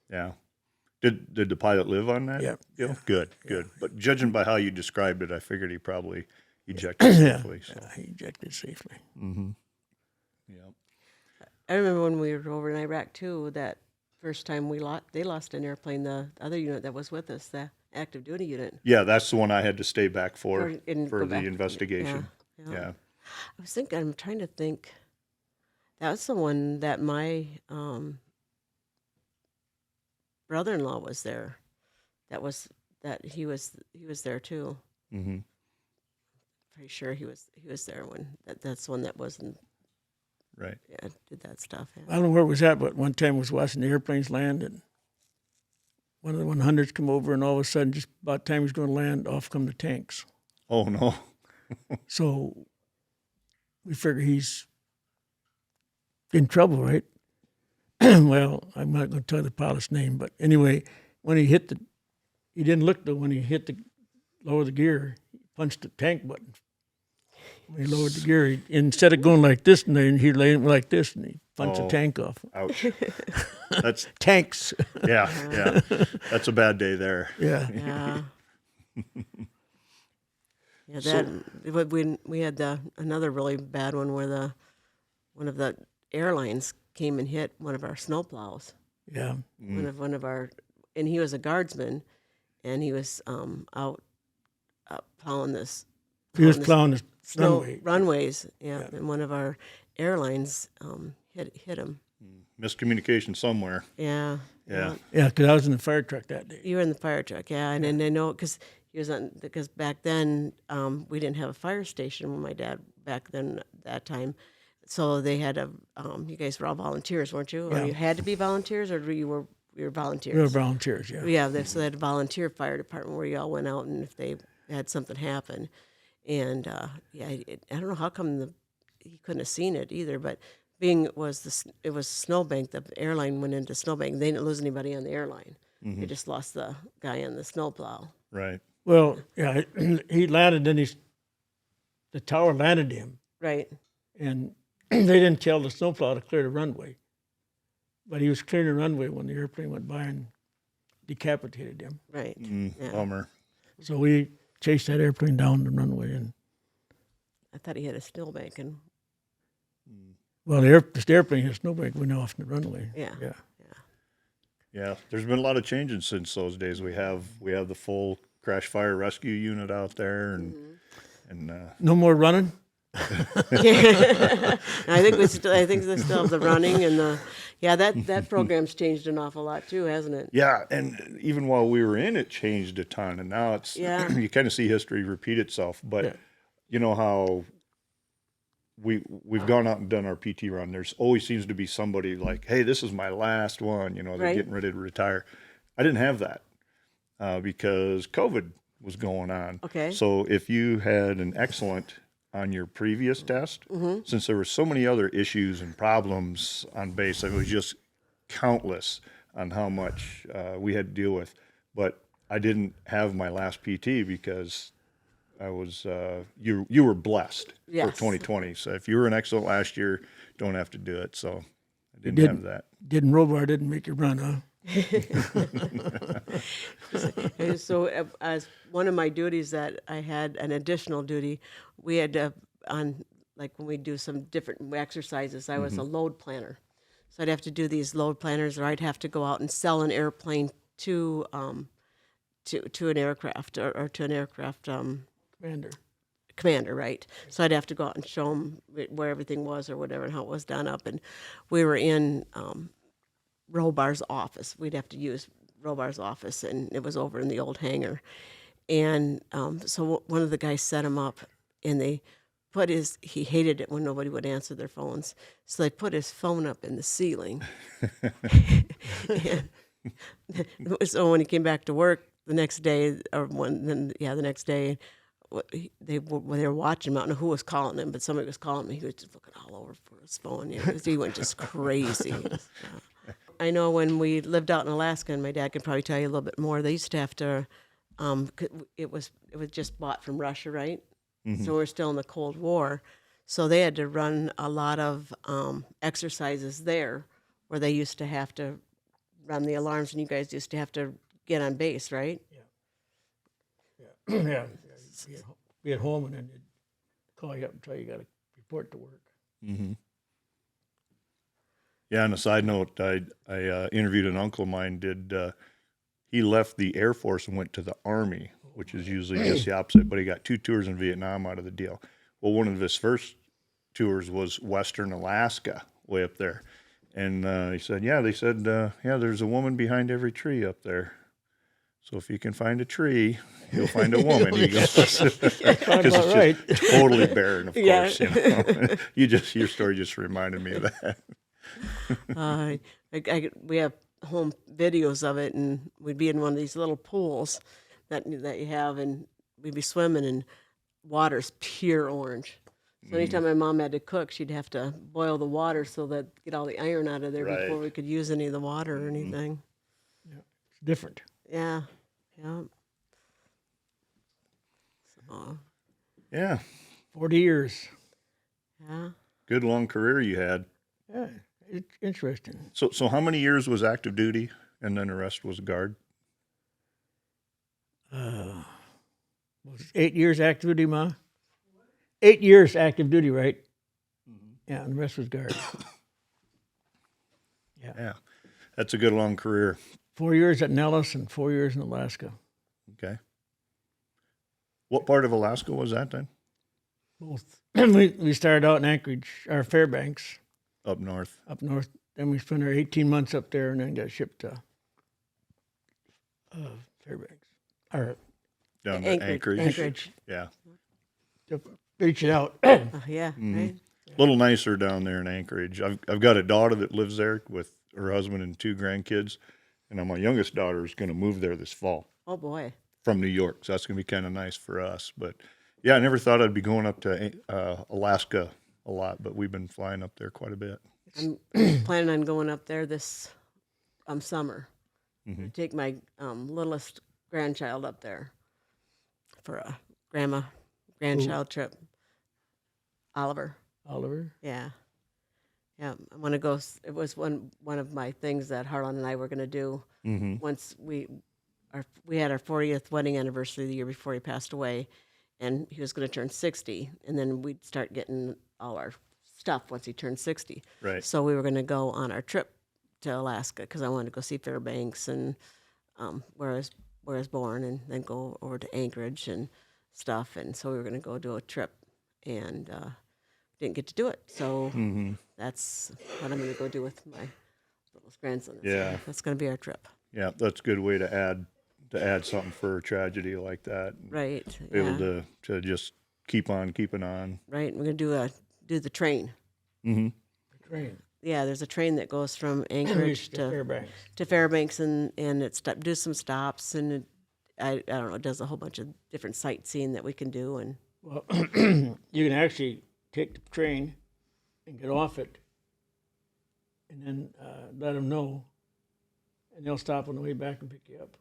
Yeah. Did the pilot live on that? Yeah. deal? Good. But judging by how you described it, I figured he probably ejected safely. So. Yeah, he ejected safely. Yeah. I remember when we were over in Iraq too. That first time they lost an airplane. The other unit that was with us, the active duty unit. Yeah, that's the one I had to stay back for And for go the back. investigation. Yeah. Yeah. I was thinking. I'm trying to think. That was the one that my brother-in-law was there. He was there too. Mm-hmm. pretty sure he was there when that's the one that wasn't Right. did that stuff. I Yeah. don't know where it was at, but one time I was watching the airplanes land, and one of the 100s come over, and all of a sudden, just about the time he was going to land, off come the tanks. Oh no. So we figure he's in trouble, right? Well, I'm not going to tell the pilot's name, but anyway, when he didn't look though. When he hit the lower the gear, he punched the tank button. When he lowered the gear, instead of going like this, and then he laid like this, and he punched the tank off. Ouch. That's Tanks. yeah. That's a bad day there. Yeah. Yeah. Yeah, that we had another really bad one where one of the airlines came and hit one of our snowplows. Yeah. One of our, and he was a guardsman, and he was out plowing this. He was plowing the snow runway. runways. Yeah, and one of our airlines hit him. Miscommunication somewhere. Yeah. Yeah. Yeah, because I was in the fire truck that day. You were in the fire truck, yeah, and I know because back then we didn't have a fire station when my dad back then that time, so they had you guys were all volunteers, weren't you? Yeah. Or you had to be volunteers, or you were volunteers? We were volunteers, yeah. Yeah, so they had a volunteer fire department where you all went out, and if they had something happen, and I don't know how come he couldn't have seen it either, but being it was snowbank, the airline went into snowbank. They didn't lose anybody on the airline. They just lost the guy on the snowplow. Right. Well, yeah, he landed, and the tower landed him, Right. and they didn't tell the snowplow to clear the runway. But he was clearing the runway when the airplane went by and decapitated him. Right. Yeah. Bummer. So we chased that airplane down the runway, and I thought he had a snowbank, and well, the airplane hit a snowbank, went off the runway. yeah. Yeah. Yeah. There's been a lot of changes since those days. We have the full crash fire rescue unit out there, and No more running. I think they still have the running and that program's changed an awful lot too, hasn't it? yeah, and even while we were in it, changed a ton, and now it's you kind of see history repeat itself. But you know how we've gone out and done our PT run. There's always seems to be somebody like, hey, this is my last one. You know, they're Right. getting ready to retire. I didn't have that because COVID was going on. Okay. So if you had an excellent on your previous test, since there were so many other issues and problems on base, it was just countless on how much we had to deal with. But I didn't have my last PT because I was you were blessed Yes. for 2020. So if you were an excellent last year, don't have to do it. So I didn't have that. Robar didn't make you run, huh? So as one of my duties that I had an additional duty, we had to on like when we do some different exercises, I was a load planner. So I'd have to do these load planners, or I'd have to go out and sell an airplane to an aircraft or to an aircraft commander, right? So I'd have to go out and show them where everything was or whatever and how it was done up. And we were in Robar's office. We'd have to use Robar's office, and it was over in the old hangar. And so one of the guys set him up, and he hated it when nobody would answer their phones. So they put his phone up in the ceiling. So when he came back to work the next day, the next day, they were watching him. I don't know who was calling him, but somebody was calling him. He was just looking all over for his phone. He went just crazy. I know when we lived out in Alaska, and my dad can probably tell you a little bit more. They used to have to. It was just bought from Russia, right? So we're still in the Cold War, so they had to run a lot of exercises there, where they used to have to run the alarms, and you guys used to have to get on base, right? Yeah. Be at home, and then they'd call you up and tell you got to report to work. Mm-hmm. Yeah. On a side note, I interviewed an uncle of mine. He left the Air Force and went to the Army, which is usually just the opposite. But he got 2 tours in Vietnam out of the deal. Well, one of his first tours was Western Alaska, way up there, and he said, "Yeah, they said, there's a woman behind every tree up there." So if you can find a tree, you'll find a woman. He goes, Sounds because about right. it's just totally barren, of Yeah. course. Your story just reminded me of that. We have home videos of it, and we'd be in one of these little pools that you have, and we'd be swimming, and water's pure orange. So anytime my mom had to cook, she'd have to boil the water so that get all the iron out of there before Right. we could use any of the water or anything. It's different. Yeah, yeah. So, Yeah, 40 years. yeah. good long career you had. Yeah, it's interesting. So how many years was active duty, and then the rest was guard? Was 8 years active duty, Ma? 8 years active duty, right? Yeah, and the rest was guard. Yeah, that's a good long career. 4 years at Nellis and 4 years in Alaska. Okay. What part of Alaska was that then? Both. we started out in Anchorage, or Fairbanks, Up north. up north. Then we spent our 18 months up there, and then got shipped to Fairbanks, or Down to Anchorage. Anchorage. Anchorage, Yeah. to finish it out. Yeah, right? A little nicer down there in Anchorage. I've got a daughter that lives there with her husband and 2 grandkids, and my youngest daughter is going to move there this fall Oh, boy. from New York, so that's going to be kind of nice for us. But yeah, I never thought I'd be going up to Alaska a lot, but we've been flying up there quite a bit. I'm planning on going up there this summer. Take my littlest grandchild up there for a grandchild trip. Oliver. Oliver. Yeah. Yeah. I want to go. It was one of my things that Harlan and I were going to do once we had our 40th wedding anniversary the year before he passed away, and he was going to turn 60, and then we'd start getting all our stuff once he turned 60. Right. So we were going to go on our trip to Alaska because I wanted to go see Fairbanks and where I was born, and then go over to Anchorage and stuff. And so we were going to go do a trip, and didn't get to do it. So that's what I'm going to go do with my little grandson. Yeah. That's going to be our trip. Yeah, that's a good way to add something for a tragedy like that. And Right. be Yeah. able to just keep on keeping on. Right. We're going to do the train. Train. Yeah, there's a train that goes from Anchorage to Fairbanks. Fairbanks, and it do some stops, and I don't know, it does a whole bunch of different sightseeing that we can do. And Well, you can actually take the train and get off it, and then let them know, and they'll stop on the way back and pick you up.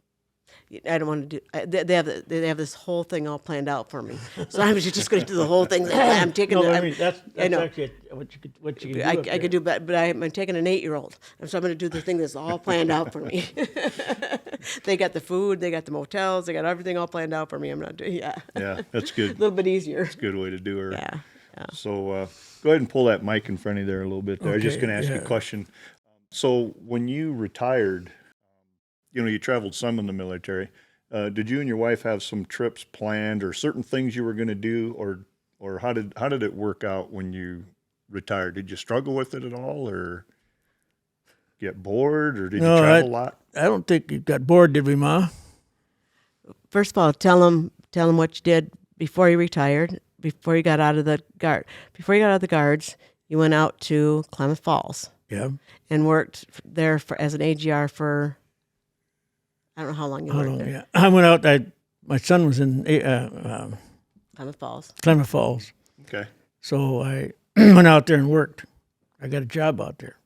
I don't want to do. They have this whole thing all planned out for me, so I'm just going to do the whole thing. I'm taking. No, the, but I I'm- mean that's I know. actually what you can do. I up there. could do, but I'm taking an 8-year-old, and so I'm going to do the thing that's all planned out for me. They got the food, they got the motels, they got everything all planned out for me. I'm not doing. Yeah, Yeah, that's a good. little bit easier. Good way to do her. Yeah. Yeah. So go ahead and pull that mic in front of you there a little bit there. I was just Okay, going to ask you a yeah. question. So when you retired, you traveled some in the military. Did you and your wife have some trips planned or certain things you were going to do, or how did it work out when you retired? Did you struggle with it at all, or get bored, or did No, you travel a lot? I don't think you got bored, did we, Ma? First of all, tell him what you did before you retired, before you got out of the guard. Before you got out of the guards, you went out to Klamath Falls Yeah. and worked there as an AGR for. I don't know how long you How worked long? there. Yeah. I went out. My son was in Klamath Falls. Klamath Falls, Okay. so I went out there and worked. I got a job out there,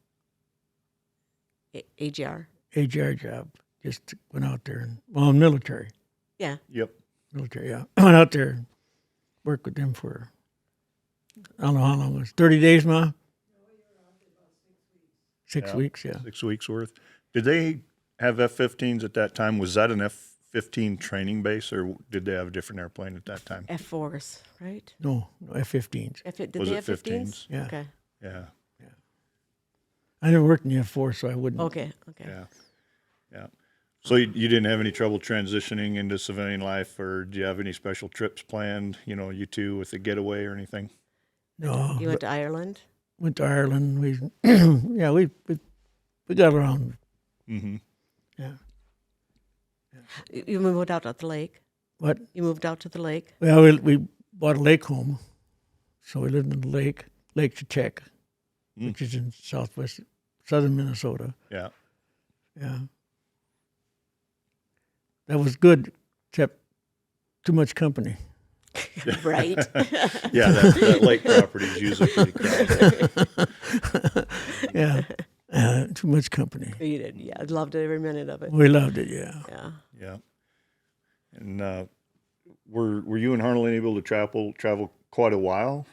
AGR. AGR job. Just went out there and military. Yeah. Yep. Military, yeah. I went out there and worked with them for, I don't know how long it was, 30 days, Ma? 6 Yeah. weeks, yeah. 6 weeks worth. Did they have F-15s at that time? Was that an F-15 training base, or did they have a different airplane at that time? F4s, right? No, F-15s. Did Was they it have 15s? 15s? Yeah. Okay. Yeah. I never worked in the F4, so I wouldn't. Okay. Okay. Yeah. Yeah. So you didn't have any trouble transitioning into civilian life, or do you have any special trips planned, you two with a getaway or anything? No. You went to Ireland? Went to Ireland. We, yeah, we got around. Mm-hmm. Yeah. You moved out to the lake. What? You moved out to the lake. Well, we bought a lake home, so we lived in the lake, Lake Chetek, which is in southern Minnesota. Yeah. Yeah. That was good, except too much company. Right. Yeah, that lake property is usually pretty crowded. Yeah. Too much company. You did. Yeah, I loved every minute of it. We loved it, yeah. Yeah. Yeah. And were you and Harlan able to travel quite a while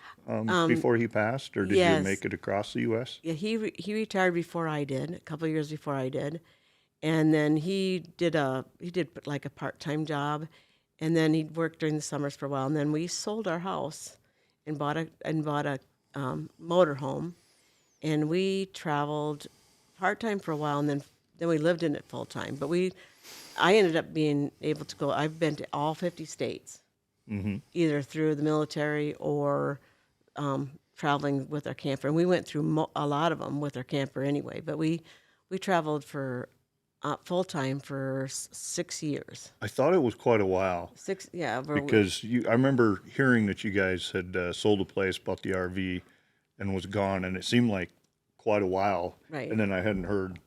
before he passed, or did you yes. make it across the U.S.? Yeah, he retired before I did, a couple of years before I did, and then he did like a part-time job, and then he worked during the summers for a while, and then we sold our house and bought a motorhome, and we traveled part-time for a while, and then we lived in it full-time. But I ended up being able to go. I've been to all 50 states, either through the military or traveling with our camper. And we went through a lot of them with our camper anyway. But we traveled for full time for 6 years. I thought it was quite a while. Because I remember hearing that you guys had sold a place, bought the RV, and was gone, and it seemed like quite a while. Right. And then I hadn't heard,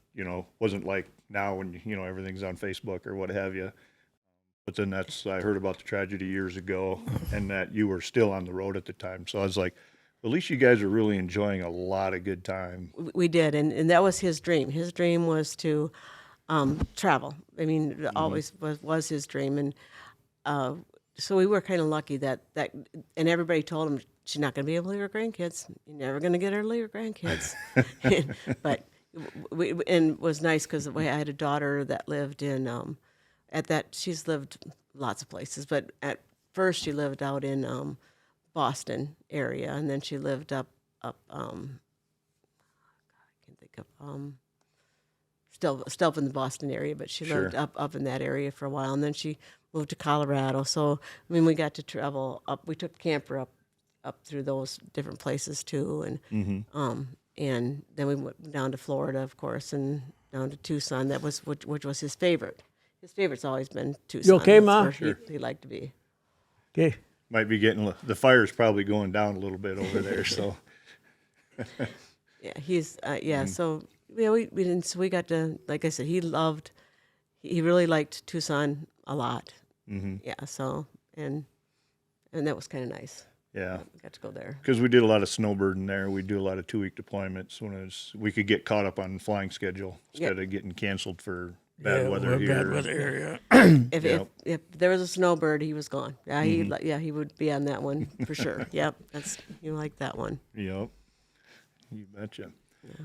wasn't like now when, everything's on Facebook or what have you. But then I heard about the tragedy years ago and that you were still on the road at the time. So I was like, at least you guys are really enjoying a lot of good time. We did, and that was his dream. His dream was to travel. I mean, it always was his dream. And so we were kind of lucky that, and everybody told him, she's not going to be able to leave her grandkids. You're never going to get her to leave her grandkids. But and it was nice because I had a daughter that lived in, she's lived lots of places, but at first she lived out in Boston area, and then she lived up I can't think of, still in the Boston area, but she lived up in that area for a while, and then she moved to Colorado. So, I mean, we got to travel up, we took the camper up through those different places too, and then we went down to Florida, of course, and down to Tucson. That was which was his favorite. His favorite's always been Tucson. You okay, That's Ma? where Sure. he liked to be. Okay. Might be getting, the fire's probably going down a little bit over there, so. Yeah, he's So yeah, we didn't. So we got to, like I said, he really liked Tucson a lot. Yeah. So and that was kind of nice. Yeah. We got to go there. Because we did a lot of snowbirding there. We do a lot of 2-week deployments when we could get caught up on flying schedule instead of getting canceled for bad weather here. Bad weather area. If there was a snowbird, he was gone. Yeah, he would be on that one for sure. Yep, you like that one. Yep. You betcha. Yeah.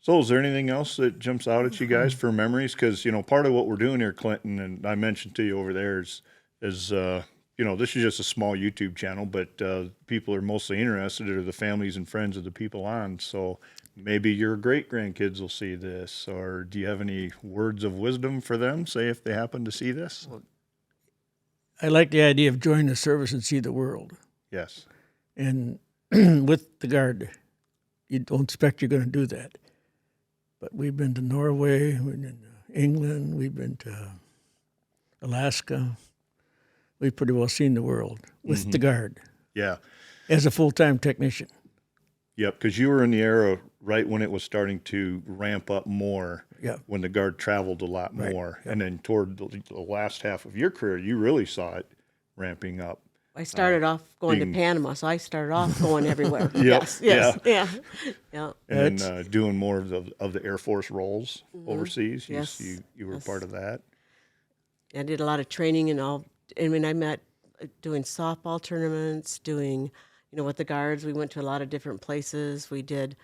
So is there anything else that jumps out at you guys for memories? Because, part of what we're doing here, Clinton, and I mentioned to you over there is this is just a small YouTube channel, but people are mostly interested are the families and friends of the people on. So maybe your great-grandkids will see this, or do you have any words of wisdom for them, say, if they happen to see this? I like the idea of joining the service and see the world. Yes. And with the Guard, you don't expect you're going to do that. But we've been to Norway, we've been to England, we've been to Alaska. We've pretty well seen the world with the Guard. Yeah. As a full-time technician. Yep, because you were in the era right when it was starting to ramp up more, when the Guard traveled a lot more. And then toward the last half of your career, you really saw it ramping up. I started off going to Panama, so I started off going everywhere. Yes. Yeah. And then doing more of the Air Force roles overseas. Yes. You were part of that. I did a lot of training and all. I mean, I met doing softball tournaments, doing, with the Guards. We went to a lot of different places. We did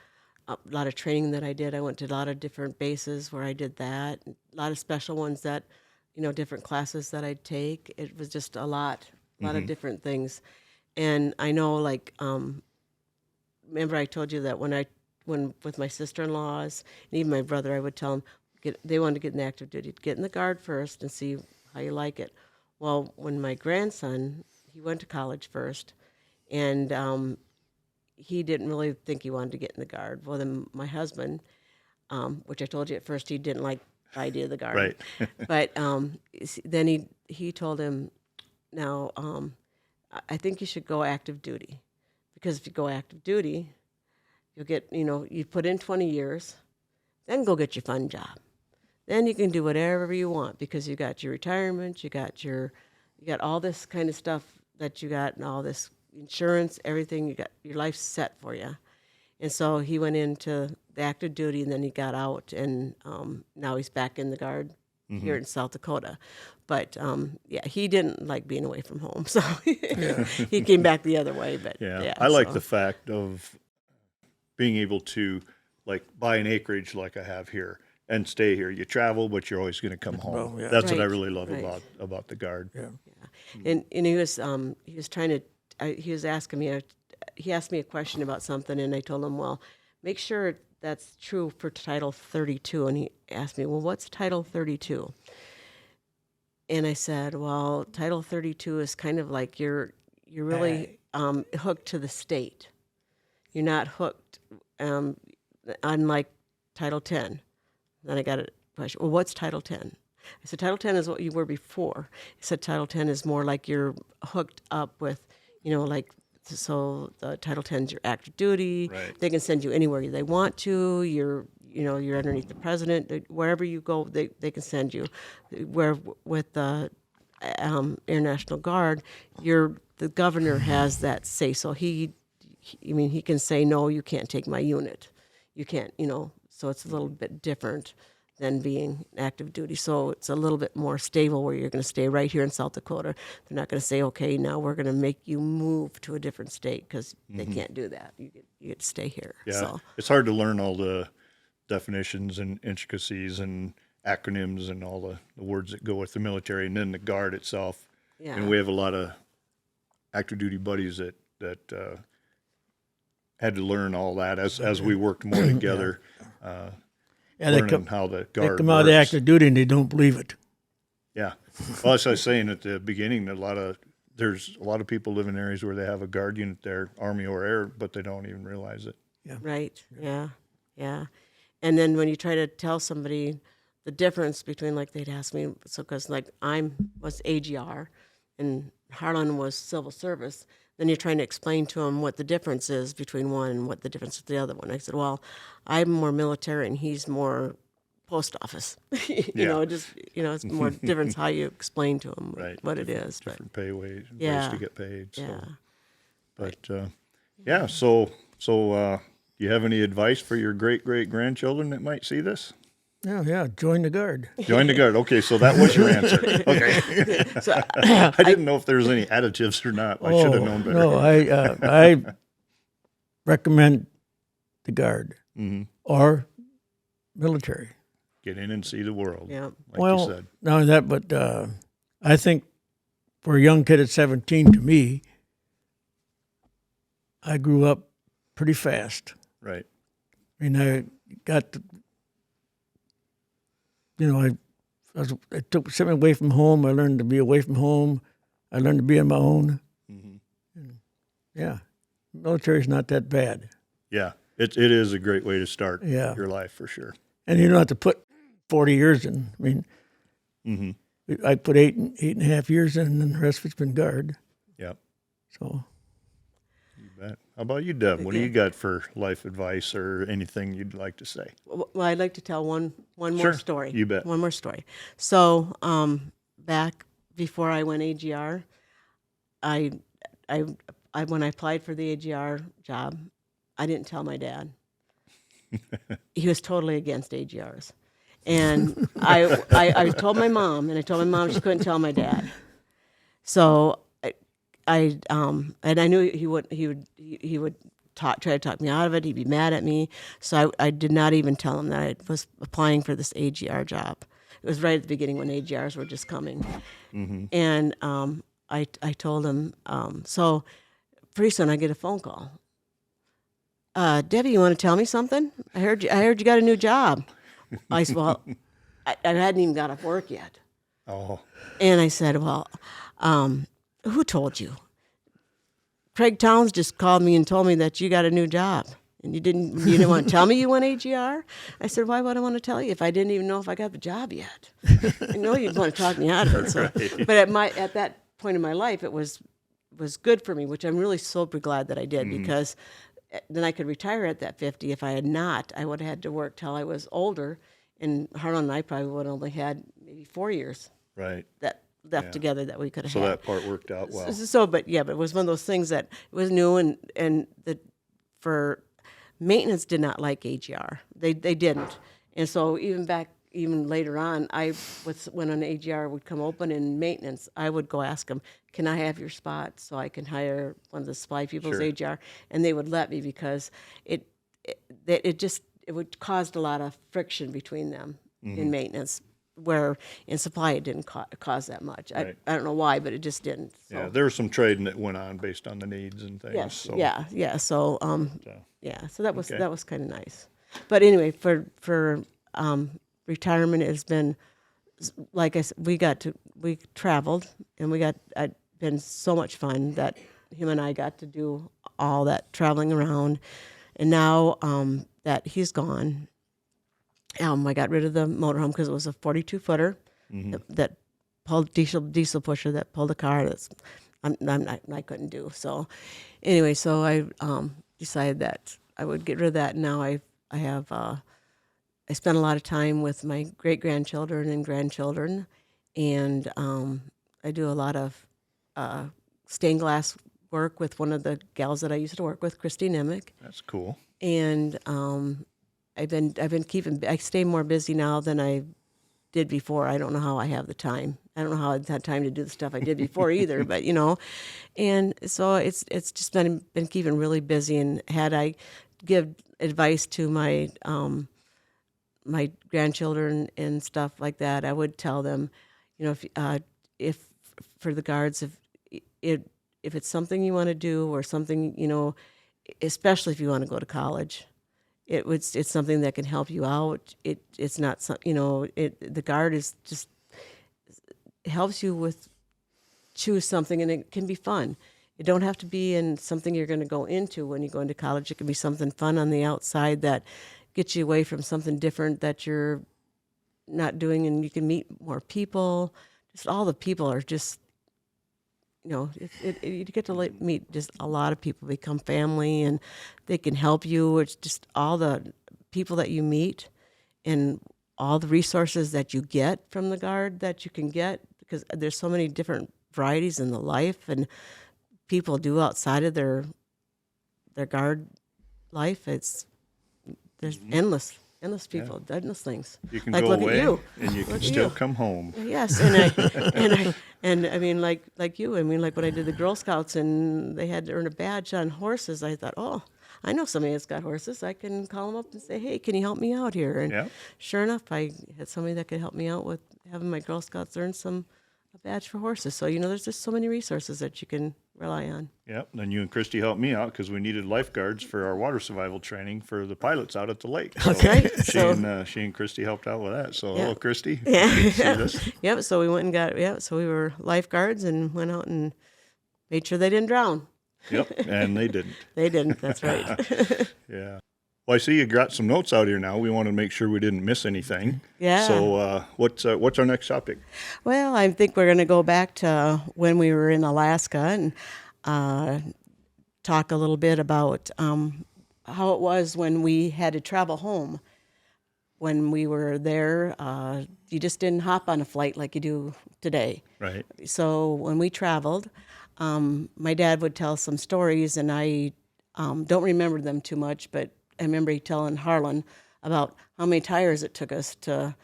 a lot of training that I did. I went to a lot of different bases where I did that. A lot of special ones that, different classes that I'd take. It was just a lot of different things. And I know, remember I told you that when with my sister-in-laws and even my brother, I would tell them, they wanted to get in active duty, get in the Guard first and see how you like it. Well, when my grandson, he went to college first, and he didn't really think he wanted to get in the Guard. Well, then my husband, which I told you at first he didn't like idea of the guard. Right. But then he told him, now, I think you should go active duty, because if you go active duty, you'll get, you put in 20 years, then go get your fun job. Then you can do whatever you want, because you got your retirement, you got all this kind of stuff that you got, and all this insurance, everything, you got your life set for you. And so he went into the active duty, and then he got out, and now he's back in the guard here in South Dakota. But he didn't like being away from home, so he came back the other way. But I like the fact of being able to like buy an acreage like I have here and stay here. You travel, but you're always going to come home. yeah. That's what I Right, really love right. about the guard. Yeah. And he was trying to, he was asking me, he asked me a question about something, and I told him, well, make sure that's true for Title 32. And he asked me, well, what's Title 32? And I said, well, Title 32 is kind of like you're really hooked to the state. You're not hooked, unlike Title 10. Then I got a question, well, what's Title 10? I said, Title 10 is what you were before. He said, Title 10 is more like you're hooked up with, so the Title 10 is your active duty. Right. They can send you anywhere they want to. You're underneath the president. Wherever you go, they can send you. Where with the Air National Guard, the governor has that say. So he can say, no, you can't take my unit. You can't, so it's a little bit different than being active duty. So it's a little bit more stable, where you're going to stay right here in South Dakota. They're not going to say, okay, now we're going to make you move to a different state, because they can't do that. You get to stay here. Yeah, So. it's hard to learn all the definitions and intricacies and acronyms and all the words that go with the military, and then the guard itself. Yeah. And we have a lot of active duty buddies that had to learn all that as we worked more together. They Learning how the They guard come out of works. active duty and they don't believe it. Yeah. Well, as I was saying at the beginning, there's a lot of people live in areas where they have a guard unit there, Army or Air, but they don't even realize it. Right. Yeah. Yeah. And then when you try to tell somebody the difference between, like, they'd ask me, so because like was AGR and Harlan was civil service, then you're trying to explain to them what the difference is between one and what the difference with the other one. I said, well, I'm more military and he's more post office. It's more difference how you explain to them Right. what it is. But Different pay ways Yeah. to get paid. So. yeah. But so you have any advice for your great-great-grandchildren that might see this? Yeah, join the guard. Join the guard. Okay, so that was your answer. Okay. So I didn't know if there was any additives or not. I should have known better. No, I recommend the guard or military. Get in and see the world, Yeah. like you said. Not only that, but I think for a young kid at 17, to me, I grew up pretty fast. Right. I mean, I got, I took something away from home. I learned to be away from home. I learned to be on my own. Yeah, military's not that bad. Yeah, it is a great way to start Yeah. your life for sure. And you don't have to put 40 years in. I mean, I put eight and a half years in, and then the rest of it's been guard. Yep. So, You bet. How about you, Deb? What do you got for life advice or anything you'd like to say? Well, I'd like to tell one more Sure, story. you bet. One more story. So, back before I went AGR, I when I applied for the AGR job, I didn't tell my dad. He was totally against AGRs, and I told my mom, and I told my mom she couldn't tell my dad. So and I knew he would try to talk me out of it. He'd be mad at me. So I did not even tell him that I was applying for this AGR job. It was right at the beginning when AGRs were just coming. And I told him, so pretty soon I get a phone call. Debbie, you want to tell me something? I heard you got a new job. I said, well, I hadn't even got off work yet. Oh, And I said, well, who told you? Craig Towns just called me and told me that you got a new job. And you didn't want to tell me you went AGR? I said, why would I want to tell you if I didn't even know if I got the job yet? I know you'd want to talk me out of it. So, Right. but at that point in my life, it was good for me, which I'm really super glad that I did, because then I could retire at that 50. If I had not, I would have had to work till I was older, and Harlan and I probably would have only had maybe 4 years Right. that left together that we could have So had. that part worked out well. But it was one of those things that it was new, and for maintenance did not like AGR. They didn't, and so even later on, when an AGR would come open in maintenance, I would go ask them, "Can I have your spot so I can hire one of the supply people's Sure. AGR?" And they would let me, because it would cause a lot of friction between them in maintenance. Where in supply it didn't cause that much. Right. I don't know why, but it just didn't. So. Yeah, there was some trading that went on based on the needs and things. Yes. So, Yeah. So so, yeah. So that was Okay. kind of nice. But anyway, for retirement, it's been, like I said, we traveled, and it's been so much fun that him and I got to do all that traveling around. And now that he's gone, I got rid of the motorhome because it was a 42-footer that pulled diesel pusher that pulled a car I couldn't do. So anyway, so I decided that I would get rid of that. And now I spend a lot of time with my great grandchildren and grandchildren, and I do a lot of stained glass work with one of the gals that I used to work with, Christine Emick. that's cool. And I stay more busy now than I did before. I don't know how I have the time. I don't know how I had time to do the stuff I did before either, but and so it's just been keeping really busy. And had I give advice to my my grandchildren and stuff like that, I would tell them, if for the guards, if it's something you want to do, or something, especially if you want to go to college, it's something that can help you out. It's not the guard is just helps you with choose something, and it can be fun. It don't have to be in something you're going to go into when you go into college. It can be something fun on the outside that gets you away from something different that you're not doing, and you can meet more people. Just all the people are just, you get to meet just a lot of people, become family, and they can help you. It's just all the people that you meet and all the resources that you get from the guard that you can get, because there's so many different varieties in the life and people do outside of their guard life. There's endless people, endless things. You can Like, go look at away you. and you can Look at still you. come home. Yes, and I mean, like you. I mean, like when I did the Girl Scouts and they had to earn a badge on horses, I thought, oh, I know somebody that's got horses. I can call them up and say, hey, can you help me out here? And Yeah. sure enough, I had somebody that could help me out with having my Girl Scouts earn a badge for horses. So there's just so many resources that you can rely on. Yep. Then you and Christy helped me out because we needed lifeguards for our water survival training for the pilots out at the lake. So Okay, she and Christy helped out with that. So hello, Christy. Yeah. Good to see this. Yep. So we went and so we were lifeguards and went out and made sure they didn't drown. Yep. And they didn't. They didn't. That's right. Yeah. Well, I see you got some notes out here now. We want to make sure we didn't miss anything. Yeah. So what's our next topic? Well, I think we're going to go back to when we were in Alaska and talk a little bit about how it was when we had to travel home. When we were there, you just didn't hop on a flight like you do today. Right. So when we traveled, my dad would tell some stories, and I don't remember them too much, but I remember telling Harlan about how many tires it took us to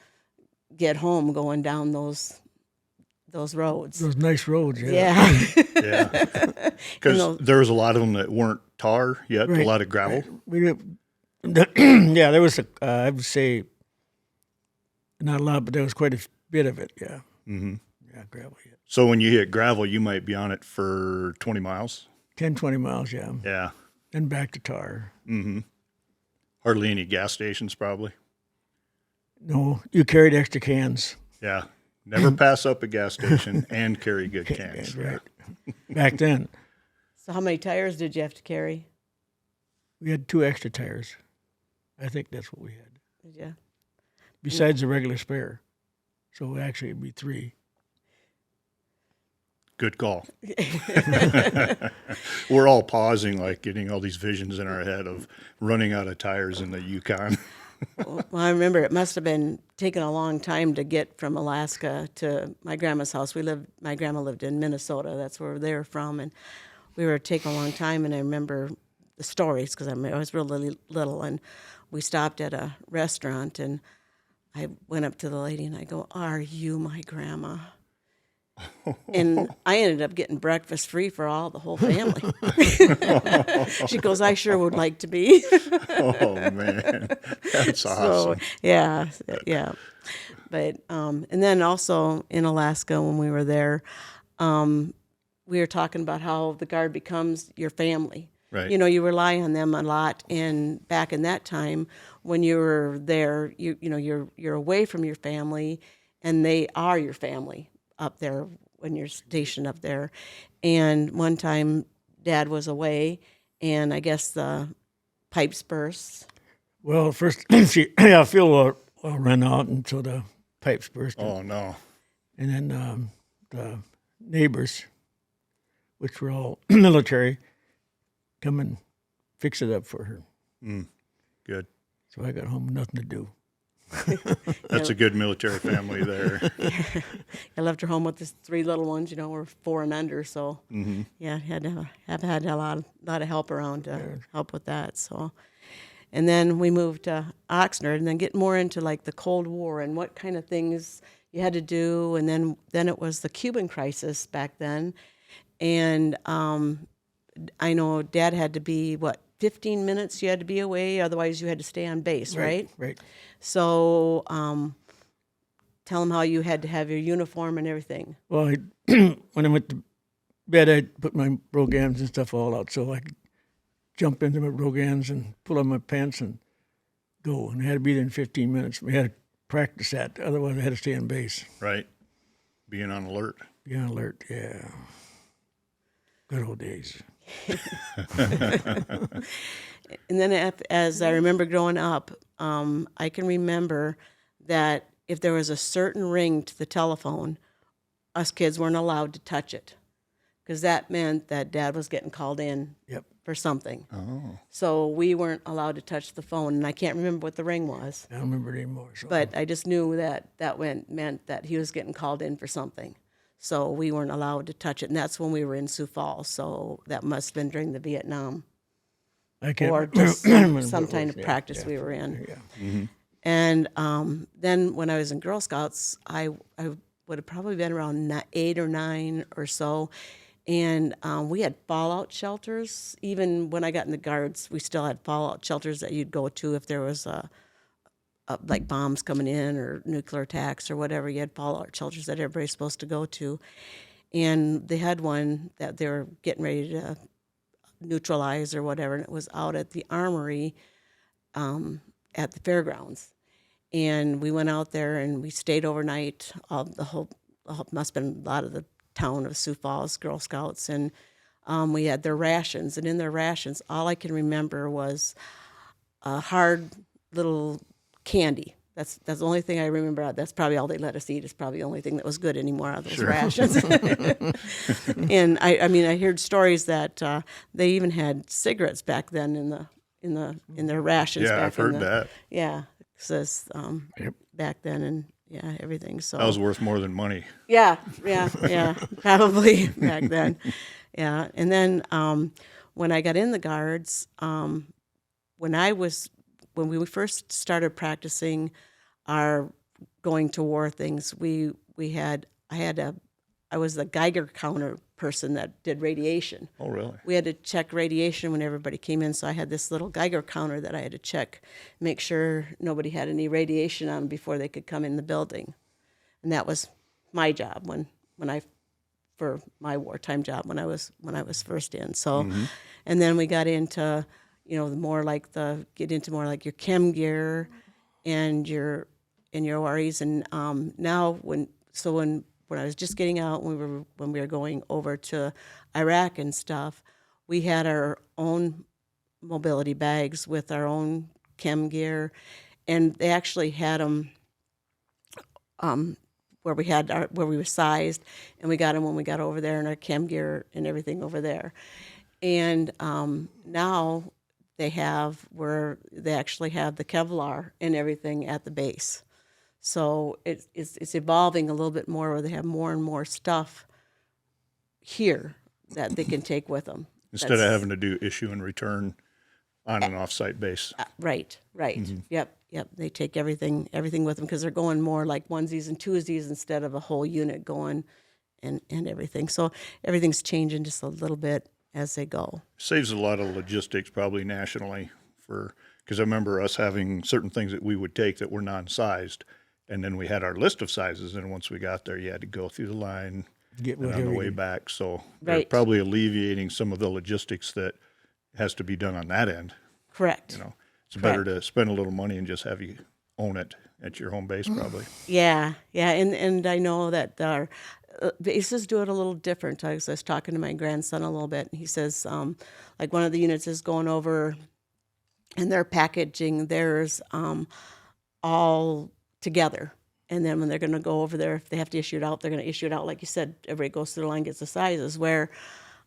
get home going down those roads. Those nice roads, yeah. Yeah. Yeah. Because there was a lot of them that weren't tar yet, a Right. lot of gravel. We did, yeah, there was I would say not a lot, but there was quite a bit of it, yeah. Mm-hmm. Yeah, gravel, yeah. So when you hit gravel, you might be on it for 20 miles. 10, 20 miles, yeah. Yeah. And back to tar. Hardly any gas stations, probably. No, you carried extra cans. Yeah. Never pass up a gas station and carry good cans. Right. Back then. So how many tires did you have to carry? We had 2 extra tires. I think that's what we had, Yeah. besides the regular spare. So actually it'd be 3. Good call. We're all pausing, like getting all these visions in our head of running out of tires in the Yukon. Well, I remember it must have been taking a long time to get from Alaska to my grandma's house. My grandma lived in Minnesota. That's where they were from, and we were taking a long time. And I remember the stories because I was really little, and we stopped at a restaurant, and I went up to the lady and I go, "Are you my grandma?" And I ended up getting breakfast free for the whole family. She goes, "I sure would like to be." Oh, man. That's awesome. So yeah. But and then also in Alaska when we were there, we were talking about how the Guard becomes your family. Right. You know, you rely on them a lot, and back in that time when you were there, you're away from your family, and they are your family up there when you're stationed up there. And one time, Dad was away, and I guess the pipes burst. Well, first, fuel oil ran out, and so the pipes burst. Oh, no. And then the neighbors, which were all military, come and fix it up for her. Good. So I got home with nothing to do. That's a good military family there. I left her home with the 3 little ones, we're 4 and under, so yeah, had a lot of help around to help with that. So, and then we moved to Oxnard, and then get more into like the Cold War and what kind of things you had to do, and then it was the Cuban crisis back then, and I know Dad had to be 15 minutes you had to be away, otherwise you had to stay on base, right? Right. So, tell them how you had to have your uniform and everything. Well, when I went to bed, I put my brogans and stuff all out so I could jump into my brogans and pull on my pants and go. And I had to be there in 15 minutes. We had to practice that. Otherwise, I had to stay on base. Right. Being on alert. Be on alert, yeah. Good old days. And then as I remember growing up, I can remember that if there was a certain ring to the telephone, us kids weren't allowed to touch it because that meant that Dad was getting called in Yep. for something. Oh. So we weren't allowed to touch the phone, and I can't remember what the ring was, I don't remember it anymore. So. but I just knew that meant that he was getting called in for something. So we weren't allowed to touch it, and that's when we were in Sioux Falls. So that must have been during the Vietnam, I can't or remember just what some it kind was. of Yeah, practice yeah. we were in. Yeah. And then when I was in Girl Scouts, I would have probably been around 8 or 9 or so, and we had fallout shelters. Even when I got in the Guards, we still had fallout shelters that you'd go to if there was like bombs coming in or nuclear attacks or whatever. You had fallout shelters that everybody's supposed to go to. And they had one that they were getting ready to neutralize or whatever, and it was out at the armory at the fairgrounds. And we went out there and we stayed overnight. Must have been a lot of the town of Sioux Falls Girl Scouts. And we had their rations. And in their rations, all I can remember was a hard little candy. That's the only thing I remember. That's probably all they let us eat. It's probably the only thing that was good anymore out of those rations. And I heard stories that they even had cigarettes back then in their rations. Yeah, back I've heard that. Yeah, says back then and everything. So That was worth more than money. yeah, probably back then. Yeah, and then when I got in the Guards, when we first started practicing our going to war things, I was the Geiger counter person that did radiation. Oh, really? We had to check radiation when everybody came in, so I had this little Geiger counter that I had to check, make sure nobody had any radiation on them before they could come in the building. And that was my job for my wartime job when I was first in. So, and then we got into get into more like your chem gear and your OREs. And now when I was just getting out, when we were going over to Iraq and stuff, we had our own mobility bags with our own chem gear, and they actually had them where we were sized, and we got them when we got over there in our chem gear and everything over there. And now they have where they actually have the Kevlar and everything at the base. So it's evolving a little bit more where they have more and more stuff here that they can take with them. Instead of having to do issue and return on an off-site base. Right. Yep. They take everything with them because they're going more like onesies and twosies instead of a whole unit going and everything. So everything's changing just a little bit as they go. Saves a lot of logistics probably nationally because I remember us having certain things that we would take that were non-sized, and then we had our list of sizes, and once we got there, you had to go through the line and on the way back. So they're probably alleviating some of the logistics that has to be done on that end. Correct. It's better to spend a little money and just have you own it at your home base, probably. Yeah, and I know that our bases do it a little different. I was talking to my grandson a little bit, and he says, like one of the units is going over, and they're packaging theirs all together. And then when they're going to go over there, if they have to issue it out, they're going to issue it out. Like you said, everybody goes through the line, gets the sizes, where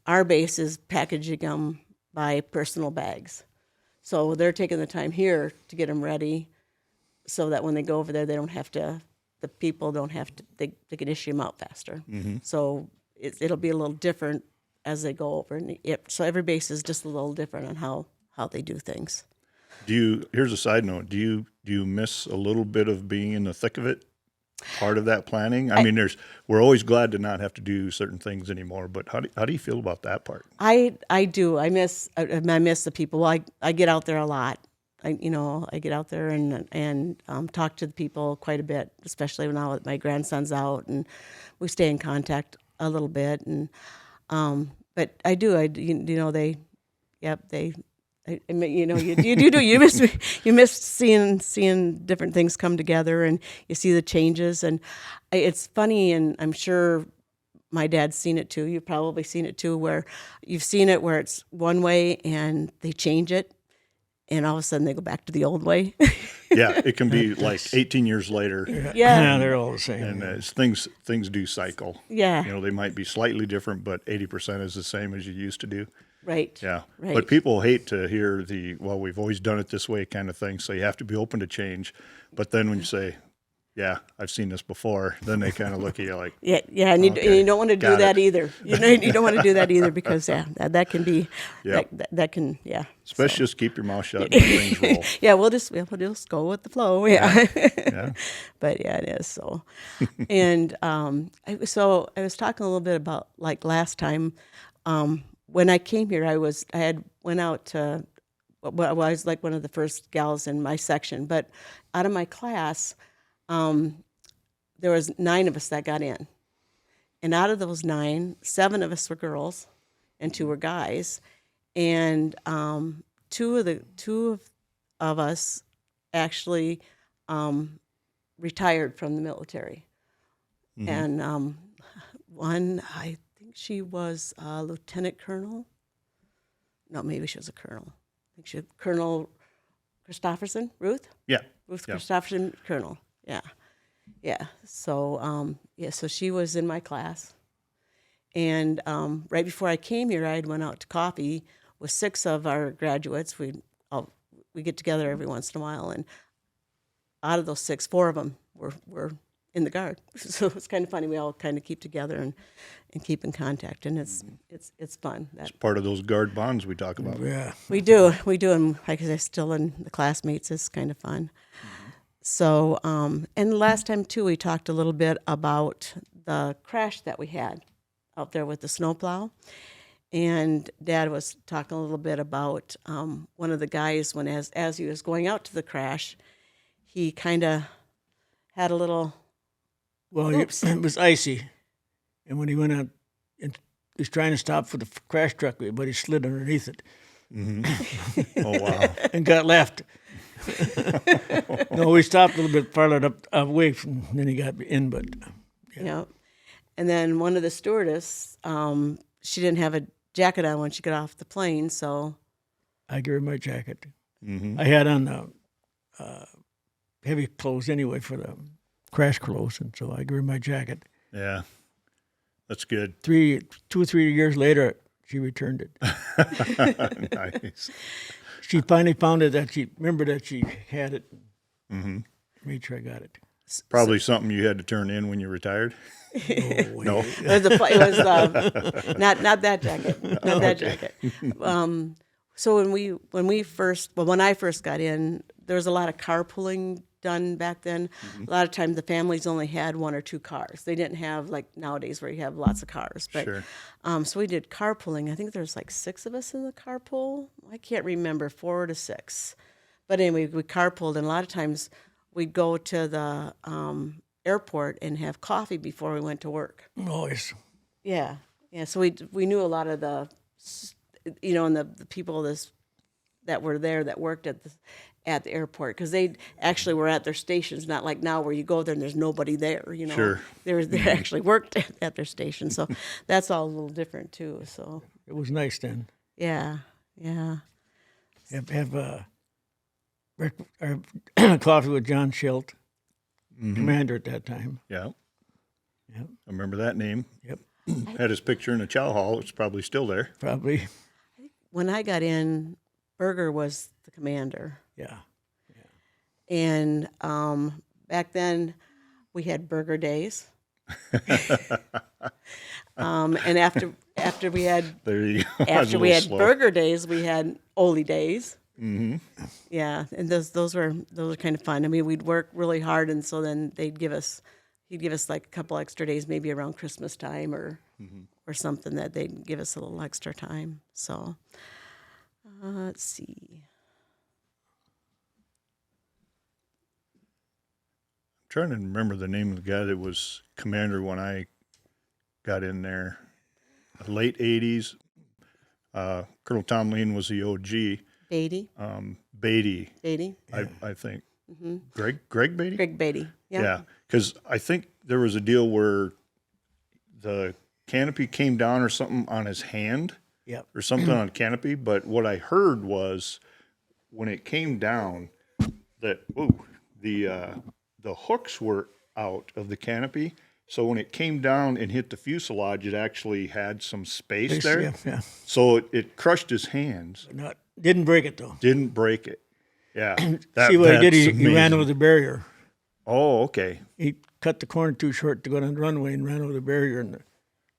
our base is packaging them by personal bags. So they're taking the time here to get them ready so that when they go over there, they don't have to, the people don't have to, they can issue them out faster. Mm-hmm. So it'll be a little different as they go over. And so every base is just a little different on how they do things. Here's a side note, do you miss a little bit of being in the thick of it? Part of that planning? I mean, we're always glad to not have to do certain things anymore, but how do you feel about that part? I do. I miss the people. Well, I get out there a lot. I get out there and talk to the people quite a bit, especially now that my grandson's out, and we stay in contact a little bit. And but I do. You miss seeing different things come together, and you see the changes, and it's funny, and I'm sure my dad's seen it too. You've probably seen it too, where you've seen it where it's one way and they change it, and all of a sudden they go back to the old way. Yeah, it can be like 18 years later. Yeah, they're all the same. And things do cycle. Yeah. They might be slightly different, but 80% is the same as you used to do. Right. Yeah. Right. But people hate to hear we've always done it this way kind of thing. So you have to be open to change. But then when you say, yeah, I've seen this before, then they kind of look at you like, yeah, and you don't want to do that either. You don't want to do that either because that can be, that can. Especially just keep your mouth shut and let things roll. Yeah, we'll just go with the flow. Yeah. But it is so. And I was talking a little bit about like last time. When I came here, I went out to, well, I was like one of the first gals in my section, but out of my class, there was 9 of us that got in. And out of those 9, 7 of us were girls and 2 were guys. And 2 of us actually retired from the military. Mm-hmm. And one, I think she was a lieutenant colonel. No, maybe she was a colonel. I think she was Colonel Christofferson, Ruth? Yeah. Ruth Christofferson, colonel. Yeah. So, so she was in my class. And right before I came here, I had went out to coffee with 6 of our graduates. We get together every once in a while, and out of those 6, 4 of them were in the Guard. So it's kind of funny. We all kind of keep together and keep in contact, and it's fun. It's part of those Guard bonds we talk about. Yeah, we do, and like I'm still in the classmates. It's kind of fun. Mm-hmm. So, and last time too, we talked a little bit about the crash that we had out there with the snowplow, and Dad was talking a little bit about one of the guys when as he was going out to the crash, he kind of had a little. Well, it was icy, and when he went out, he was trying to stop for the crash truck, but he slid underneath it. Mm-hmm. Oh, wow. And got left. No, we stopped a little bit farther up away from, then he got in, but. Yeah. And then one of the stewardess, she didn't have a jacket on when she got off the plane, so. I gave her my jacket. Mm-hmm. I had on heavy clothes anyway for the crash clothes, and so I gave her my jacket. Yeah, that's good. 2 or 3 years later, she returned it. Nice. She finally found it that she remembered that she had it. Mm-hmm. Made sure I got it. Probably something you had to turn in when you retired. No. It was not that jacket, not that jacket. So when I first got in, there was a lot of carpooling done back then. Mm-hmm. A lot of times the families only had 1 or 2 cars. They didn't have like nowadays where you have lots of cars. But Sure. so we did carpooling. I think there's like 6 of us in the carpool. I can't remember, 4 to 6. But anyway, we carpooled, and a lot of times we'd go to the airport and have coffee before we went to work. Always. Yeah. So we knew a lot of the, and the people that were there that worked at the airport, because they actually were at their stations, not like now where you go there and there's nobody there. Sure. They actually worked at their station, so that's all a little different too. So It was nice then. yeah. Have coffee with John Schilt, commander at that time. Yeah. Yep. I remember that name. Yep. Had his picture in the chow hall. It's probably still there. Probably. When I got in, Berger was the commander. Yeah. And back then, we had burger days. And after we had There you go. I was a after we little had slow. burger days, we had Oli days. Mm-hmm. Yeah, and those were kind of fun. I mean, we'd work really hard, and so then he'd give us like a couple extra days, maybe around Christmas time or something, that they'd give us a little extra time. So let's see. Trying to remember the name of the guy that was commander when I got in there. Late 80s. Colonel Tom Lean was the OG. Beatty. Beatty, Beatty. I think. Greg Beatty? Greg Beatty. Yeah, because I think there was a deal where the canopy came down or something on his hand Yep. or something on canopy. But what I heard was when it came down that, the hooks were out of the canopy. So when it came down and hit the fuselage, it actually had some space there. Yeah. So it crushed his hands. Didn't break it though. Didn't break it. Yeah. See what he did? That's He ran amazing. over the barrier. Oh, okay. He cut the corner too short to go down the runway and ran over the barrier, and the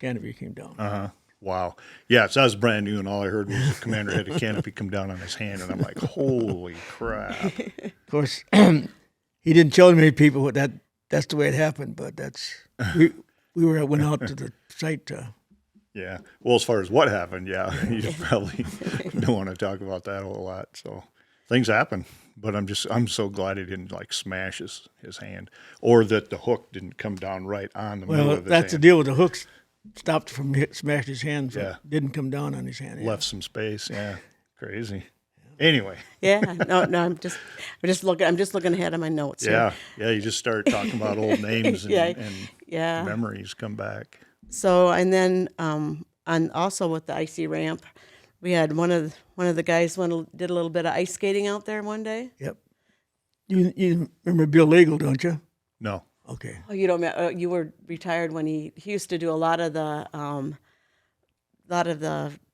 canopy came down. Uh-huh. Wow. Yeah, so I was brand new, and all I heard was the commander had a canopy come down on his hand, and I'm like, holy crap. Of course, he didn't tell many people that's the way it happened, but we went out to the site. Yeah. Well, as far as what happened, yeah, you probably don't want to talk about that a whole lot. So things happen, but I'm so glad he didn't like smash his hand, or that the hook didn't come down right on the middle Well, of his that's the hand. deal with the hooks. Stopped from smashing his hand. So Yeah. it didn't come down on his hand. Yeah. Left some space. Yeah. Crazy. Anyway. Yeah. No. I'm just looking ahead at my notes. Yeah. Yeah. You just start talking about old names and Yeah. memories come back. So, and then also with the icy ramp, we had one of the guys did a little bit of ice skating out there one day. Yep. You remember Bill Eagle, don't you? No. Okay. Oh, you don't. You were retired when he used to do a lot of the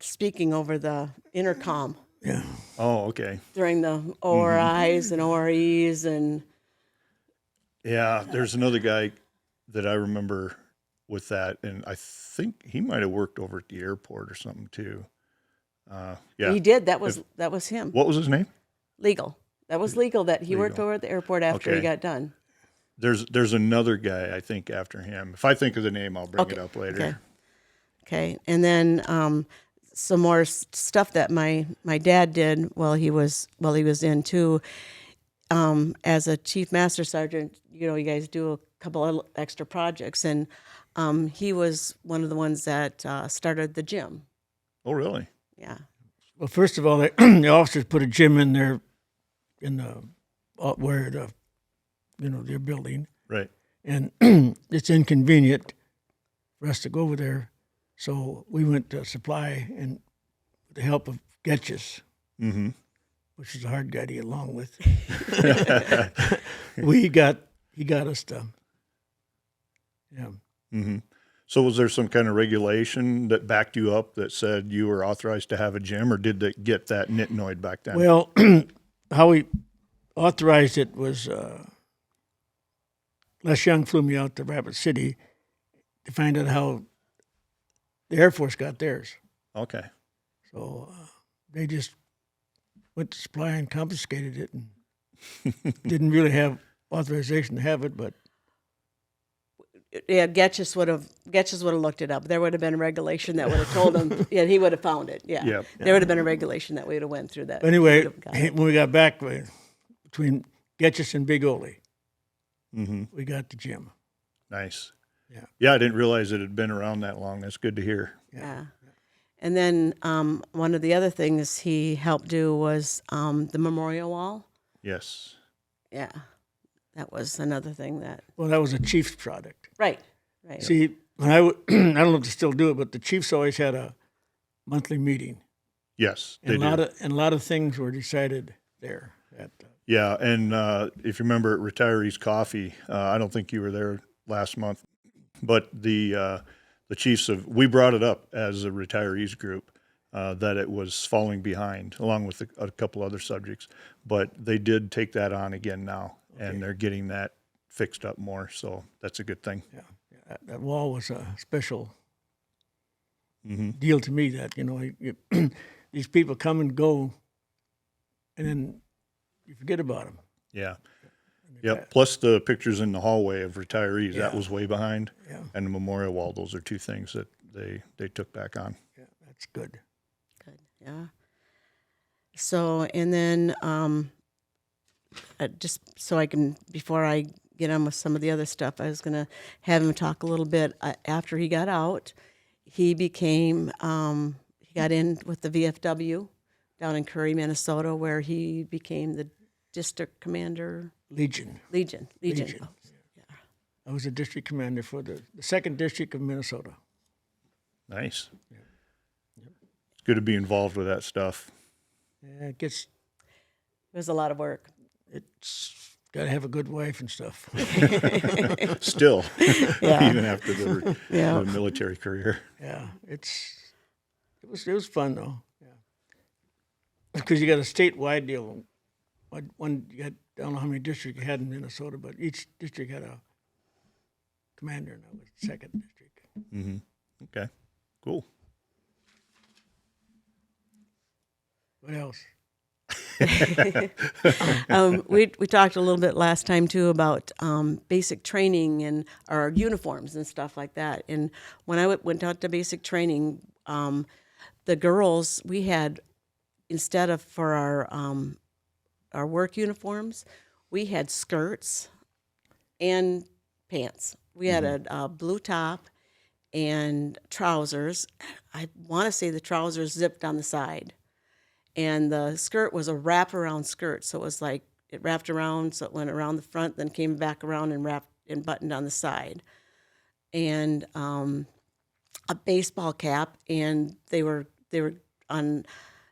speaking over the intercom Yeah. Oh, okay. during the ORIs and OREs and. Yeah, there's another guy that I remember with that, and I think he might have worked over at the airport or something too. Yeah. He did. That was him. What was his name? Legal. That was legal. That he worked Legal. over at the airport after he Okay. got done. There's another guy I think after him. If I think of the name, I'll bring it up later. Okay. And then some more stuff that my dad did while he was in too. As a chief master sergeant, you guys do a couple of extra projects, and he was one of the ones that started the gym. Oh, really? Yeah. Well, first of all, the officers put a gym in there, in the where the, their building, Right. and it's inconvenient for us to go over there, so we went to supply and with the help of Getches, which is a hard guy to get along with. He got us to, yeah. So was there some kind of regulation that backed you up that said you were authorized to have a gym, or did they get that nitnoid back then? Well, how we authorized it was Les Young flew me out to Rapid City to find out how the Air Force got theirs. Okay. So they just went to supply and confiscated it and didn't really have authorization to have it, but Yeah, Getchus would have looked it up. There would have been a regulation that would have told him. Yeah, he would have found it. Yeah, Yep. There would have been a regulation that we would have went through that. But anyway, He would have got it. when we got back between Getchus and Big Ole, we got the gym. Nice. Yeah. Yeah, I didn't realize it had been around that long. That's good to hear. Yeah. And then one of the other things he helped do was the memorial wall. Yes. Yeah, that was another thing that. Well, that was a Chiefs product. Right. See, when I don't know if they still do it, but the Chiefs always had a monthly meeting, Yes, and they do. a lot of things were decided there. Yeah, and if you remember at Retirees Coffee, I don't think you were there last month, but the Chiefs we brought it up as a retirees group that it was falling behind, along with a couple other subjects. But they did take that on again now, and they're getting that fixed up more. So that's a good thing. Yeah, that wall was a special deal to me. That these people come and go, and then you forget about them. Yeah. Yep. Plus the pictures in the hallway of retirees, that was way behind. Yeah. And the memorial wall, those are two things that they took back on. Yeah, that's good. Good. Yeah. So, and then just so I can, before I get on with some of the other stuff, I was going to have him talk a little bit. After he got out, he became, he got in with the VFW down in Curry, Minnesota, where he became the district commander. Legion. Legion. Oh, yeah. I was a district commander for the 2nd District of Minnesota. Nice. Yeah. It's good to be involved with that stuff. Yeah, It was a lot of work. It's got to have a good wife and stuff. Still, Yeah. even after the military career. Yeah, it was fun though. Yeah, because you got a statewide deal. One you had, I don't know how many districts you had in Minnesota, but each district had a commander, and that was 2nd District. Mm-hmm. Okay, cool. What else? We talked a little bit last time too about basic training and our uniforms and stuff like that. And when I went out to basic training, the girls, we had, instead of for our work uniforms, we had skirts and pants. We had a blue top and trousers. I want to say the trousers zipped on the side. And the skirt was a wraparound skirt. So it was like, it wrapped around, so it went around the front, then came back around and wrapped and buttoned on the side. And a baseball cap, and they were on.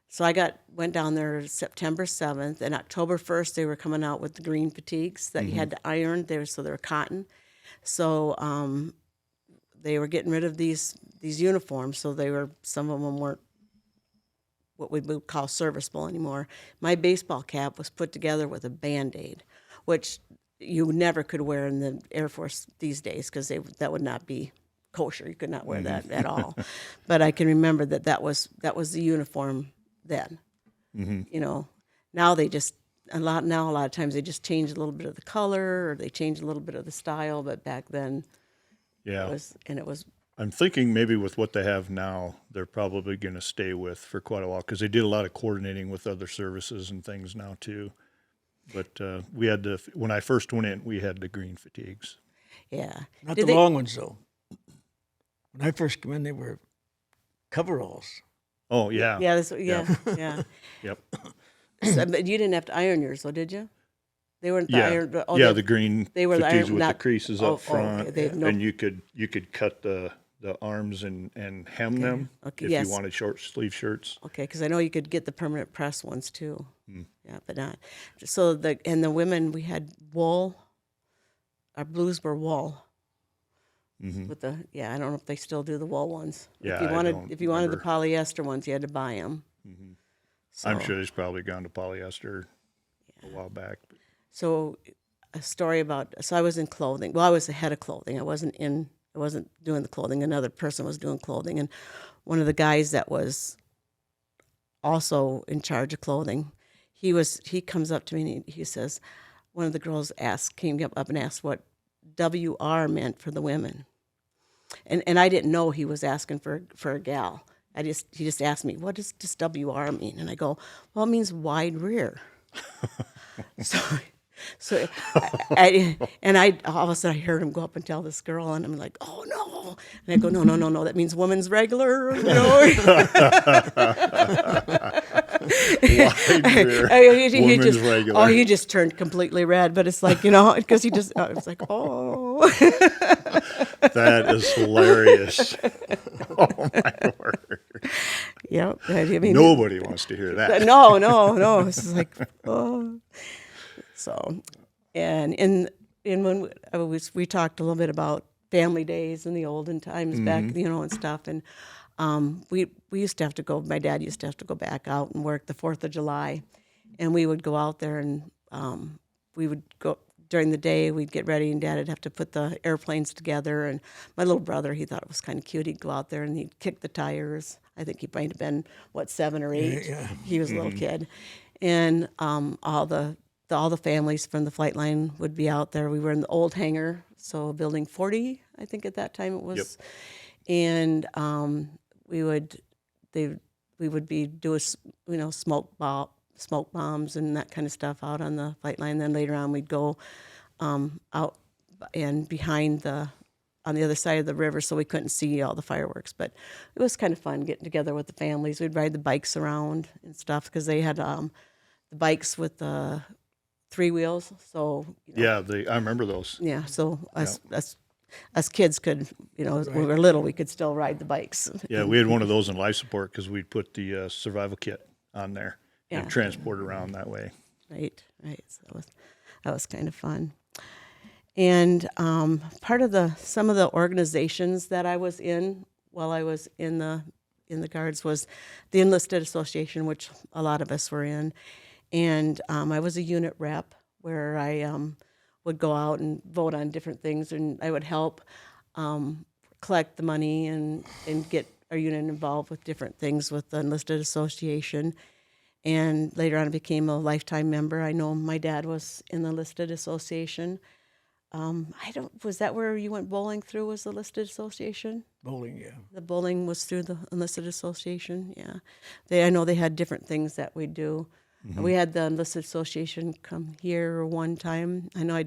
So I went down there September 7th, and October 1st they were coming out with the green fatigues that you had to iron. So they were cotton. So they were getting rid of these uniforms. So some of them weren't what we would call serviceable anymore. My baseball cap was put together with a Band-Aid, which you never could wear in the Air Force these days because that would not be kosher. You could not wear that at all. But I can remember that was the uniform then. Now they just a lot of times they just change a little bit of the color or they change a little bit of the style. But back then, Yeah. it was. I'm thinking maybe with what they have now, they're probably going to stay with for quite a while because they did a lot of coordinating with other services and things now too. But we had when I first went in, we had the green fatigues. Yeah. Not the long ones though. When I first came in, they were coveralls. Oh yeah. Yeah. Yeah. Yep. So, but you didn't have to iron yours, though, did you? They weren't the Yeah. iron. The green they were the fatigues iron, with not the creases up front, okay. They have no, and you could cut the the arms and hem them Okay, if yes. you wanted short sleeve shirts. Okay, because I know you could get the permanent press ones too. Yeah, but not. So the women, we had wool. Our blues were wool. With I don't know if they still do the wool ones. Yeah, if you I wanted don't if you wanted the remember. polyester ones, you had to buy them. I'm sure it's probably gone to polyester a while back. So a story about, so I was in clothing. Well, I was the head of clothing. I wasn't doing the clothing. Another person was doing clothing. And one of the guys that was also in charge of clothing, he comes up to me and he says, one of the girls came up and asked what WR meant for the women. And I didn't know he was asking for a gal. He just asked me, what does this WR mean? And I go, well, it means wide rear. So I all of a sudden I heard him go up and tell this girl, and I'm like, oh no. And I go, no, that means woman's regular. You know? Wide rear, woman's regular. Oh, he just turned completely red. But it's like, because he just, I was like, oh. That is hilarious. Oh my word. Yep. I mean, Nobody wants to hear that. No. This is like, oh. So, and when we talked a little bit about family days and the olden times back, and stuff, and we used to have to go. My dad used to have to go back out and work the 4th of July, and we would go out there and we would go during the day. We'd get ready, and Dad would have to put the airplanes together. And my little brother, he thought it was kind of cute. He'd go out there and he'd kick the tires. I think he might have been 7 or 8. Yeah. He was a little kid, and all the families from the flight line would be out there. We were in the old hangar, so building 40, I think at that time it was. Yep. And we would be doing smoke bombs and that kind of stuff out on the flight line. Then later on we'd go out and behind on the other side of the river, so we couldn't see all the fireworks. But it was kind of fun getting together with the families. We'd ride the bikes around and stuff because they had the bikes with the 3 wheels. So Yeah, I remember those. yeah. So us kids could, when we were little, we could still ride the bikes. Yeah, we had one of those in life support because we'd put the survival kit on there and Yeah. transport around that way. Right. So that was kind of fun. And part of some of the organizations that I was in while I was in the Guards was the Enlisted Association, which a lot of us were in. And I was a unit rep where I would go out and vote on different things, and I would help collect the money and get our unit involved with different things with the Enlisted Association. And later on I became a lifetime member. I know my dad was in the Enlisted Association. Was that where you went bowling through, was the Enlisted Association? Bowling, yeah. The bowling was through the Enlisted Association, yeah. I know they had different things that we do. We had the Enlisted Association come here one time. I know I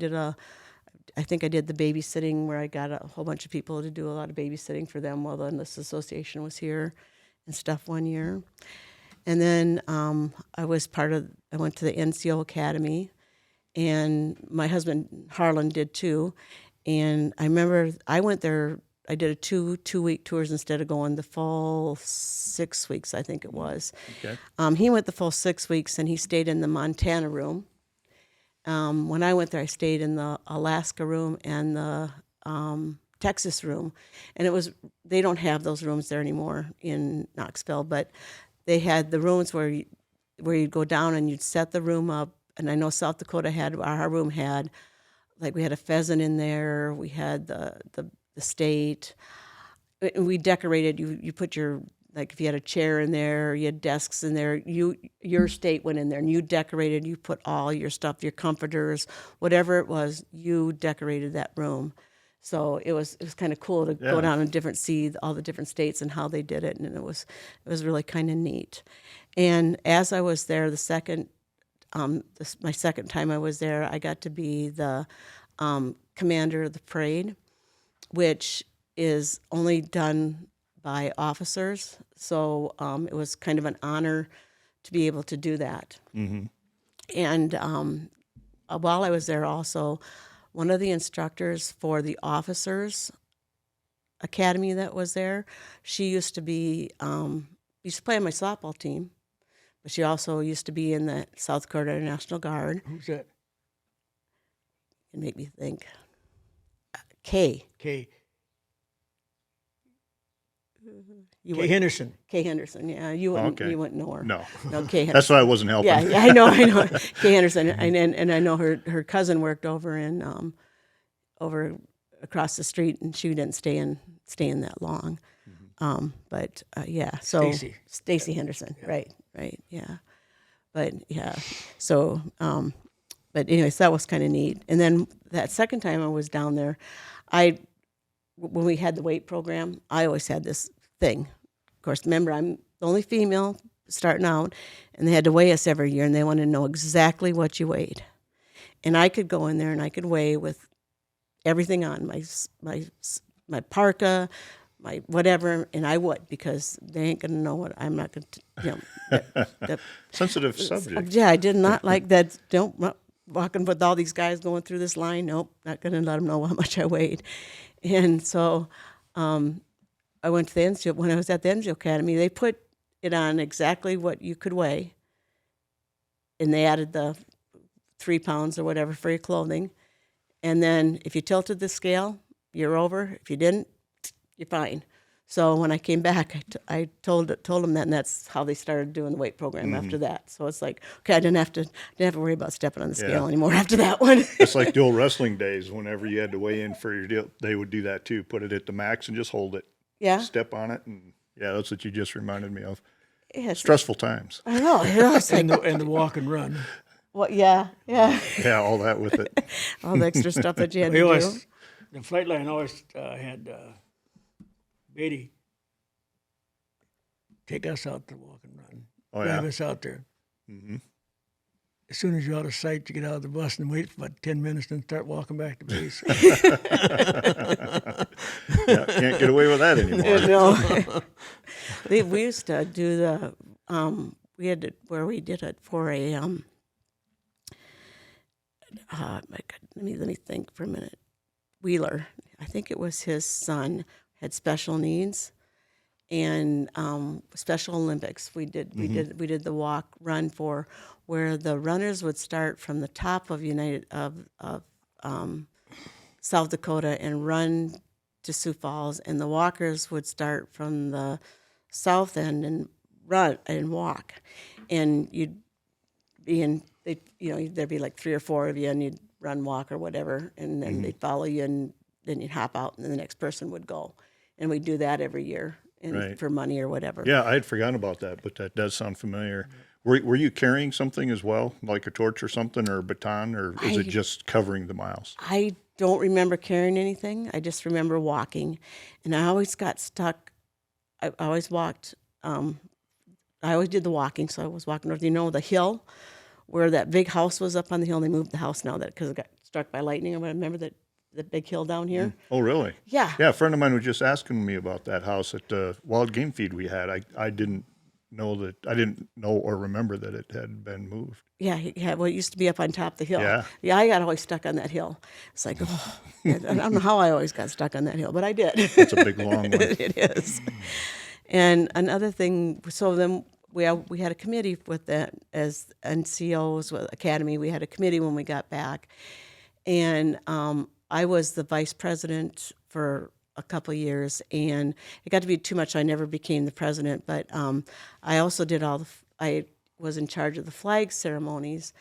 think I did the babysitting where I got a whole bunch of people to do a lot of babysitting for them while the Enlisted Association was here and stuff one year. And then I went to the NCO Academy, and my husband Harlan did too. And I remember I went there. I did a two-week tours instead of going the full 6 weeks, I think it was. Okay. He went the full 6 weeks, and he stayed in the Montana room. When I went there, I stayed in the Alaska room and the Texas room. And they don't have those rooms there anymore in Knoxville, but they had the rooms where you'd go down and you'd set the room up. And I know South Dakota our room had, like, we had a pheasant in there. We had the state. And we decorated. You put your, like, if you had a chair in there, you had desks in there. Your state went in there and you decorated. You put all your stuff, your comforters, whatever it was. You decorated that room. So it was kind of cool to go down and see all the different states and how they did it, and it was really kind of neat. And as I was there, my second time I was there, I got to be the commander of the parade, which is only done by officers. So it was kind of an honor to be able to do that. Mm-hmm. And while I was there also, one of the instructors for the officers academy that was there. She used to be used to play on my softball team, but she also used to be in the South Dakota National Guard. Who's that? It made me think. Kay. Kay. You Kay would- Henderson. Kay Henderson. Yeah, you wouldn't. Okay. You wouldn't know her. No. No, Kay Henderson. That's why I wasn't helping. Yeah, I know. Kay Henderson, and I know her cousin worked over in over across the street, and she didn't stay in that long. But yeah, so Stacy Henderson, right, yeah. But yeah, so but anyways, that was kind of neat. And then that second time I was down there, when we had the weight program, I always had this thing. Of course, remember, I'm the only female starting out, and they had to weigh us every year, and they wanted to know exactly what you weighed. And I could go in there and I could weigh with everything on, my parka, my whatever, and I would, because they ain't gonna know what I'm not gonna, Sensitive subject. Yeah, I did not like that. Walking with all these guys going through this line. Nope, not gonna let them know how much I weighed. And so, I went to the NCO. When I was at the NCO Academy, they put it on exactly what you could weigh, and they added the 3 pounds or whatever for your clothing. And then if you tilted the scale, you're over. If you didn't, you're fine. So when I came back, I told them that, and that's how they started doing the weight program after that. So it's like, okay, I didn't have to worry about stepping on the scale anymore after that one. It's like the old wrestling days. Whenever you had to weigh in for your deal, they would do that too. Put it at the max and just hold it. Yeah. Step on it, and yeah, that's what you just reminded me of. Yeah, Stressful times. I know. It's like, And the walk and run. what? Yeah. Yeah, all that with it. All the extra stuff that you had We to do. always, the flight line always had Beatty take us out to walk and run. Oh, Drive yeah. us out there. Mm-hmm. As soon as you're out of sight, you get out of the bus and wait for about 10 minutes, then start walking back to base. Yeah, can't get away with that anymore. No. We used to do the we had it where we did it for a my God, let me think for a minute. Wheeler, I think it was his son, had special needs, and Special Olympics. We did the walk run for where the runners would start from the top of South Dakota and run to Sioux Falls, and the walkers would start from the south end and run and walk, and you'd be in. There'd be like 3 or 4 of you, and you'd run, walk, or whatever, and then they'd follow you, and then you'd hop out, and then the next person would go, and we'd do that every year, for money or whatever. Yeah, I had forgotten about that, but that does sound familiar. Were you carrying something as well, like a torch or something, or a baton, or is it just covering the miles? I don't remember carrying anything. I just remember walking, and I always got stuck. I always walked. I always did the walking, so I was walking north. The hill where that big house was up on the hill, and they moved the house now because it got struck by lightning. I remember that the big hill down here. Oh, really? Yeah. Yeah, a friend of mine was just asking me about that house at the wild game feed we had. I didn't know or remember that it had been moved. Yeah. Well, it used to be up on top of the hill. Yeah. I got always stuck on that hill. It's like, I don't know how I always got stuck on that hill, but I did. It's a big, long one. It is. And another thing, so then we had a committee with that as NCOs with Academy. We had a committee when we got back, and I was the vice president for a couple of years, and it got to be too much. I never became the president, but I also did I was in charge of the flag ceremonies,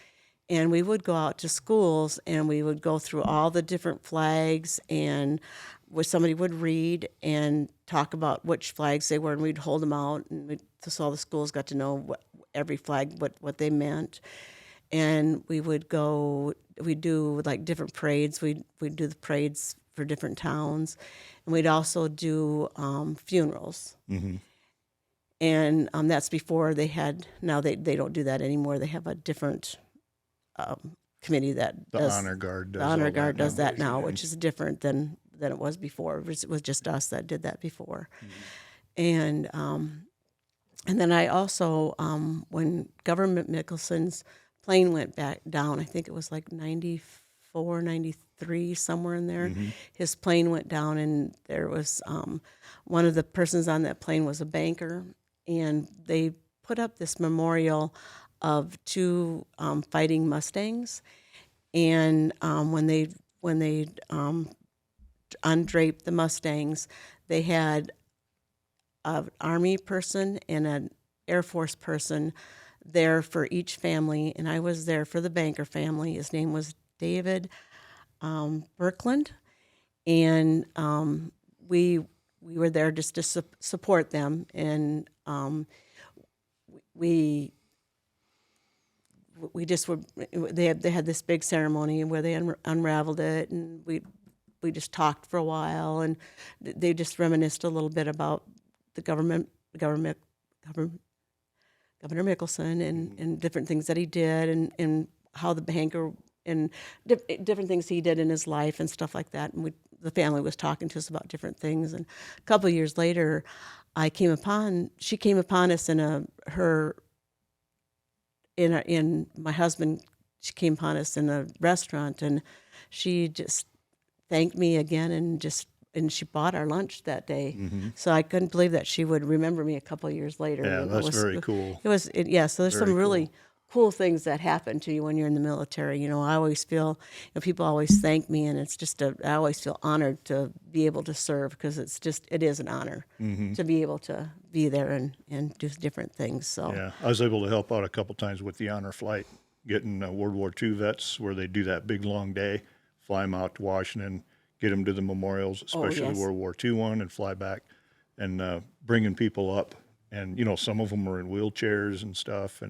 and we would go out to schools and we would go through all the different flags, and where somebody would read and talk about which flags they were, and we'd hold them out, and so all the schools got to know every flag, what they meant. And we would do like different parades. We'd do the parades for different towns, and we'd also do funerals. Mm-hmm. And that's before they had. Now they don't do that anymore. They have a different committee that The does, Honor Guard does the Honor all Guard that does that now, nowadays. which is different than it was before. It was just us that did that before. Mm-hmm. And then I also, when Government Mickelson's plane went back down, I think it was like 94 94, 93, somewhere in there. His plane went down, and there was one of the persons on that plane was a banker, and they put up this memorial of two fighting Mustangs. And when they undraped the Mustangs, they had an Army person and an Air Force person there for each family, and I was there for the banker family. His name was David Birkland, and we were there just to support them, and we just were. They had this big ceremony where they unraveled it, and we just talked for a while, and they just reminisced a little bit about the Governor Mickelson and different things that he did, and how the banker and different things he did in his life and stuff like that. And the family was talking to us about different things. And a couple of years later, she came upon us in my husband. She came upon us in a restaurant, and she just thanked me again, and she bought our lunch that day. So I couldn't believe that she would remember me a couple of years later. Yeah, that's very cool. So there's Very some really cool things that happen to you when you're in the military. I always feel, people always thank me, and it's just I always feel honored to be able to serve, because it is an honor to be able to be there and do different things. So Yeah, I was able to help out a couple times with the honor flight, getting World War II vets where they do that big long day, fly them out to Washington, get them to the memorials, especially yes. World War II one, and fly back, and bringing people up. And, some of them were in wheelchairs and stuff.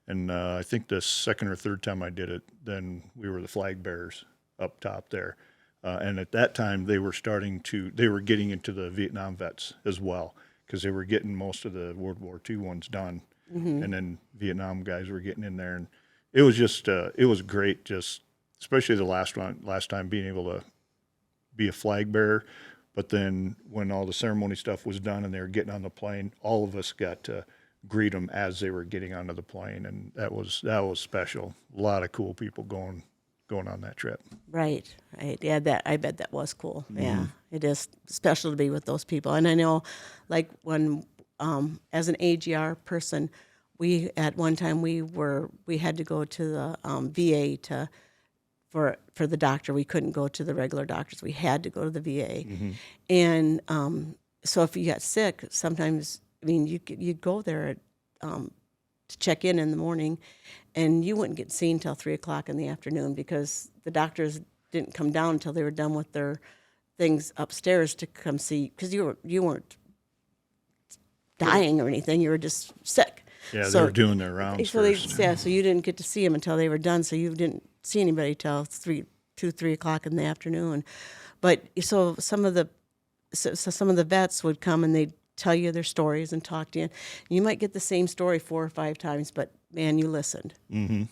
And I think the second or third time I did it, then we were the flag bearers up top there. And at that time, they were getting into the Vietnam vets as well, because they were getting most of the World War II ones done. And then Vietnam guys were getting in there. And it was just, it was great, just especially the last time being able to be a flag bearer. But then when all the ceremony stuff was done and they were getting on the plane, all of us got to greet them as they were getting onto the plane, and that was special. A lot of cool people going on that trip. Right. Yeah, I bet that was cool. Yeah, it is special to be with those people. And I know, like, when as an AGR person, we at one time we had to go to the VA for the doctor. We couldn't go to the regular doctors. We had to go to the VA. And so if you got sick, sometimes, you'd go there to check in the morning, and you wouldn't get seen till 3:00 in the afternoon, because the doctors didn't come down until they were done with their things upstairs to come see, because you weren't dying or anything. You were just sick. Yeah, they were doing their rounds first. So you didn't get to see them until they were done. So you didn't see anybody till 3 o'clock in the afternoon. But so some of the vets would come, and they'd tell you their stories and talk to you. You might get the same story 4 or 5 times, but man, you listened. You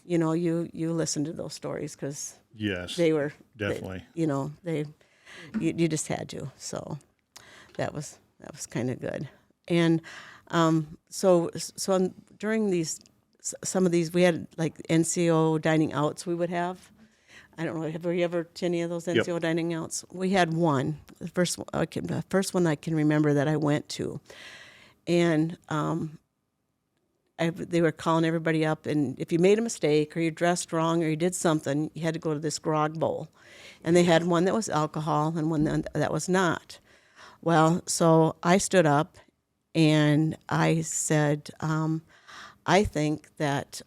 listened to those stories, because yes, they were definitely. You just had to. So that was kind of good. And so during some of these, we had like NCO dining outs we would have. I don't know, have you ever to any of those NCO dining outs? We had one, the first one I can remember that I went to. And they were calling everybody up, and if you made a mistake or you dressed wrong or you did something, you had to go to this grog bowl. And they had one that was alcohol and one that was not. Well, so I stood up and I said, I think that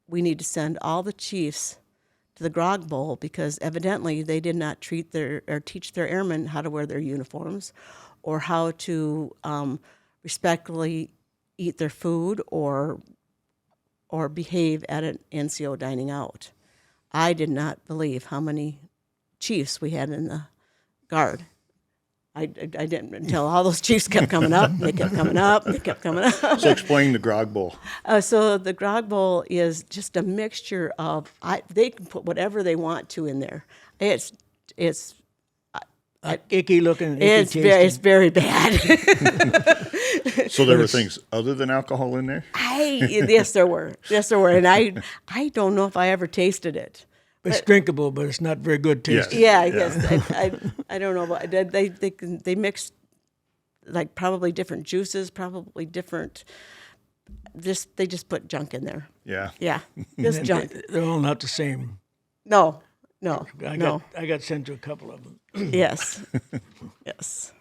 we need to send all the chiefs to the grog bowl, because evidently they did not teach their airmen how to wear their uniforms, or how to respectfully eat their food or behave at an NCO dining out. I did not believe how many chiefs we had in the Guard. I didn't, until all those chiefs kept coming up. They kept coming up. They kept coming up. So explain the grog bowl. So the grog bowl is just a mixture of, they can put whatever they want to in there. It's Icky looking. it's very bad. So there were things other than alcohol in there? Yes, there were. And I don't know if I ever tasted it, It's drinkable, but it's not very good tasting. Yeah, yes. I don't know. But they mix like probably different juices, probably different. They just put junk in there. Yeah. Yeah, just junk. They're all not the same. No. I got sent to a couple of them. Yes. Yes.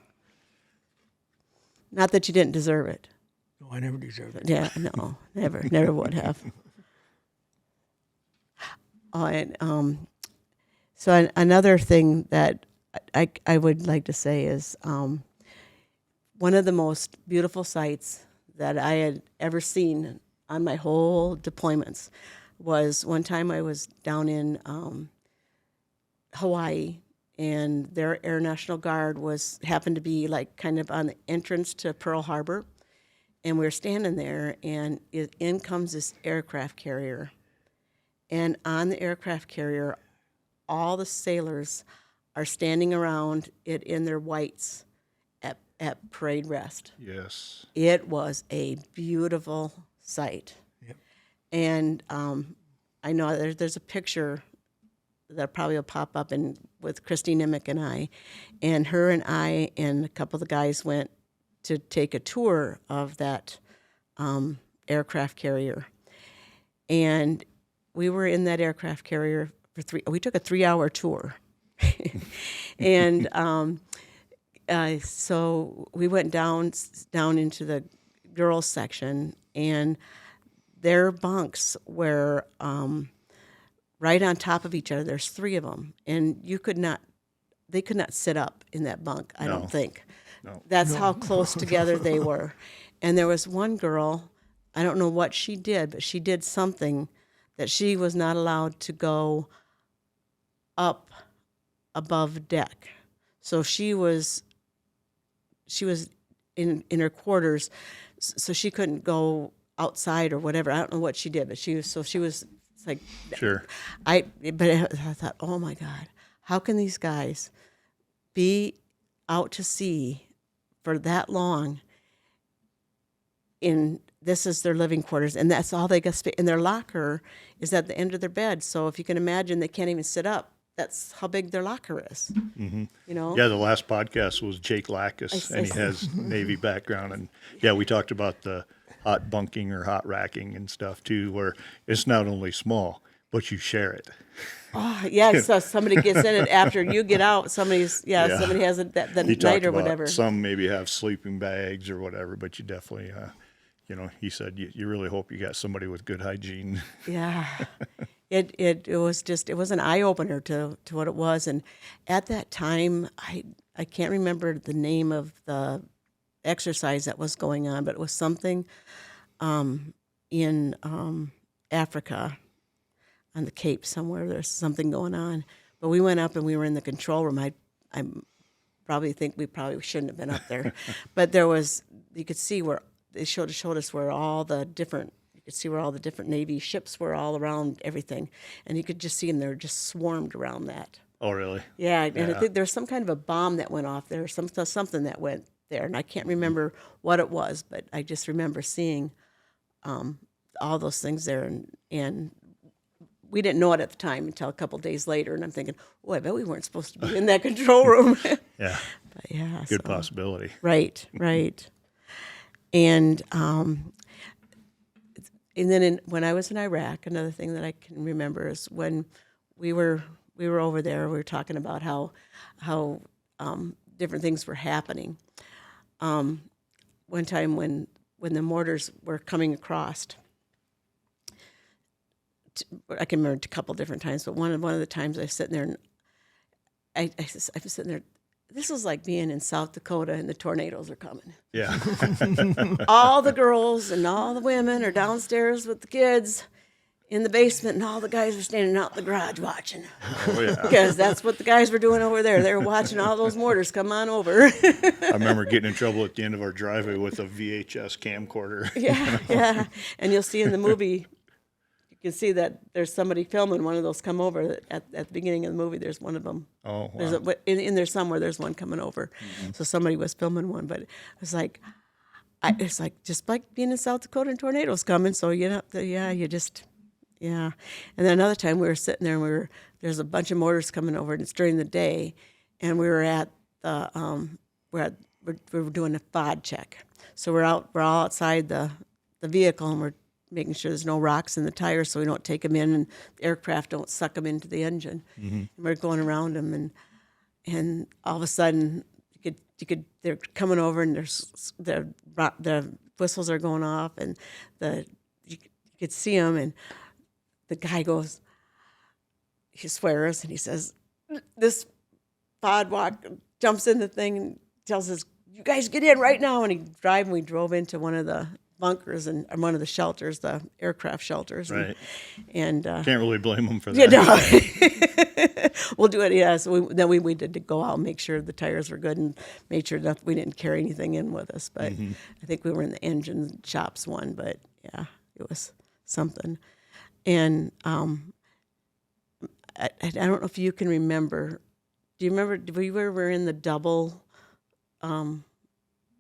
Not that you didn't deserve it. No, I never deserved it. Yeah, no, never would have. Oh, and so another thing that I would like to say is one of the most beautiful sights that I had ever seen on my whole deployments was one time I was down in Hawaii, and their Air National Guard happened to be like kind of on the entrance to Pearl Harbor, and we were standing there, and in comes this aircraft carrier, and on the aircraft carrier, all the sailors are standing around it in their whites at parade rest. Yes. It was a beautiful sight. Yep. And I know there's a picture that probably will pop up with Christy Nimick and I. And her and I and a couple of the guys went to take a tour of that aircraft carrier. And we were in that aircraft carrier we took a 3-hour tour. And so we went down into the girls section, and their bunks were right on top of each other. There's 3 of them, and they could not sit up in that bunk, I don't think. No. That's how close together they were. And there was one girl, I don't know what she did, but she did something that she was not allowed to go up above deck. So she was in her quarters, so she couldn't go outside or whatever. I don't know what she did, but she was like, Sure. I thought, oh my God, how can these guys be out to sea for that long? This is their living quarters, and that's all they got space. And their locker is at the end of their bed. So if you can imagine, they can't even sit up. That's how big their locker is. Mm-hmm. You know? Yeah, the last podcast was Jake Lackus, and he has Navy background. And, yeah, we talked about the hot bunking or hot racking and stuff, too, where it's not only small, but you share it. Oh, yeah, so somebody gets in it after you get out. Somebody has it that He night talked or about whatever. some maybe have sleeping bags or whatever, but you definitely, he said you really hope you got somebody with good hygiene. Yeah. It was an eye opener to what it was, and at that time I can't remember the name of the exercise that was going on, but it was something in Africa on the Cape somewhere. There's something going on, but we went up and we were in the control room. I probably think we probably shouldn't have been up there, but you could see where they showed us where all the different. You could see where all the different Navy ships were all around everything. And you could just see them. They were just swarmed around that. Oh, really? Yeah, and I think there was some kind of a bomb that went off there, something that went there. And I can't remember what it was, but I just remember seeing all those things there. And we didn't know it at the time until a couple days later. And I'm thinking, oh, I bet we weren't supposed to be in that control room. Yeah. But yeah. Good possibility. Right. And then when I was in Iraq, another thing that I can remember is when we were over there, we were talking about how different things were happening. One time when the mortars were coming across, I can remember a couple different times, but one of the times I was sitting there, and I was sitting there. This was like being in South Dakota and the tornadoes are coming. Yeah. All the girls and all the women are downstairs with the kids in the basement, and all the guys are standing out in the garage watching. Oh, yeah. Because that's what the guys were doing over there. They were watching all those mortars come on over. I remember getting in trouble at the end of our driveway with a VHS camcorder. Yeah. And you'll see in the movie, you can see that there's somebody filming one of those come over at the beginning of the movie. There's one of them. Oh, wow. There's in there somewhere. There's one coming over. Mm-hmm. So somebody was filming one, but it's like just like being in South Dakota and tornadoes coming. So you know, And then another time we were sitting there and there's a bunch of mortars coming over, and it's during the day, and we were at the we were doing a FOD check. So we're all outside the vehicle, and we're making sure there's no rocks in the tires so we don't take them in and the aircraft don't suck them into the engine. And we're going around them, and all of a sudden you could they're coming over, and the whistles are going off, and you could see them, and the guy goes, he swears, and he says, this FOD walk jumps in the thing and tells us, you guys get in right now. And we drove into one of the bunkers and one of the shelters, the aircraft shelters. Right. And Can't really blame them for that. you know, we'll do it. Yeah. So we did to go out and make sure the tires were good and made sure that we didn't carry anything in with us. But I think we were in the engine shops one, but yeah, it was something. And I don't know if you can remember. Do you remember we were in the double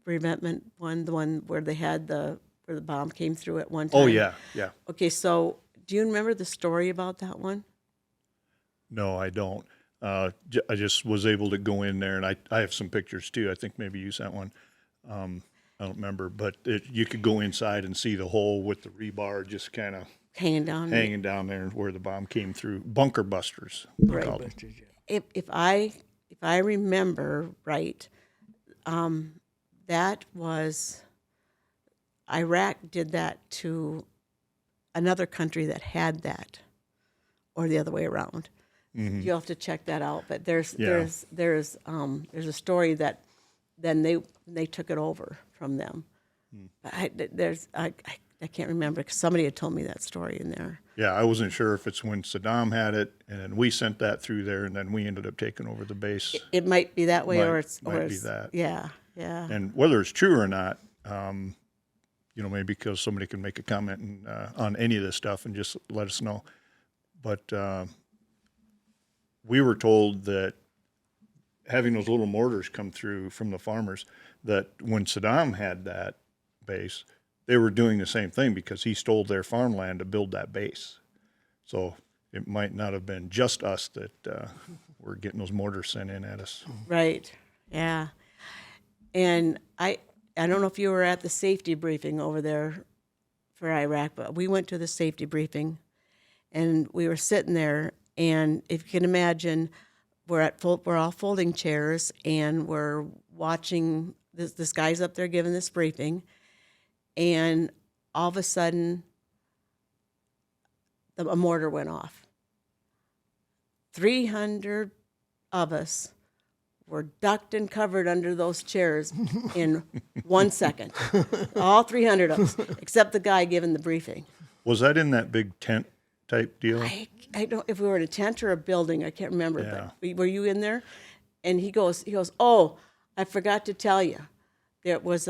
revetment one, the one where they had where the bomb came through at one time? Oh, yeah, yeah. Okay, so do you remember the story about that one? No, I don't. I just was able to go in there, and I have some pictures too. I think maybe you sent one. I don't remember, but you could go inside and see the hole with the rebar just kind of hanging down there where the bomb came through. Bunker busters. Right. Called them. If I remember right, that was Iraq did that to another country that had that, or the other way around. You'll have to check that out. But there's a story that then they took it over from them. But I can't remember because somebody had told me that story in there. Yeah, I wasn't sure if it's when Saddam had it, and then we sent that through there, and then we ended up taking over the base. It might be that way, Might or it's be that. Yeah. And whether it's true or not, maybe because somebody can make a comment on any of this stuff and just let us know. But we were told that having those little mortars come through from the farmers, that when Saddam had that base, they were doing the same thing because he stole their farmland to build that base. So it might not have been just us that were getting those mortars sent in at us. Right. Yeah. And I don't know if you were at the safety briefing over there for Iraq, but we went to the safety briefing, and we were sitting there, and if you can imagine, we're all folding chairs, and we're watching this guy's up there giving this briefing, and all of a sudden, a mortar went off. 300 of us were ducked and covered under those chairs in 1 second. All 300 of us, except the guy giving the briefing. Was that in that big tent type deal? I don't, if we were in a tent or a building, I can't remember. Yeah. But were you in there? And he goes, oh, I forgot to tell you. There was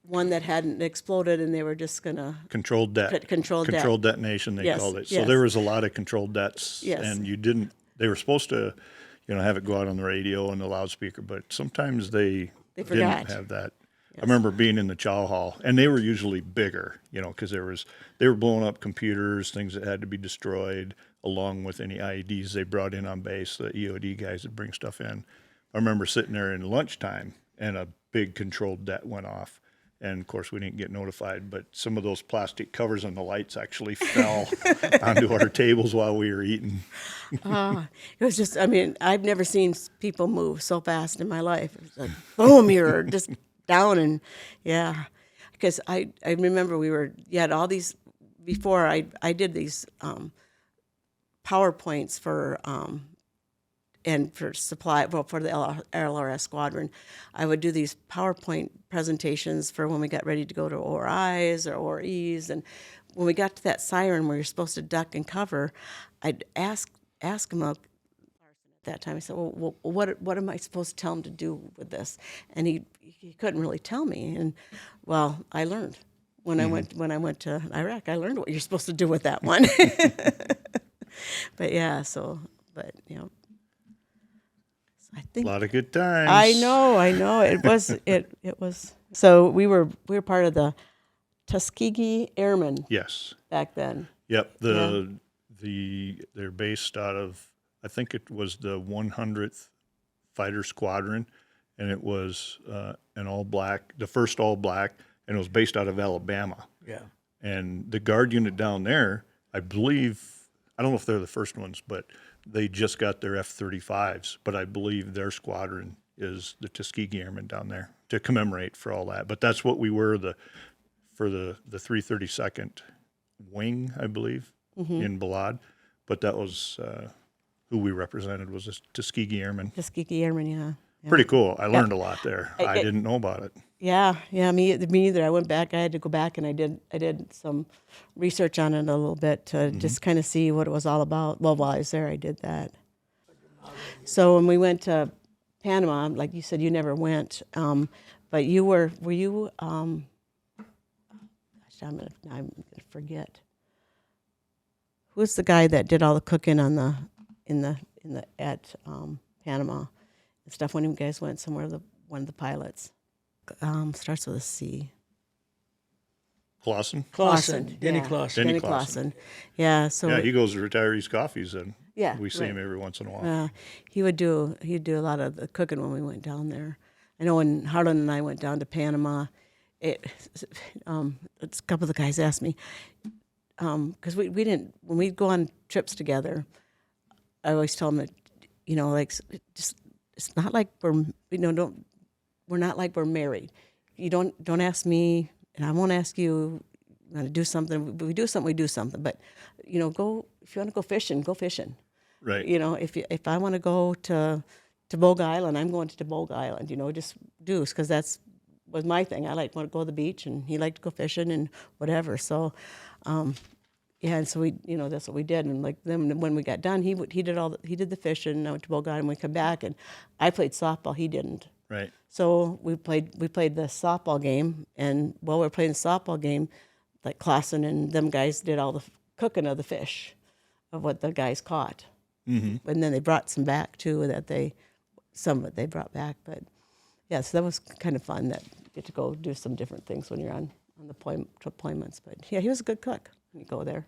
one that hadn't exploded, and they were just going to... Controlled detonation, they called it. So there was a lot of controlled dets, and you didn't... They were supposed to, have it go out on the radio and the loudspeaker, but sometimes they didn't have that. Yes. I remember being in the chow hall, and they were usually bigger, because they were blowing up computers, things that had to be destroyed, along with any IEDs they brought in on base. The EOD guys would bring stuff in. I remember sitting there in lunchtime, and a big controlled det went off. And, of course, we didn't get notified, but some of those plastic covers on the lights actually fell onto our tables while we were eating. It was just, I've never seen people move so fast in my life. It was like, boom, you're just down, and yeah. Because I remember you had all these, before I did these PowerPoints for and for supply, for the LRS squadron. I would do these PowerPoint presentations for when we got ready to go to ORIs or OREs. And when we got to that siren where you're supposed to duck and cover, I'd ask him at that time. I said, well, what am I supposed to tell him to do with this? And he couldn't really tell me. And, well, I learned. When I went to Iraq, I learned what you're supposed to do with that one. But, yeah, I think a lot of good times. I know. It was. So we were part of the Tuskegee Airmen. Yes. Back then. Yep. They're based out of, I think it was the 100th Fighter Squadron, and it was an all black, the first all black, and it was based out of Alabama. Yeah. And the Guard unit down there, I believe, I don't know if they're the first ones, but they just got their F-35s. But I believe their squadron is the Tuskegee Airmen down there to commemorate for all that. But that's what we were for the 332nd Wing, I believe, in Balad. But that was who we represented was the Tuskegee Airmen. Tuskegee Airmen, yeah. Pretty cool. I learned a lot there. I didn't know about it. Yeah, me either. I went back. I had to go back and I did some research on it a little bit to just kind of see what it was all about. Well, while I was there, I did that. So when we went to Panama, like you said, you never went, but you were you? Gosh, I'm gonna forget. Who's the guy that did all the cooking on at Panama and stuff when you guys went somewhere? One of the pilots. Starts with a C. Clausen? Clausen. Denny yeah. Clausen. Denny Denny Clausen. Clausen. Yeah, so Yeah, he goes to Retirees Coffees, and we see right. him every once in a while. he'd do a lot of the cooking when we went down there. I know when Harlan and I went down to Panama, a couple of the guys asked me, because we didn't, when we go on trips together, I always tell them that, like, just, it's not like we're not like we're married. You don't ask me, and I won't ask you. You want to do something? We do something. We do something. But go if you want to go fishing, go fishing. Right. If I want to go to Bogue Island, I'm going to Bogue Island. Just do, because that's was my thing. I want to go to the beach, and he liked to go fishing and whatever. So, and so we, that's what we did. And like then when we got done, he did the fishing. And I went to Bogue Island. And we come back, and I played softball. He didn't. Right. So we played the softball game, and while we were playing the softball game, like Clausen and them guys did all the cooking of the fish, of what the guys caught, and then they brought some back too. Some of it they brought back, but yeah, so that was kind of fun. That you get to go do some different things when you're on the deployments. But yeah, he was a good cook when you go there.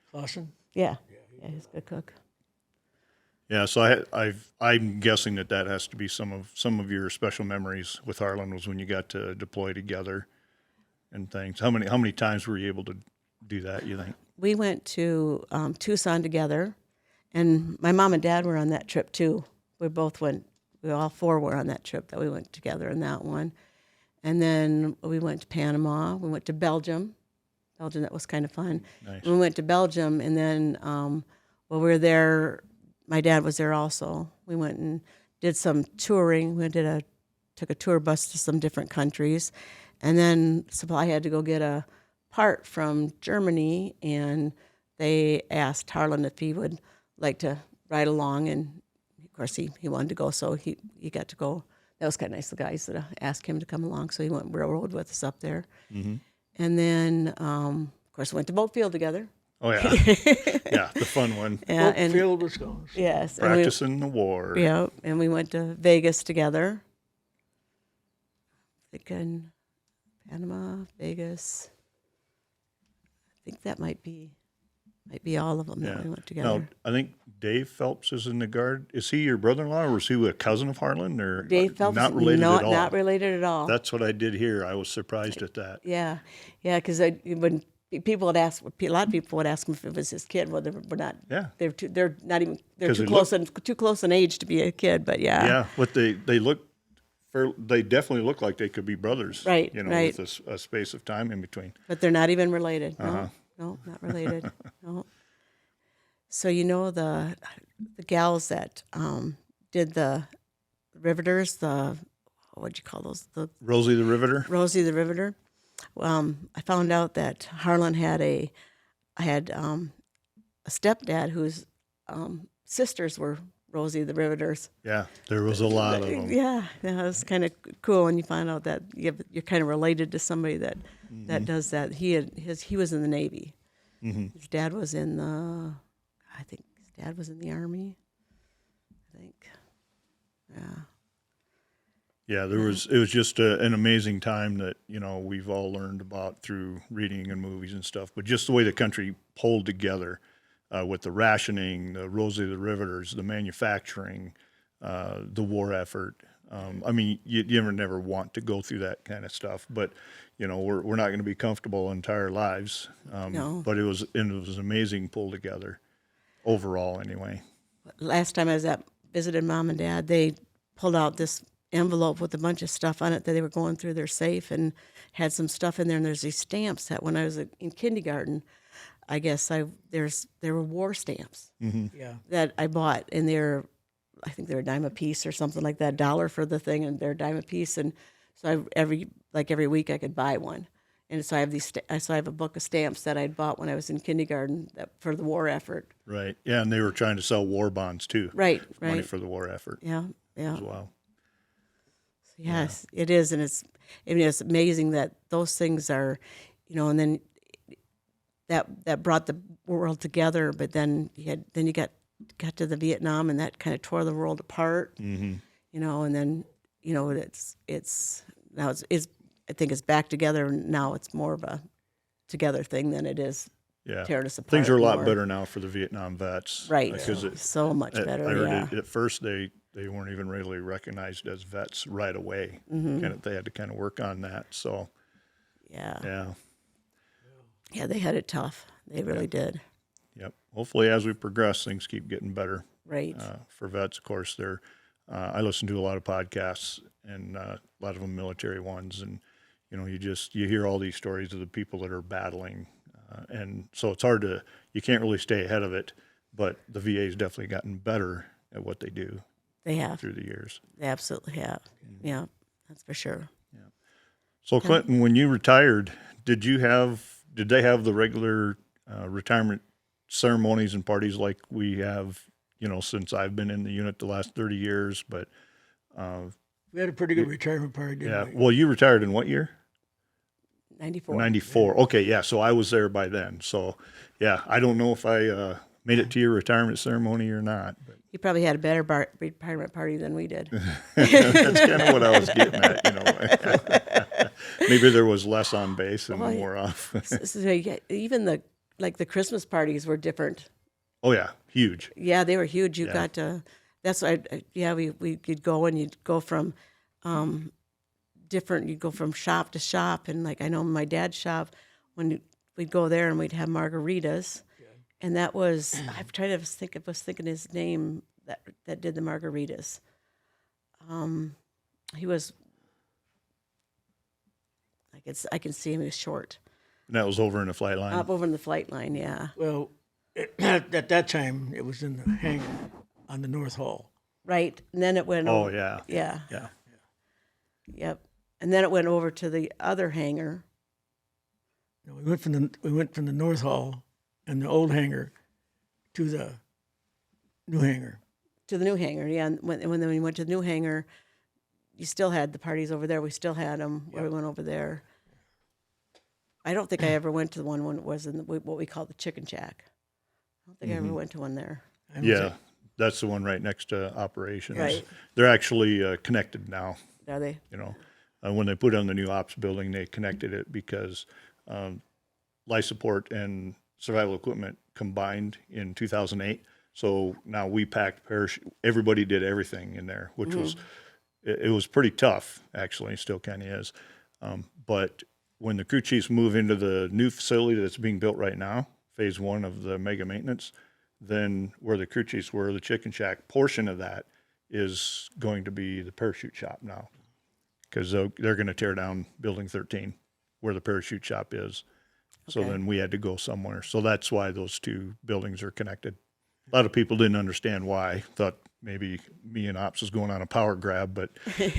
Clausen. Yeah, he's a good cook. Yeah, so I'm guessing that has to be some of your special memories with Harlan was when you got to deploy together and things. How many times were you able to do that, you think? We went to Tucson together, and my mom and dad were on that trip too. We all four were on that trip that we went together in that one. And then we went to Panama. We went to Belgium. That was kind of fun. Nice. We went to Belgium, and then while we were there, my dad was there also. We went and did some touring. We took a tour bus to some different countries. And then I had to go get a part from Germany, and they asked Harlan if he would like to ride along, and of course he wanted to go, so he got to go. That was kind of nice, the guys that asked him to come along, so he went railroad with us up there. And then, of course, went to boat field together. Oh yeah, yeah, the fun one. Yeah, and Field Wisconsin. yes, Practicing the war. Yeah, and we went to Vegas together. Thinking Panama, Vegas. I think that might be all of them that we went together. Now, I think Dave Phelps is in the Guard. Is he your brother-in-law, or was he a cousin of Harlan, or Dave Phelps, not related at all? Not related at all. That's what I did hear. I was surprised at that. Yeah, because when people would ask, a lot of people would ask him if it was his kid. Well, we're not. Yeah. They're not even. They're 'Cause too they close in age to be a kid. But yeah. Yeah, but they definitely look like they could be brothers. Right, right. With a space of time in between. But they're not even related. No, not related. No. So the gals that did the Riveters, what'd you call those? The Rosie the Riveter. Rosie the Riveter. I found out that Harlan had a stepdad whose sisters were Rosie the Riveters. Yeah, there was a lot of them. Yeah, it was kind of cool when you find out that you're kind of related to somebody that does that. He was in the Navy. His dad was in the Army. I think. Yeah. Yeah, it was just an amazing time that, we've all learned about through reading and movies and stuff, but just the way the country pulled together with the rationing, the Rosie the Riveters, the manufacturing, the war effort. I mean, you never want to go through that kind of stuff, but we're not going to be comfortable entire lives. No. But it was an amazing pull together, overall anyway. Last time I was visited Mom and Dad, they pulled out this envelope with a bunch of stuff on it that they were going through their safe and had some stuff in there. And there's these stamps that when I was in kindergarten, I guess there were war stamps Yeah. that I bought, and I think they're a dime a piece or something like that, $1 for the thing, and they're a dime a piece. And so every week I could buy one. And so I have a book of stamps that I'd bought when I was in kindergarten for the war effort. Right. Yeah, and they were trying to sell war bonds too. Right. Money for the war effort Yeah. as well. Yes, it is, and it's amazing that those things are, and then that brought the world together. But then you got to the Vietnam, and that kind of tore the world apart. Mm-hmm. And then it's now it's I think it's back together. Now it's more of a together thing than it is tearing us apart. Things are a lot more. better now for the Vietnam vets. Right. Because So much better. I heard at first they weren't even really recognized as vets right away. They had to kind of work on that. So Yeah, they had it tough. They really did. Yep. Hopefully, as we progress, things keep getting better. Right. For vets, of course, I listen to a lot of podcasts, and a lot of them military ones, and you hear all these stories of the people that are battling, and so it's hard you can't really stay ahead of it. But the VA's definitely gotten better at what they do. They have. Through the years. They absolutely have. Yeah, that's for sure. So Clinton, when you retired, did they have the regular retirement ceremonies and parties like we have, since I've been in the unit the last 30 years? But We had a pretty good retirement party, didn't we? well, you retired in what year? 94. 94. Okay, yeah. So I was there by then. So yeah, I don't know if I made it to your retirement ceremony or not. But You probably had a better retirement party than we did. that's kind of what I was getting at. Maybe there was less on base and more off. Even the Christmas parties were different. Oh yeah, huge. Yeah, they were huge. You got to. That's why. You'd go and you'd go from different. You'd go from shop to shop, and I know my dad's shop when we'd go there and we'd have margaritas, and that was I'm trying to think. I was thinking his name that did the margaritas. He was. I can see him. He was short. And that was over in the flight line. Up over in the flight line. Yeah. Well, at that time, it was in the hangar on the North Hall. Right, and then it went. Oh over, yeah. Yeah. Yeah. Yep. And then it went over to the other hangar. No, we went from the North Hall and the old hangar to the new hangar. To the new hangar, yeah. And when we went to the new hangar, you still had the parties over there. We still had them where we went over there. I don't think I ever went to the one when it was in what we call the Chicken Shack. I don't think I ever went to one there. Yeah, that's the one right next to operations. Right. They're actually connected now. Are they? When they put on the new ops building, they connected it because life support and survival equipment combined in 2008. So now we packed parachute. Everybody did everything in there, which was it was pretty tough. Actually, still kind of is. But when the crew chiefs move into the new facility that's being built right now, phase 1 of the mega maintenance, then where the crew chiefs were, the Chicken Shack portion of that is going to be the parachute shop now, because they're going to tear down building 13 where the parachute shop is. So then we had to go somewhere. So that's why those two buildings are connected. A lot of people didn't understand why. Thought maybe me and Ops was going on a power grab, but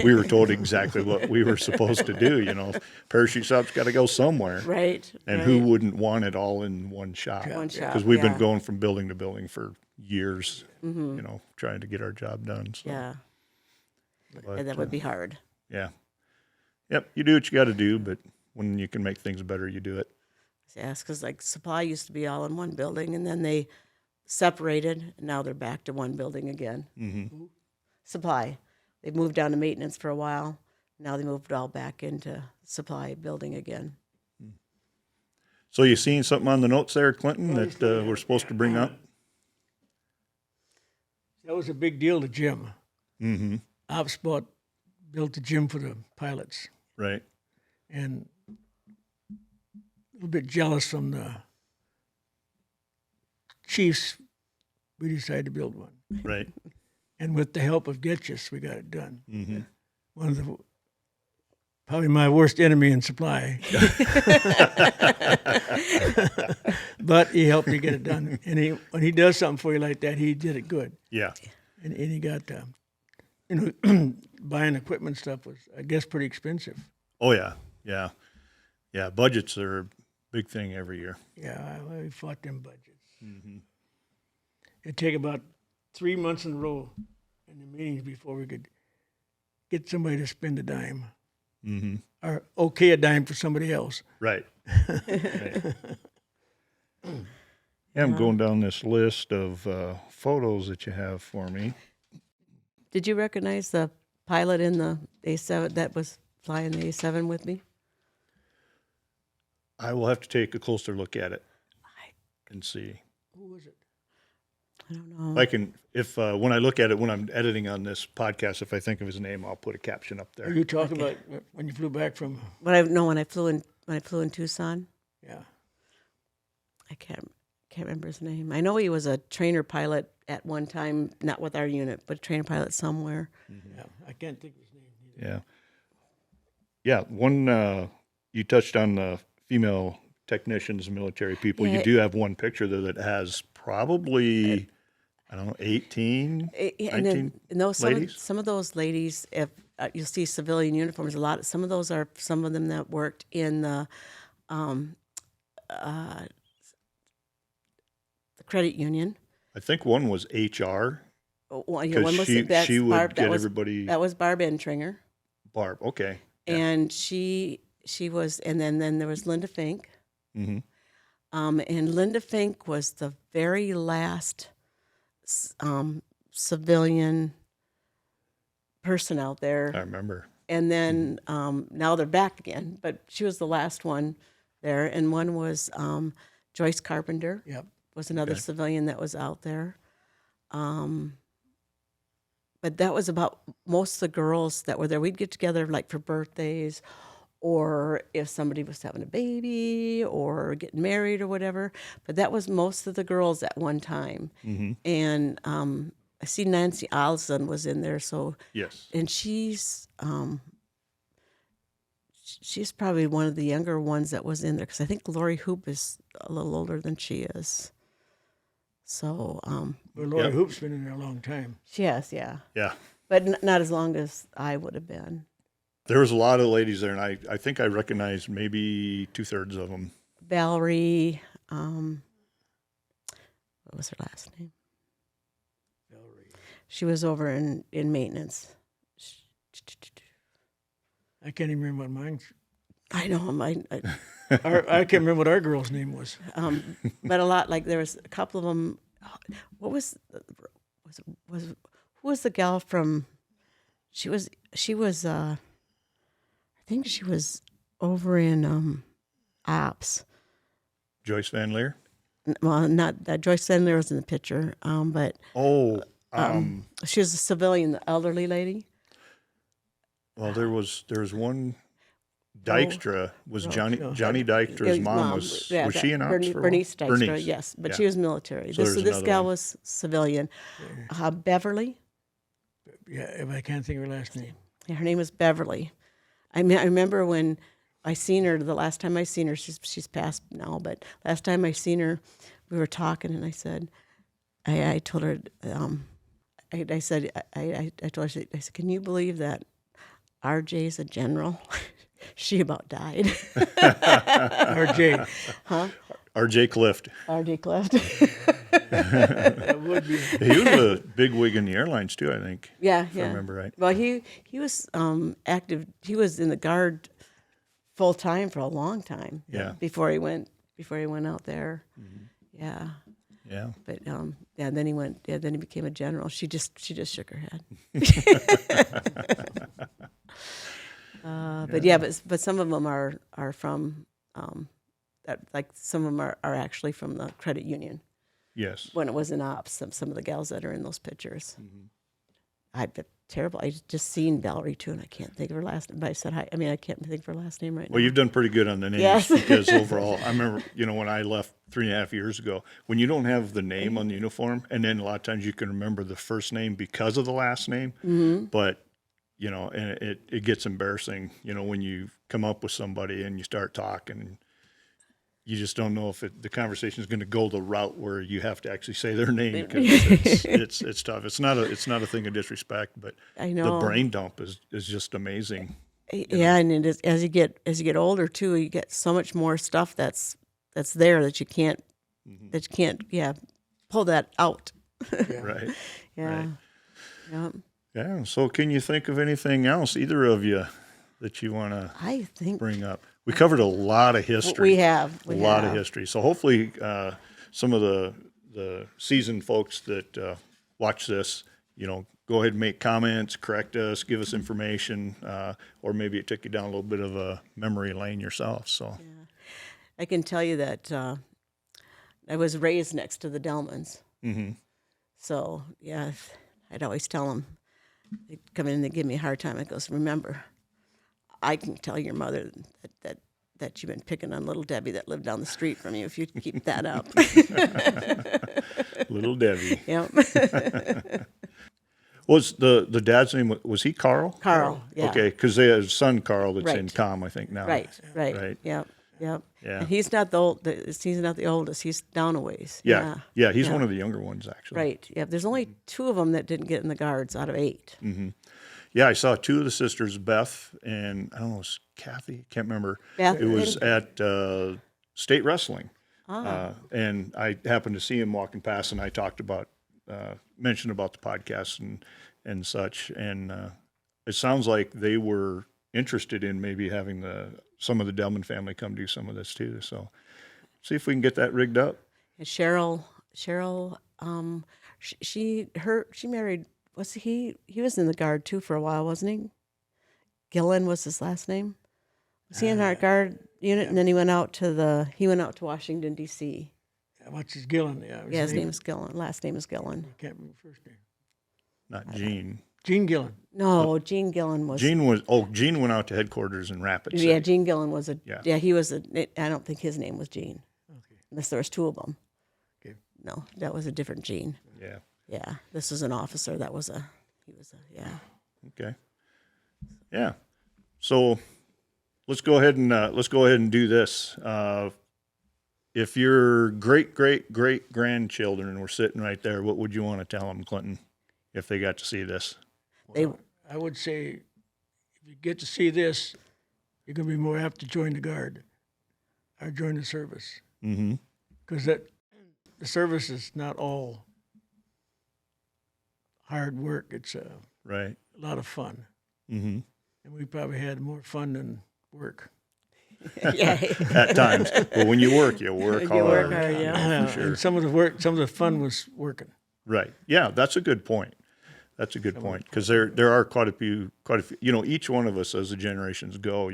we were told exactly what we were supposed to do. Parachute shop's got to go somewhere. Right. And who wouldn't want it all in one shop? One shop, Because we've been going from building to building for years, trying to get our job done. So. Yeah. But, And that would be hard. Yeah. Yep, you do what you got to do, but when you can make things better, you do it. Yes, because supply used to be all in one building, and then they separated, and now they're back to one building again. Mm-hmm. Supply. They moved down to maintenance for a while. Now they moved all back into supply building again. So you seen something on the notes there, Clinton, that we're supposed to bring up? That was a big deal to Jim. Mm-hmm. Ops built the gym for the pilots, Right. and a little bit jealous from the chiefs. We decided to build one, Right. and with the help of Getchus, we got it done. Mm-hmm. One of the probably my worst enemy in supply, but he helped me get it done. And when he does something for you like that, he did it good. Yeah. And he got, buying equipment stuff was, I guess, pretty expensive. Oh, yeah. Yeah. Yeah. Budgets are a big thing every year. Yeah, we fought them budgets. Mm-hmm. It'd take about 3 months in a row in the meetings before we could get somebody to spend a dime. Mm-hmm. Or okay a dime for somebody else. Right. Right. Yeah, I'm going down this list of photos that you have for me. Did you recognize the pilot in the A7 that was flying the A7 with me? I will have to take a closer look at it and see. Who was it? I don't know. I can, if when I look at it, when I'm editing on this podcast, if I think of his name, I'll put a caption up Are there. you talking about when you flew back from? When I flew in Tucson, Yeah. I can't remember his name. I know he was a trainer pilot at one time, not with our unit, but a trainer pilot somewhere. Yeah, I can't think of his name either. Yeah. Yeah. One, you touched on the female technicians, military people. Yeah. You do have one picture there that has probably, I don't know, 18, And 19 then ladies? some of those ladies, if you'll see civilian uniforms, some of those are some of them that worked in the credit union. I think one was HR One because was she would Barb, get everybody. That was Barb Entringer, Barb, okay. Yeah. and she was, and then there was Linda Fink. Mm-hmm. And Linda Fink was the very last civilian person out there. I remember. And then now they're back again, but she was the last one there. And one was Joyce Carpenter, Yep. was another Okay. civilian that was out there. But that was about most of the girls that were there. We'd get together like for birthdays, or if somebody was having a baby or getting married or whatever. But that was most of the girls at one time. Mm-hmm. And I see Nancy Allison was in there, so Yes. and she's probably one of the younger ones that was in there, because I think Lori Hoop is a little older than she is. So Well, Lori Yep. Hoop's been in there a long time. she has, yeah, Yeah. but not as long as I would have been. There was a lot of ladies there, and I think I recognized maybe 2/3 of them. Valerie, what was her last name? Valerie. She was over in maintenance. I can't even remember what mine. I know, I can't remember what our girl's name was. but a lot, like there was a couple of them. What who was the gal from? She was. I think she was over in Ops. Joyce Van Leer. Well, not that Joyce Sandler was in the picture, but Oh, she was a civilian, the elderly lady. well, there was one. Dykstra was Johnny Dykstra's His mom was yeah, she in Ops for a while? Bernice Dykstra, Bernice. yes, but Yeah. she was military. So This there's this another gal one. was civilian. Beverly, Yeah, if I can't think of her last name. yeah, her name was Beverly. I remember when I seen her the last time I seen her. She's passed now, but last time I seen her, we were talking, and I said, I told her, I said, I told her, I said, can you believe that RJ's a general? She about died. RJ. R.J. Clift. RJ Cleft. That would be. He was a big wig in the airlines too, I think. Yeah, If yeah. I remember right. Well, he was active. He was in the Guard full time for a long time. Yeah. Before he went out there. Mm-hmm. Yeah. Yeah. But yeah, then he went. Yeah, then he became a general. She just shook her head. But some of them are from that like some of them are actually from the credit union Yes. when it was in ops. Some of the gals that are in those pictures. I've been terrible. I just seen Valerie too, and I can't think of her last name. But I said hi. I mean, I can't think of her last name right Well, now. you've done pretty good on the names Yes. because overall, I remember, when I left 3.5 years ago, when you don't have the name on the uniform, and then a lot of times you can remember the first name because of the last name, but, and it gets embarrassing, when you come up with somebody and you start talking, you just don't know if the conversation is going to go the route where you have to actually say their name because it's tough. It's not a thing of disrespect, but I know. the brain dump is just amazing. Yeah, and it is, as you get older too, you get so much more stuff that's there that you can't pull that out. Right. Yeah. Right. Yeah. Yeah. So can you think of anything else, either of you, that you want to I think bring up? We covered a lot of history. we have A lot of history. So hopefully some of the seasoned folks that watch this, go ahead and make comments, correct us, give us information, or maybe it took you down a little bit of a memory lane yourself. So I can tell you that I was raised next to the Delmans. Mm-hmm. So, yeah, I'd always tell them, they'd come in and they'd give me a hard time. I goes, remember, I can tell your mother that you've been picking on little Debbie that lived down the street from you if you keep that up. Little Debbie. Yep. Was the dad's name, was he Carl? Carl, yeah. Okay, because they have a son, Carl, that's in Right. comm, I think, now. Right. Right. Yep. Yeah. And he's not the oldest. He's down a ways. Yeah, he's one of the younger ones, actually. Right. Yeah. There's only 2 of them that didn't get in the guards out of 8. Yeah, I saw 2 of the sisters, Beth and I don't know, it was Kathy, can't remember. Beth It was and- at state wrestling, and I happened to see him walking past, and I talked about, mentioned about the podcast and such, and it sounds like they were interested in maybe having some of the Delman family come do some of this too. So see if we can get that rigged up. And Cheryl, she married. He was in the guard too for a while, wasn't he? Gillen was his last name. Was he in our guard unit, and then he went out to Washington D.C. What's his Gillen? Yeah, His name is Gillen. Last name is Gillen. I can't remember the first name. Not Gene. Gene Gillen. No, Gene Gillen was. Gene went out to headquarters in Rapid City. Yeah, Gene Gillen was Yeah. he was I don't think his name was Gene. Okay. Unless there was 2 of them. Okay. No, that was a different Gene. Yeah. Yeah, this was an officer. Yeah. Okay. Yeah. So let's go ahead and do this. If your great grandchildren were sitting right there, what would you want to tell them, Clinton, if they got to see this? I would say, if you get to see this, you're going to be more apt to join the Guard or join the service. Mm-hmm. Because the service is not all hard work. It's a Right. lot of fun. Mm-hmm. And we probably had more fun than work. Yeah. At times. But when you work hard. You work hard, yeah. For sure. And some of the fun was working. Right. Yeah, that's a good point. That's a good point, because there are quite a few, each one of us as the generations go,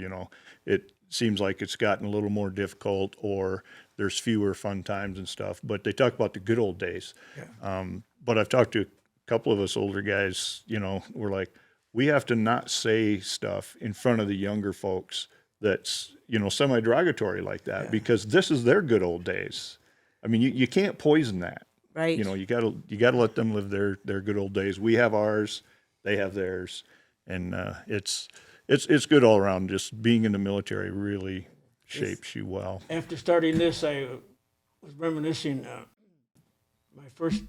it seems like it's gotten a little more difficult, or there's fewer fun times and stuff. But they talk about the good old days. Yeah. But I've talked to a couple of us older guys, we're like, we have to not say stuff in front of the younger folks that's, semi-derogatory like that, because this is their good old days. I mean, you can't poison that. Right. You gotta let them live their good old days. We have ours, they have theirs, and it's good all around. Just being in the military really shapes you well. After starting this, I was reminiscing my first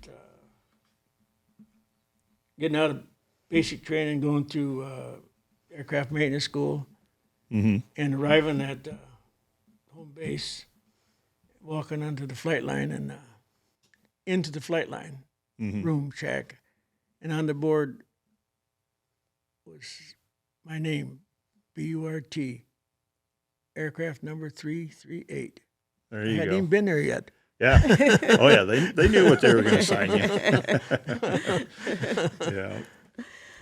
getting out of basic training, going through aircraft maintenance school, Mm-hmm. and arriving at home base, walking onto the flight line and into the flight line room shack, and on the board was my name, Burt, aircraft number 338. There I you hadn't go. even been there yet. Yeah. Oh yeah. They knew what they were going to sign you. Yeah.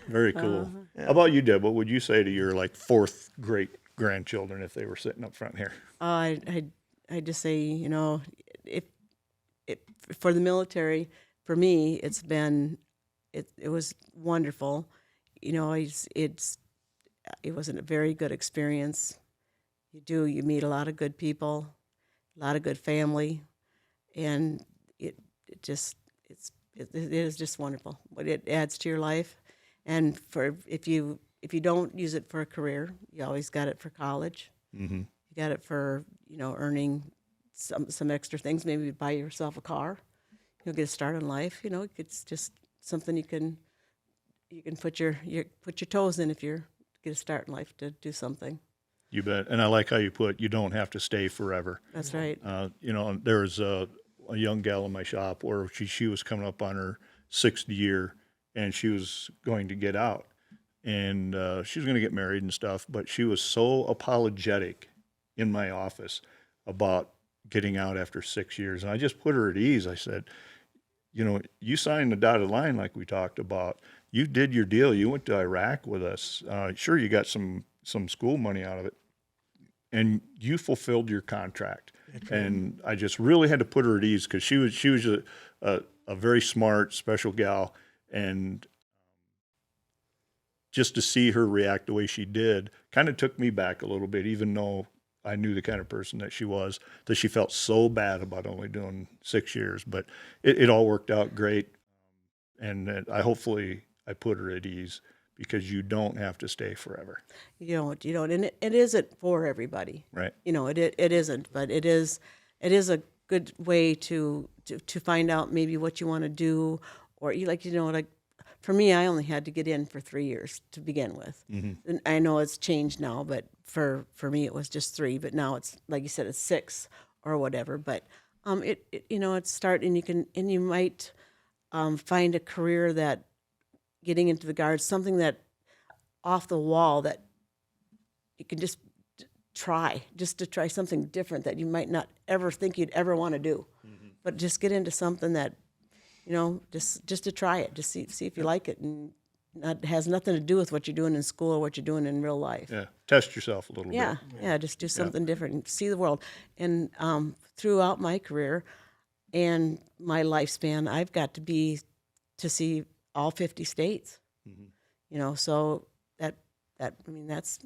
Very cool. How about you, Deb? What would you say to your 4th great grandchildren if they were sitting up front here? I I just say, you know, if for the military, for me, it was wonderful. You know, it was a very good experience. You meet a lot of good people, a lot of good family, and it is just wonderful. But it adds to your life, and if you don't use it for a career, you always got it for college. Mm-hmm. You got it for, you know, earning some extra things. Maybe buy yourself a car. You'll get a start in life. You know, it's just something you can put your toes in if you're get a start in life to do something. You bet. And I like how you put, you don't have to stay forever. That's right. You know, there was a young gal in my shop where she was coming up on her 6th year, and she was going to get out, and she was going to get married and stuff, but she was so apologetic in my office about getting out after 6 years. And I just put her at ease. I said, you know, you signed the dotted line like we talked about. You did your deal. You went to Iraq with us. Sure, you got some school money out of it, and you fulfilled your contract. And I just really had to put her at ease, because she was a very smart, special gal, and just to see her react the way she did kind of took me back a little bit, even though I knew the kind of person that she was, that she felt so bad about only doing 6 years. But it all worked out great, and hopefully I put her at ease, because you don't have to stay forever. You don't, and it isn't for everybody. Right. You know, it isn't, but it is a good way to find out maybe what you want to do, or like for me, I only had to get in for 3 years to begin with. Mm-hmm. And I know it's changed now, but for me it was just 3, but now it's, like you said, it's 6 or whatever. But it's start, and you might find a career that, getting into the Guards, something that off the wall that you can just to try something different that you might not ever think you'd ever want to do. Mm-hmm. But just get into something that, you know, just to try it, just see if you like it, and it has nothing to do with what you're doing in school or what you're doing in real life. Yeah, test yourself a little bit. Yeah, just do something different and see the world. And throughout my career and my lifespan, I've got to see all 50 states. Mm-hmm. You know, so that's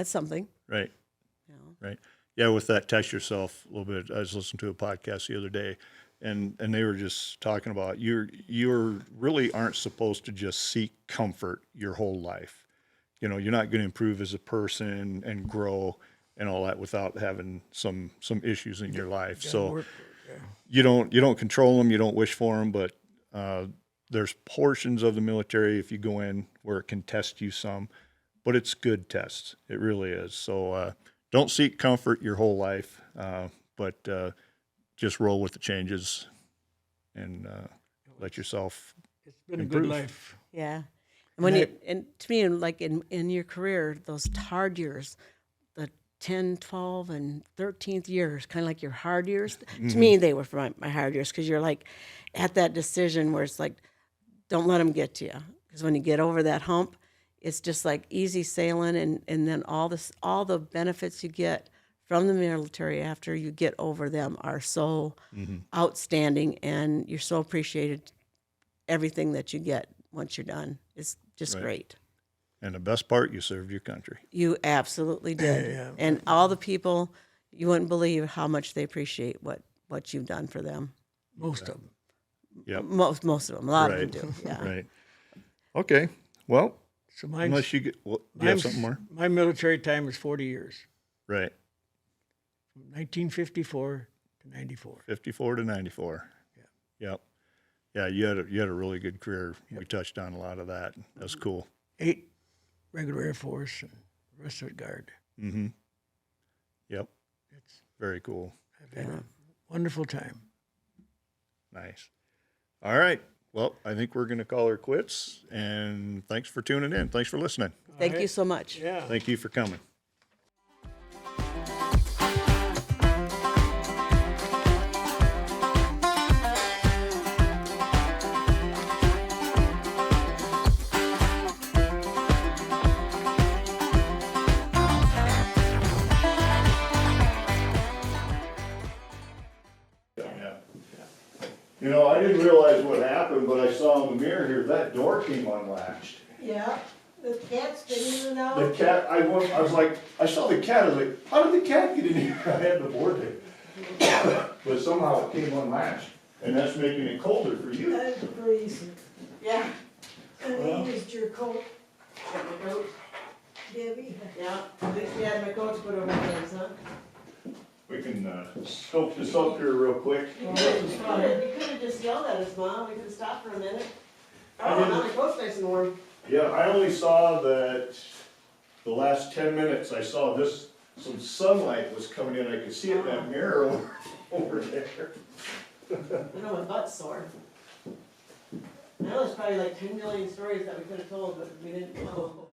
something. Right. You know. Right. Yeah, with that, test yourself a little bit. I was listening to a podcast the other day, and they were just talking about you're really aren't supposed to just seek comfort your whole life. You know, you're not going to improve as a person and grow and all that without having some issues in your life. So you don't control them, you don't wish for them, but there's portions of the military, if you go in, where it can test you some, but it's good tests. It really is. So don't seek comfort your whole life, but just roll with the changes and let yourself It's been improve. a good life. Yeah. And to me, like in your career, those hard years, the 10, 12, and 13th years, kind of like your hard years. Mm-hmm. To me, they were my hard years, because you're like at that decision where it's like, don't let them get to you. Because when you get over that hump, it's just like easy sailing, and then all the benefits you get from the military after you get over them are so outstanding, and you're so appreciated. Everything that you get once you're done is just great. And the best part, you served your country. You absolutely did. Yeah. And all the people, you wouldn't believe how much they appreciate what you've done for them. Most of them. Yep. Most of them. A lot of them do. Yeah. Right. Okay. Well, So unless you get, do you have something more? My military time is 40 years, Right. from 1954 to 94. 54 to 94. Yeah. Yep. Yeah, you had a really good career. We touched on a lot of that. That's cool. 8 regular Air Force and the rest of it Guard. Mm-hmm. Yep. It's Very cool. I've had a wonderful time. Nice. All right. Well, I think we're going to call her quits. And thanks for tuning in. Thanks for listening. Thank you so much. Yeah. Thank you for coming. happened, but I saw in the mirror here, that door came unlatched. Yeah, the cat's getting in and out. The cat, I was like, I saw the cat, I was like, how did the cat get in here? I had the board there. But somehow it came unlatched, and that's making it colder for you. That's freezing. Yeah. And he used your coat, Got my coat. Debbie. Yeah. At least we had my coat to put over my hands, huh? We can scope this up here real quick. You could have just yelled at us, Mom. We could have stopped for a minute. I Oh, didn't- now my coat's nice and warm. Yeah, I only saw that the last 10 minutes, I saw this, some sunlight was coming in, I could see it in that mirror over there. I know my butt's sore. I know there's probably like 10 million stories that we could have told, but we didn't tell.